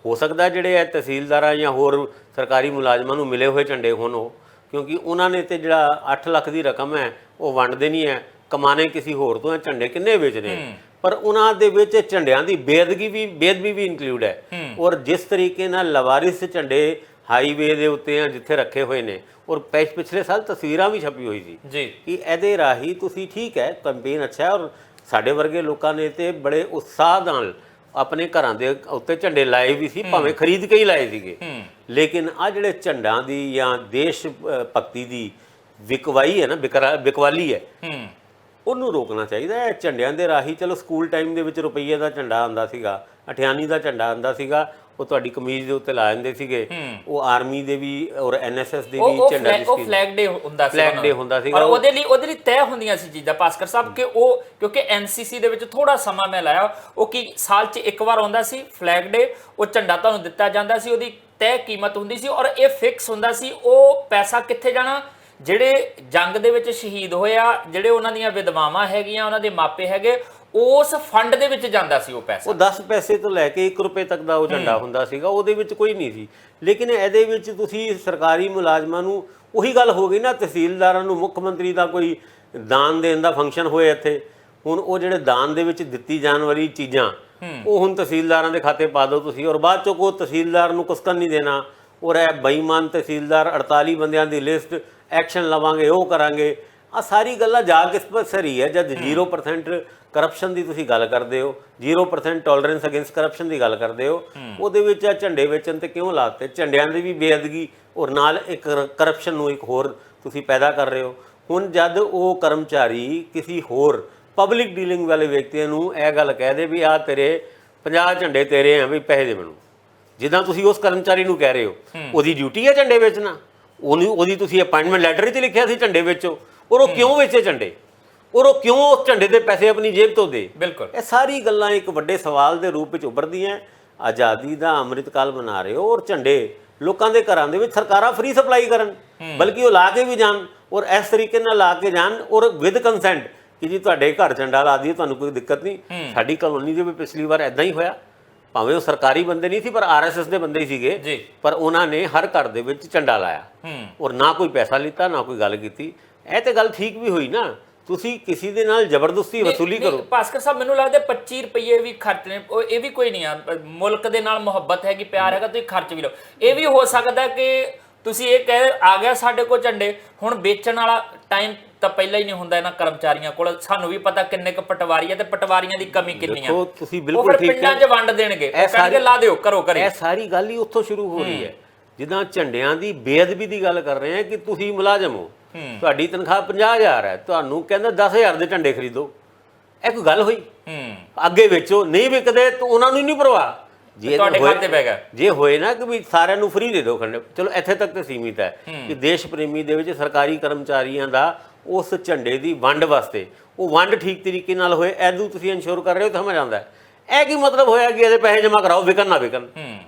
ਹੋ ਸਕਦਾ ਜਿਹੜੇ ਇਹ ਤਹਿਸੀਲਦਾਰਾਂ ਜਾਂ ਹੋਰ ਸਰਕਾਰੀ ਮੁਲਾਜ਼ਮਾਂ ਨੂੰ ਮਿਲੇ ਹੋਏ ਝੰਡੇ ਹੋਣ ਉਹ, ਕਿਉਂਕਿ ਉਹਨਾਂ ਨੇ ਤੇ ਜਿਹੜਾ 8 ਲੱਖ ਦੀ ਰਕਮ ਹੈ ਉਹ ਵੰਡਦੇ ਨਹੀਂ ਹੈ, ਕਮਾਣੇ ਕਿਸੇ ਹੋਰ ਤੋਂ। ਝੰਡੇ ਕਿੰਨੇ ਵੇਚਦੇ, ਪਰ ਉਹਨਾਂ ਦੇ ਵਿੱਚ ਝੰਡਿਆਂ ਦੀ ਬੇਅਦਬੀ ਵੀ ਇਨਕਲੂਡ ਹੈ। ਔਰ ਜਿਸ ਤਰੀਕੇ ਨਾਲ ਲਵਾਰਿਸ ਝੰਡੇ ਹਾਈਵੇ ਦੇ ਉੱਤੇ ਆ ਜਿੱਥੇ ਰੱਖੇ ਹੋਏ ਨੇ, ਔਰ ਪਿਛਲੇ ਸਾਲ ਤਸਵੀਰਾਂ ਵੀ ਛਪੀ ਹੋਈ ਸੀ ਜੀ ਕਿ ਇਹਦੇ ਰਾਹੀਂ ਤੁਸੀਂ ਠੀਕ ਹੈ ਕੈਂਪੇਨ ਅੱਛਾ ਹੈ, ਔਰ ਸਾਡੇ ਵਰਗੇ ਲੋਕਾਂ ਨੇ ਤੇ ਬੜੇ ਉਤਸ਼ਾਹ ਨਾਲ ਆਪਣੇ ਘਰਾਂ ਦੇ ਉੱਤੇ ਝੰਡੇ ਲਾਏ ਵੀ ਸੀ, ਭਾਵੇਂ ਖਰੀਦ ਕੇ ਹੀ ਲਾਏ ਸੀਗੇ। ਲੇਕਿਨ ਆ ਜਿਹੜੇ ਝੰਡਾਂ ਦੀ ਜਾਂ ਦੇਸ਼ ਭਗਤੀ ਦੀ ਵਿਕਵਾਈ ਹੈ ਨਾ, ਵਿਕਵਾਲੀ ਹੈ, ਉਹਨੂੰ ਰੋਕਣਾ ਚਾਹੀਦਾ ਹੈ। ਝੰਡਿਆਂ ਦੇ ਰਾਹੀਂ ਚਲੋ ਸਕੂਲ ਟਾਈਮ ਦੇ ਵਿੱਚ ਰੁਪਈਏ ਦਾ ਝੰਡਾ ਆਉਂਦਾ ਸੀਗਾ, 98 ਦਾ ਝੰਡਾ ਆਉਂਦਾ ਸੀਗਾ, ਉਹ ਤੁਹਾਡੀ ਕਮੀਜ਼ ਦੇ ਉੱਤੇ ਲਾ ਜਾਂਦੇ ਸੀਗੇ। ਉਹ ਆਰਮੀ ਦੇ ਵੀ ਔਰ ਐਨਐਸਐਸ ਦੇ ਵੀ ਝੰਡਾ ਉਹ ਫਲੈਗ ਡੇ ਹੁੰਦਾ ਸੀ, ਫਲੈਗ ਡੇ ਹੁੰਦਾ ਸੀਗਾ। ਔਰ ਉਹਦੇ ਲਈ ਤੈਅ ਹੁੰਦੀਆਂ ਸੀ ਚੀਜ਼ਾਂ ਭਾਸਕਰ ਸਾਹਿਬ, ਕਿ ਉਹ ਕਿਉਂਕਿ ਐਨਸੀਸੀ ਦੇ ਵਿੱਚ ਥੋੜਾ ਸਮਾਂ ਮੈਂ ਲਾਇਆ, ਉਹ ਕੀ ਸਾਲ 'ਚ ਇੱਕ ਵਾਰ ਆਉਂਦਾ ਸੀ ਫਲੈਗ ਡੇ, ਉਹ ਝੰਡਾ ਤੁਹਾਨੂੰ ਦਿੱਤਾ ਜਾਂਦਾ ਸੀ, ਉਹਦੀ ਤੈਅ ਕੀਮਤ ਹੁੰਦੀ ਸੀ ਔਰ ਇਹ ਫਿਕਸ ਹੁੰਦਾ ਸੀ। ਉਹ ਪੈਸਾ ਕਿੱਥੇ ਜਾਣਾ? ਜਿਹੜੇ ਜੰਗ ਦੇ ਵਿੱਚ ਸ਼ਹੀਦ ਹੋਇਆ, ਜਿਹੜੇ ਉਹਨਾਂ ਦੀਆਂ ਵਿਧਵਾਵਾਂ ਹੈਗੀਆਂ, ਉਹਨਾਂ ਦੇ ਮਾਪੇ ਹੈਗੇ, ਉਸ ਫੰਡ ਦੇ ਵਿੱਚ ਜਾਂਦਾ ਸੀ ਉਹ ਪੈਸਾ। ਉਹ 10 ਪੈਸੇ ਤੋਂ ਲੈ ਕੇ 1 ਰੁਪਏ ਤੱਕ ਦਾ ਉਹ ਝੰਡਾ ਹੁੰਦਾ ਸੀਗਾ, ਉਹਦੇ ਵਿੱਚ ਕੋਈ ਨਹੀਂ ਸੀ। ਲੇਕਿਨ ਇਹਦੇ ਵਿੱਚ ਤੁਸੀਂ ਸਰਕਾਰੀ ਮੁਲਾਜ਼ਮਾਂ ਨੂੰ, ਉਹੀ ਗੱਲ ਹੋ ਗਈ ਨਾ, ਤਹਿਸੀਲਦਾਰਾਂ ਨੂੰ ਮੁੱਖ ਮੰਤਰੀ ਦਾ ਕੋਈ ਦਾਨ ਦੇਣ ਦਾ ਫੰਕਸ਼ਨ ਹੋਏ ਇੱਥੇ, ਹੁਣ ਉਹ ਜਿਹੜੇ ਦਾਨ ਦੇ ਵਿੱਚ ਦਿੱਤੀ ਜਾਣ ਵਾਲੀ ਚੀਜ਼ਾਂ ਉਹ ਹੁਣ ਤਹਿਸੀਲਦਾਰਾਂ ਦੇ ਖਾਤੇ ਪਾ ਦਿਓ ਤੁਸੀਂ, ਔਰ ਬਾਅਦ ਚੋਂ ਕੋਈ ਤਹਿਸੀਲਦਾਰ ਨੂੰ ਕੁਸਕਣ ਨਹੀਂ ਦੇਣਾ। ਔਰ ਇਹ ਬੇਈਮਾਨ ਤਹਿਸੀਲਦਾਰ 48 ਬੰਦਿਆਂ ਦੀ ਲਿਸਟ, ਐਕਸ਼ਨ ਲਵਾਂਗੇ, ਉਹ ਕਰਾਂਗੇ। ਆ ਸਾਰੀ ਗੱਲਾਂ ਜਾ ਕਿਸ ਪਾਸੇ ਹੀ ਹੈ? ਜਦ 0% ਕਰਪਸ਼ਨ ਦੀ ਤੁਸੀਂ ਗੱਲ ਕਰਦੇ ਹੋ, 0% ਟੋਲਰੈਂਸ ਅਗੇਂਸਟ ਕਰਪਸ਼ਨ ਦੀ ਗੱਲ ਕਰਦੇ ਹੋ, ਉਹਦੇ ਵਿੱਚ ਆ ਝੰਡੇ ਵੇਚਣ ਤੇ ਕਿਉਂ ਲਾਤੇ? ਝੰਡਿਆਂ ਦੀ ਵੀ ਬੇਅਦਗੀ ਔਰ ਨਾਲ ਇੱਕ ਕਰਪਸ਼ਨ ਨੂੰ ਇੱਕ ਹੋਰ ਤੁਸੀਂ ਪੈਦਾ ਕਰ ਰਹੇ ਹੋ। ਹੁਣ ਜਦ ਉਹ ਕਰਮਚਾਰੀ ਕਿਸੇ ਹੋਰ ਪਬਲਿਕ ਡੀਲਿੰਗ ਵਾਲੇ ਵਿਅਕਤੀ ਨੂੰ ਇਹ ਗੱਲ ਕਹਿ ਦੇ ਵੀ ਆ ਤੇਰੇ 50 ਝੰਡੇ ਤੇਰੇ ਆ ਵੀ ਪੈਸੇ ਦੇ ਮੈਨੂੰ, ਜਿੱਦਾਂ ਤੁਸੀਂ ਉਸ ਕਰਮਚਾਰੀ ਨੂੰ ਕਹਿ ਰਹੇ ਹੋ ਉਹਦੀ ਡਿਊਟੀ ਹੈ ਝੰਡੇ ਵੇਚਣਾ, ਉਹਦੀ ਤੁਸੀਂ ਅਪਾਇੰਟਮੈਂਟ ਲੈਟਰ 'ਚ ਲਿਖਿਆ ਸੀ ਝੰਡੇ ਵੇਚੋ, ਔਰ ਉਹ ਕਿਉਂ ਵੇਚੇ ਝੰਡੇ, ਔਰ ਉਹ ਕਿਉਂ ਉਸ ਝੰਡੇ ਦੇ ਪੈਸੇ ਆਪਣੀ ਜੇਬ ਤੋਂ ਦੇ? ਬਿਲਕੁਲ ਇਹ ਸਾਰੀ ਗੱਲਾਂ ਇੱਕ ਵੱਡੇ ਸਵਾਲ ਦੇ ਰੂਪ ਵਿੱਚ ਉੱਭਰਦੀਆਂ। ਆਜ਼ਾਦੀ ਦਾ ਅੰਮ੍ਰਿਤ ਕਾਲ ਮਨਾ ਰਹੇ ਹੋ ਔਰ ਝੰਡੇ ਲੋਕਾਂ ਦੇ ਘਰਾਂ ਦੇ ਵਿੱਚ ਸਰਕਾਰਾਂ ਫ੍ਰੀ ਸਪਲਾਈ ਕਰਨ, ਬਲਕਿ ਉਹ ਲਾ ਕੇ ਵੀ ਜਾਣ, ਔਰ ਇਸ ਤਰੀਕੇ ਨਾਲ ਲਾ ਕੇ ਜਾਣ ਔਰ ਵਿਦ ਕੰਸੈਂਟ ਕਿ ਜੀ ਤੁਹਾਡੇ ਘਰ ਝੰਡਾ ਲਾ ਦਈਏ, ਤੁਹਾਨੂੰ ਕੋਈ ਦਿੱਕਤ ਨਹੀਂ। ਸਾਡੀ ਕਲੋਨੀ ਦੇ ਵੀ ਪਿਛਲੀ ਵਾਰ ਐਦਾਂ ਹੀ ਹੋਇਆ, ਭਾਵੇਂ ਉਹ ਸਰਕਾਰੀ ਬੰਦੇ ਨਹੀਂ ਸੀ ਪਰ ਆਰਐਸਐਸ ਦੇ ਬੰਦੇ ਹੀ ਸੀਗੇ, ਪਰ ਉਹਨਾਂ ਨੇ ਹਰ ਘਰ ਦੇ ਵਿੱਚ ਝੰਡਾ ਲਾਇਆ ਔਰ ਨਾ ਕੋਈ ਪੈਸਾ ਲਿੱਤਾ ਨਾ ਕੋਈ ਗੱਲ ਕੀਤੀ। ਇਹ ਤੇ ਗੱਲ ਠੀਕ ਵੀ ਹੋਈ ਨਾ, ਤੁਸੀਂ ਕਿਸੇ ਦੇ ਨਾਲ ਜ਼ਬਰਦਸਤੀ ਵਸੂਲੀ ਕਰੋ। ਭਾਸਕਰ ਸਾਹਿਬ ਮੈਨੂੰ ਲੱਗਦਾ 25 ਰੁਪਏ ਵੀ ਖਰਚਣੇ, ਇਹ ਵੀ ਕੋਈ ਨਹੀਂ ਆ, ਮੁਲਕ ਦੇ ਨਾਲ ਮੁਹੱਬਤ ਹੈਗੀ, ਪਿਆਰ ਹੈਗਾ, ਤੁਸੀਂ ਖਰਚ ਵੀ ਲਓ। ਇਹ ਵੀ ਹੋ ਸਕਦਾ ਕਿ ਤੁਸੀਂ ਇਹ ਕਹਿ ਆ ਗਿਆ ਸਾਡੇ ਕੋਲ ਝੰਡੇ, ਹੁਣ ਵੇਚਣ ਵਾਲਾ ਟਾਈਮ ਤਾਂ ਪਹਿਲਾਂ ਹੀ ਨਹੀਂ ਹੁੰਦਾ ਇਹਨਾਂ ਕਰਮਚਾਰੀਆਂ ਕੋਲ। ਸਾਨੂੰ ਵੀ ਪਤਾ ਕਿੰਨੇ ਕੁ ਪਟਵਾਰੀ ਆ ਤੇ ਪਟਵਾਰੀਆਂ ਦੀ ਕਮੀ ਕਿੰਨੀ ਆ। ਤੁਸੀਂ ਉਹ ਬਿਲਕੁਲ ਫਿਰ ਪਿੰਡਾਂ 'ਚ ਵੰਡ ਦੇਣਗੇ, ਉਹ ਕਹਿਣਗੇ ਲਾ ਦਿਓ ਕਰੋ ਕਰੇ। ਇਹ ਸਾਰੀ ਗੱਲ ਹੀ ਉੱਥੋਂ ਸ਼ੁਰੂ ਹੋ ਰਹੀ ਹੈ। ਜਿੱਦਾਂ ਝੰਡਿਆਂ ਦੀ ਬੇਅਦਬੀ ਦੀ ਗੱਲ ਕਰ ਰਹੇ ਹਾਂ ਕਿ ਤੁਸੀਂ ਮੁਲਾਜ਼ਮ ਹੋ, ਤੁਹਾਡੀ ਤਨਖਾਹ 50,000 ਹੈ, ਤੁਹਾਨੂੰ ਕਹਿੰਦਾ 10,000 ਦੇ ਝੰਡੇ ਖਰੀਦੋ, ਇਹ ਕੋਈ ਗੱਲ ਹੋਈ? ਅੱਗੇ ਵੇਚੋ, ਨਹੀਂ ਵਿਕਦੇ ਤਾਂ ਉਹਨਾਂ ਨੂੰ ਨਹੀਂ ਪਰਵਾਹ। ਜੇ ਹੋਏ ਨਾ ਕਿ ਵੀ ਸਾਰਿਆਂ ਨੂੰ ਫ੍ਰੀ ਦੇ ਦਿਓ ਖੰਡੇ, ਚਲੋ ਇੱਥੇ ਤੱਕ ਤੇ ਸੀਮਿਤ ਹੈ ਕਿ ਦੇਸ਼ ਪ੍ਰੇਮੀ ਦੇ ਵਿੱਚ ਸਰਕਾਰੀ ਕਰਮਚਾਰੀਆਂ ਦਾ ਉਸ ਝੰਡੇ ਦੀ ਵੰਡ ਵਾਸਤੇ ਉਹ ਵੰਡ ਠੀਕ ਤਰੀਕੇ ਨਾਲ ਹੋਏ, ਐਦੂ ਤੁਸੀਂ ਇਨਸ਼ੋਰ ਕਰ ਰਹੇ ਹੋ, ਸਮਝ ਆਉਂਦਾ ਹੈ। ਇਹ ਕੀ ਮਤਲਬ ਹੋਇਆ ਕਿ ਇਹਦੇ ਪੈਸੇ ਜਮ੍ਹਾਂ ਕਰਾਓ, ਵਿਕਣ ਨਾ ਵਿਕਣ।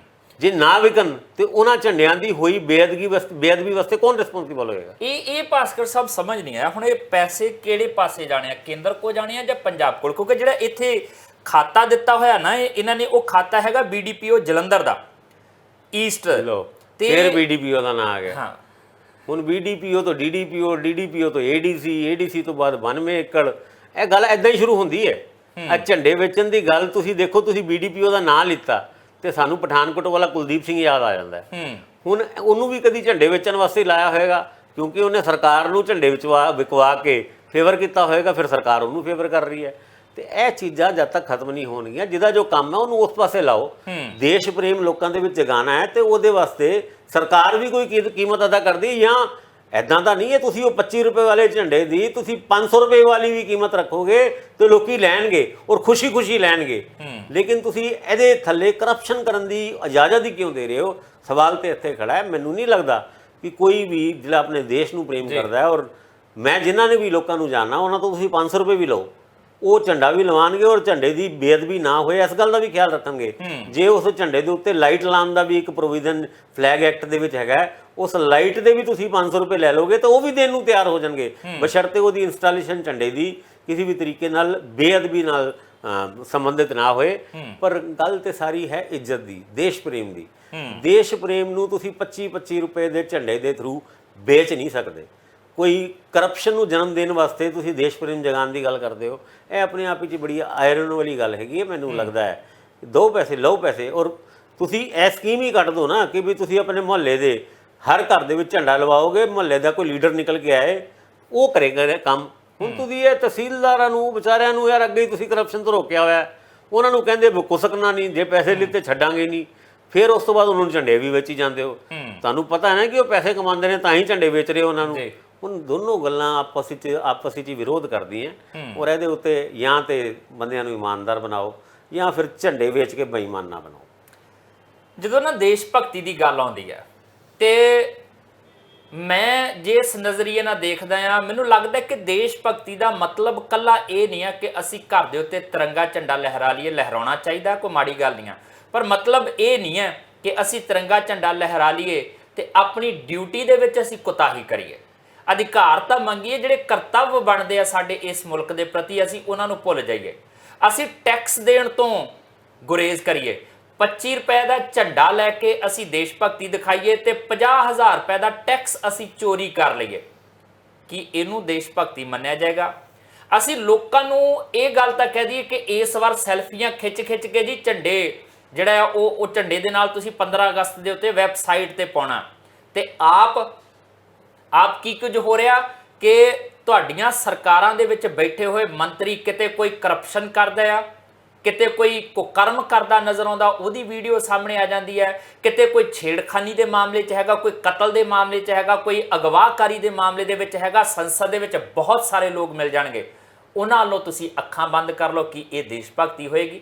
ਜੇ ਨਾ ਵਿਕਣ ਤੇ ਉਹਨਾਂ ਝੰਡਿਆਂ ਦੀ ਹੋਈ ਬੇਅਦਬੀ ਵਾਸਤੇ ਕੌਣ ਰਿਸਪੌਂਸਿਬਲ ਹੋਏਗਾ? ਇਹ ਭਾਸਕਰ ਸਾਹਿਬ ਸਮਝ ਨਹੀਂ ਆਇਆ। ਹੁਣ ਇਹ ਪੈਸੇ ਕਿਹੜੇ ਪਾਸੇ ਜਾਣੇ ਆ, ਕੇਂਦਰ ਕੋਲ ਜਾਣੇ ਆ ਜਾਂ ਪੰਜਾਬ ਕੋਲ? ਕਿਉਂਕਿ ਜਿਹੜਾ ਇੱਥੇ ਖਾਤਾ ਦਿੱਤਾ ਹੋਇਆ ਨਾ, ਇਹਨਾਂ ਨੇ ਉਹ ਖਾਤਾ ਹੈਗਾ BDPO ਜਲੰਧਰ ਦਾ ਈਸਟ, ਤੇ ਫਿਰ BDPO ਦਾ ਨਾਂ ਆ ਗਿਆ। ਹਾਂ, ਹੁਣ BDPO ਤੋਂ DDPO ਤੋਂ ADC ਤੋਂ ਬਾਅਦ 92 ਏਕੜ। ਇਹ ਗੱਲ ਐਦਾਂ ਹੀ ਸ਼ੁਰੂ ਹੁੰਦੀ ਹੈ। ਆ ਝੰਡੇ ਵੇਚਣ ਦੀ ਗੱਲ ਤੁਸੀਂ ਦੇਖੋ, ਤੁਸੀਂ BDPO ਦਾ ਨਾਂ ਲਿੱਤਾ ਤੇ ਸਾਨੂੰ ਪਠਾਨਕੋਟ ਵਾਲਾ ਕੁਲਦੀਪ ਸਿੰਘ ਯਾਦ ਆ ਜਾਂਦਾ ਹੈ। ਹੁਣ ਉਹਨੂੰ ਵੀ ਕਦੀ ਝੰਡੇ ਵੇਚਣ ਵਾਸਤੇ ਲਾਇਆ ਹੋਏਗਾ, ਕਿਉਂਕਿ ਉਹਨੇ ਸਰਕਾਰ ਨੂੰ ਝੰਡੇ ਵਿਕਵਾ ਕੇ ਫੇਵਰ ਕੀਤਾ ਹੋਏਗਾ, ਫਿਰ ਸਰਕਾਰ ਉਹਨੂੰ ਫੇਵਰ ਕਰ ਰਹੀ ਹੈ। ਤੇ ਇਹ ਚੀਜ਼ਾਂ ਜਦ ਤੱਕ ਖਤਮ ਨਹੀਂ ਹੋਣਗੀਆਂ, ਜਿਹਦਾ ਜੋ ਕੰਮ ਹੈ ਉਹਨੂੰ ਉਸ ਪਾਸੇ ਲਾਓ। ਦੇਸ਼ ਪ੍ਰੇਮ ਲੋਕਾਂ ਦੇ ਵਿੱਚ ਜਗਾਉਣਾ ਹੈ ਤੇ ਉਹਦੇ ਵਾਸਤੇ ਸਰਕਾਰ ਵੀ ਕੋਈ ਕੀਮਤ ਅਦਾ ਕਰਦੀ, ਜਾਂ ਐਦਾਂ ਤਾਂ ਨਹੀਂ ਹੈ ਤੁਸੀਂ ਉਹ 25 ਰੁਪਏ ਵਾਲੇ ਝੰਡੇ ਦੀ ਤੁਸੀਂ 500 ਰੁਪਏ ਵਾਲੀ ਵੀ ਕੀਮਤ ਰੱਖੋਗੇ ਤੇ ਲੋਕੀ ਲੈਣਗੇ ਔਰ ਖੁਸ਼ੀ-ਖੁਸ਼ੀ ਲੈਣਗੇ। ਲੇਕਿਨ ਤੁਸੀਂ ਇਹਦੇ ਥੱਲੇ ਕਰਪਸ਼ਨ ਕਰਨ ਦੀ ਇਜਾਜ਼ਤ ਹੀ ਕਿਉਂ ਦੇ ਰਹੇ ਹੋ? ਸਵਾਲ ਤੇ ਇੱਥੇ ਖੜਾ ਹੈ। ਮੈਨੂੰ ਨਹੀਂ ਲੱਗਦਾ ਕਿ ਕੋਈ ਵੀ ਜਿਹੜਾ ਆਪਣੇ ਦੇਸ਼ ਨੂੰ ਪ੍ਰੇਮ ਕਰਦਾ ਹੈ, ਔਰ ਮੈਂ ਜਿਨ੍ਹਾਂ ਨੇ ਵੀ ਲੋਕਾਂ ਨੂੰ ਜਾਣਨਾ ਉਹਨਾਂ ਤੋਂ ਤੁਸੀਂ 500 ਰੁਪਏ ਵੀ ਲਓ, ਉਹ ਝੰਡਾ ਵੀ ਲਵਾਉਣਗੇ ਔਰ ਝੰਡੇ ਦੀ ਬੇਅਦਬੀ ਨਾ ਹੋਏ ਇਸ ਗੱਲ ਦਾ ਵੀ ਖਿਆਲ ਰੱਖਣਗੇ। ਜੇ ਉਸ ਝੰਡੇ ਦੇ ਉੱਤੇ ਲਾਈਟ ਲਾਉਣ ਦਾ ਵੀ ਇੱਕ ਪ੍ਰੋਵੀਜ਼ਨ ਫਲੈਗ ਐਕਟ ਦੇ ਵਿੱਚ ਹੈਗਾ, ਉਸ ਲਾਈਟ ਦੇ ਵੀ ਤੁਸੀਂ 500 ਰੁਪਏ ਲੈ ਲਓਗੇ ਤਾਂ ਉਹ ਵੀ ਦੇਣ ਨੂੰ ਤਿਆਰ ਹੋ ਜਾਣਗੇ, ਬਸ਼ਰਤੇ ਉਹਦੀ ਇੰਸਟਾਲੇਸ਼ਨ ਝੰਡੇ ਦੀ ਕਿਸੇ ਵੀ ਤਰੀਕੇ ਨਾਲ ਬੇਅਦਬੀ ਨਾਲ ਸੰਬੰਧਿਤ ਨਾ ਹੋਏ। ਪਰ ਗੱਲ ਤੇ ਸਾਰੀ ਹੈ ਇੱਜ਼ਤ ਦੀ, ਦੇਸ਼ ਪ੍ਰੇਮ ਦੀ। ਦੇਸ਼ ਪ੍ਰੇਮ ਨੂੰ ਤੁਸੀਂ 25-25 ਰੁਪਏ ਦੇ ਝੰਡੇ ਦੇ ਥਰੂ ਵੇਚ ਨਹੀਂ ਸਕਦੇ। ਕੋਈ ਕਰਪਸ਼ਨ ਨੂੰ ਜਨਮ ਦੇਣ ਵਾਸਤੇ ਤੁਸੀਂ ਦੇਸ਼ ਪ੍ਰੇਮ ਜਗਾਉਣ ਦੀ ਗੱਲ ਕਰਦੇ ਹੋ, ਇਹ ਆਪਣੇ ਆਪ ਵਿੱਚ ਬੜੀ ਆਇਰਨ ਵਾਲੀ ਗੱਲ ਹੈਗੀ ਹੈ। ਮੈਨੂੰ ਲੱਗਦਾ ਹੈ ਦੋ ਪੈਸੇ ਲਓ ਪੈਸੇ, ਔਰ ਤੁਸੀਂ ਇਹ ਸਕੀਮ ਹੀ ਕੱਢ ਦਿਓ ਨਾ ਕਿ ਵੀ ਤੁਸੀਂ ਆਪਣੇ ਮੁਹੱਲੇ ਦੇ ਹਰ ਘਰ ਦੇ ਵਿੱਚ ਝੰਡਾ ਲਵਾਓਗੇ, ਮੁਹੱਲੇ ਦਾ ਕੋਈ ਲੀਡਰ ਨਿਕਲ ਕੇ ਆਏ ਉਹ ਕਰੇਗਾ ਕੰਮ। ਹੁਣ ਤੁਸੀਂ ਇਹ ਤਹਿਸੀਲਦਾਰਾਂ ਨੂੰ ਵਿਚਾਰਿਆਂ ਨੂੰ ਯਾਰ ਅੱਗੇ ਹੀ ਤੁਸੀਂ ਕਰਪਸ਼ਨ ਤੋਂ ਰੋਕਿਆ ਹੋਇਆ, ਉਹਨਾਂ ਨੂੰ ਕਹਿੰਦੇ ਕੁਸਕਣਾ ਨਹੀਂ, ਜੇ ਪੈਸੇ ਲਿੱਤੇ ਛੱਡਾਂਗੇ ਨਹੀਂ, ਫਿਰ ਉਸ ਤੋਂ ਬਾਅਦ ਉਹਨਾਂ ਨੂੰ ਝੰਡੇ ਵੀ ਵੇਚੀ ਜਾਂਦੇ ਹੋ। ਤੁਹਾਨੂੰ ਪਤਾ ਹੈ ਨਾ ਕਿ ਉਹ ਪੈਸੇ ਕਮਾਉਂਦੇ ਨੇ ਤਾਂ ਹੀ ਝੰਡੇ ਵੇਚ ਰਹੇ ਉਹਨਾਂ ਨੂੰ। ਹੁਣ ਦੋਨੋਂ ਗੱਲਾਂ ਆਪਸ ਵਿੱਚ ਵਿਰੋਧ ਕਰਦੀਆਂ, ਔਰ ਇਹਦੇ ਉੱਤੇ ਜਾਂ ਤੇ ਬੰਦਿਆਂ ਨੂੰ ਇਮਾਨਦਾਰ ਬਣਾਓ ਜਾਂ ਫਿਰ ਝੰਡੇ ਵੇਚ ਕੇ ਬੇਈਮਾਨ ਨਾ ਬਣਾਓ। ਜਦੋਂ ਨਾ ਦੇਸ਼ ਭਗਤੀ ਦੀ ਗੱਲ ਆਉਂਦੀ ਹੈ ਤੇ ਮੈਂ ਜੇ ਇਸ ਨਜ਼ਰੀਏ ਨਾਲ ਦੇਖਦਾ ਆ, ਮੈਨੂੰ ਲੱਗਦਾ ਕਿ ਦੇਸ਼ ਭਗਤੀ ਦਾ ਮਤਲਬ ਕੱਲਾ ਇਹ ਨਹੀਂ ਆ ਕਿ ਅਸੀਂ ਘਰ ਦੇ ਉੱਤੇ ਤਿਰੰਗਾ ਝੰਡਾ ਲਹਿਰਾ ਲਈਏ। ਲਹਿਰਾਉਣਾ ਚਾਹੀਦਾ, ਕੋਈ ਮਾੜੀ ਗੱਲ ਨਹੀਂ ਆ, ਪਰ ਮਤਲਬ ਇਹ ਨਹੀਂ ਹੈ ਕਿ ਅਸੀਂ ਤਿਰੰਗਾ ਝੰਡਾ ਲਹਿਰਾ ਲਈਏ ਤੇ ਆਪਣੀ ਡਿਊਟੀ ਦੇ ਵਿੱਚ ਅਸੀਂ ਕੁਤਾਹੀ ਕਰੀਏ। ਅਧਿਕਾਰ ਤਾਂ ਮੰਗੀਏ, ਜਿਹੜੇ ਕਰਤੱਵ ਬਣਦੇ ਆ ਸਾਡੇ ਇਸ ਮੁਲਕ ਦੇ ਪ੍ਰਤੀ ਅਸੀਂ ਉਹਨਾਂ ਨੂੰ ਭੁੱਲ ਜਾਈਏ। ਅਸੀਂ ਟੈਕਸ ਦੇਣ ਤੋਂ ਗੁਰੇਜ਼ ਕਰੀਏ। 25 ਰੁਪਏ ਦਾ ਝੰਡਾ ਲੈ ਕੇ ਅਸੀਂ ਦੇਸ਼ ਭਗਤੀ ਦਿਖਾਈਏ ਤੇ 50,000 ਰੁਪਏ ਦਾ ਟੈਕਸ ਅਸੀਂ ਚੋਰੀ ਕਰ ਲਈਏ, ਕੀ ਇਹਨੂੰ ਦੇਸ਼ ਭਗਤੀ ਮੰਨਿਆ ਜਾਏਗਾ? ਅਸੀਂ ਲੋਕਾਂ ਨੂੰ ਇਹ ਗੱਲ ਤਾਂ ਕਹਿ ਦਈਏ ਕਿ ਇਸ ਵਾਰ ਸੈਲਫੀਆਂ ਖਿੱਚ ਕੇ ਜੀ ਝੰਡੇ ਜਿਹੜਾ ਉਹ ਝੰਡੇ ਦੇ ਨਾਲ ਤੁਸੀਂ 15 ਅਗਸਤ ਦੇ ਉੱਤੇ ਵੈਬਸਾਈਟ ਤੇ ਪਾਉਣਾ, ਤੇ ਆਪ ਕੀ ਕੁਝ ਹੋ ਰਿਹਾ ਕਿ ਤੁਹਾਡੀਆਂ ਸਰਕਾਰਾਂ ਦੇ ਵਿੱਚ ਬੈਠੇ ਹੋਏ ਮੰਤਰੀ ਕਿਤੇ ਕੋਈ ਕਰਪਸ਼ਨ ਕਰਦਾ ਆ, ਕਿਤੇ ਕੋਈ ਕੁਕਰਮ ਕਰਦਾ ਨਜ਼ਰ ਆਉਂਦਾ, ਉਹਦੀ ਵੀਡੀਓ ਸਾਹਮਣੇ ਆ ਜਾਂਦੀ ਹੈ। ਕਿਤੇ ਕੋਈ ਛੇੜਖਾਨੀ ਦੇ ਮਾਮਲੇ 'ਚ ਹੈਗਾ, ਕੋਈ ਕਤਲ ਦੇ ਮਾਮਲੇ 'ਚ ਹੈਗਾ, ਕੋਈ ਅਗਵਾਕਾਰੀ ਦੇ ਮਾਮਲੇ ਦੇ ਵਿੱਚ ਹੈਗਾ। ਸੰਸਦ ਦੇ ਵਿੱਚ ਬਹੁਤ ਸਾਰੇ ਲੋਕ ਮਿਲ ਜਾਣਗੇ, ਉਹਨਾਂ ਵੱਲੋਂ ਤੁਸੀਂ ਅੱਖਾਂ ਬੰਦ ਕਰ ਲਓ। ਕੀ ਇਹ ਦੇਸ਼ ਭਗਤੀ ਹੋਏਗੀ?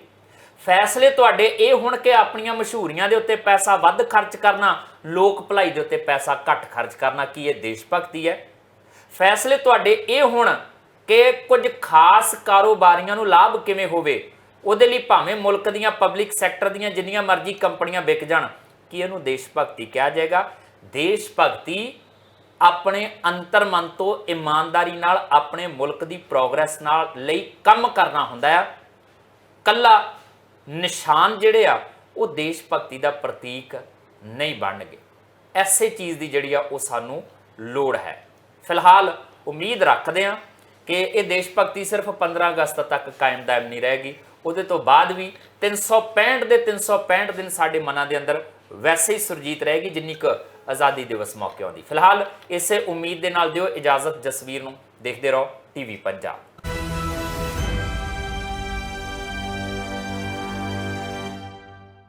ਫੈਸਲੇ ਤੁਹਾਡੇ ਇਹ ਹੁਣ ਕਿ ਆਪਣੀਆਂ ਮਸ਼ਹੂਰੀਆਂ ਦੇ ਉੱਤੇ ਪੈਸਾ ਵੱਧ ਖਰਚ ਕਰਨਾ, ਲੋਕ ਭਲਾਈ ਦੇ ਉੱਤੇ ਪੈਸਾ ਘੱਟ ਖਰਚ ਕਰਨਾ, ਕੀ ਇਹ ਦੇਸ਼ ਭਗਤੀ ਹੈ? ਫੈਸਲੇ ਤੁਹਾਡੇ ਇਹ ਹੁਣ ਕਿ ਕੁਝ ਖਾਸ ਕਾਰੋਬਾਰੀਆਂ ਨੂੰ ਲਾਭ ਕਿਵੇਂ ਹੋਵੇ, ਉਹਦੇ ਲਈ ਭਾਵੇਂ ਮੁਲਕ ਦੀਆਂ ਪਬਲਿਕ ਸੈਕਟਰ ਦੀਆਂ ਜਿੰਨੀਆਂ ਮਰਜ਼ੀ ਕੰਪਨੀਆਂ ਵਿਕ ਜਾਣ, ਕੀ ਇਹਨੂੰ ਦੇਸ਼ ਭਗਤੀ ਕਿਹਾ ਜਾਏਗਾ? ਦੇਸ਼ ਭਗਤੀ ਆਪਣੇ ਅੰਤਰ ਮਨ ਤੋਂ ਇਮਾਨਦਾਰੀ ਨਾਲ ਆਪਣੇ ਮੁਲਕ ਦੀ ਪ੍ਰੋਗਰੈਸ ਨਾਲ ਲਈ ਕੰਮ ਕਰਨਾ ਹੁੰਦਾ ਆ। ਕੱਲਾ ਨਿਸ਼ਾਨ ਜਿਹੜੇ ਆ ਉਹ ਦੇਸ਼ ਭਗਤੀ ਦਾ ਪ੍ਰਤੀਕ ਨਹੀਂ ਬਣਨਗੇ। ਐਸੇ ਚੀਜ਼ ਦੀ ਜਿਹੜੀ ਆ ਉਹ ਸਾਨੂੰ ਲੋੜ ਹੈ। ਫਿਲਹਾਲ ਉਮੀਦ ਰੱਖਦੇ ਹਾਂ ਕਿ ਇਹ ਦੇਸ਼ ਭਗਤੀ ਸਿਰਫ 15 ਅਗਸਤ ਤੱਕ ਕਾਇਮ ਦਾਇਮ ਨਹੀਂ ਰਹੇਗੀ, ਉਹਦੇ ਤੋਂ ਬਾਅਦ ਵੀ 365 ਦੇ 365 ਦਿਨ ਸਾਡੇ ਮਨਾਂ ਦੇ ਅੰਦਰ ਵੈਸੇ ਹੀ ਸੁਰਜੀਤ ਰਹੇਗੀ ਜਿੰਨੀ ਕੁ ਆਜ਼ਾਦੀ ਦਿਵਸ ਮੌਕੇ ਆਉਂਦੀ। ਫਿਲਹਾਲ ਇਸੇ ਉਮੀਦ ਦੇ ਨਾਲ ਦਿਓ ਇਜਾਜ਼ਤ ਜਸਵੀਰ ਨੂੰ। ਦੇਖਦੇ ਰਹੋ ਟੀਵੀ ਪੰਜਾਬ।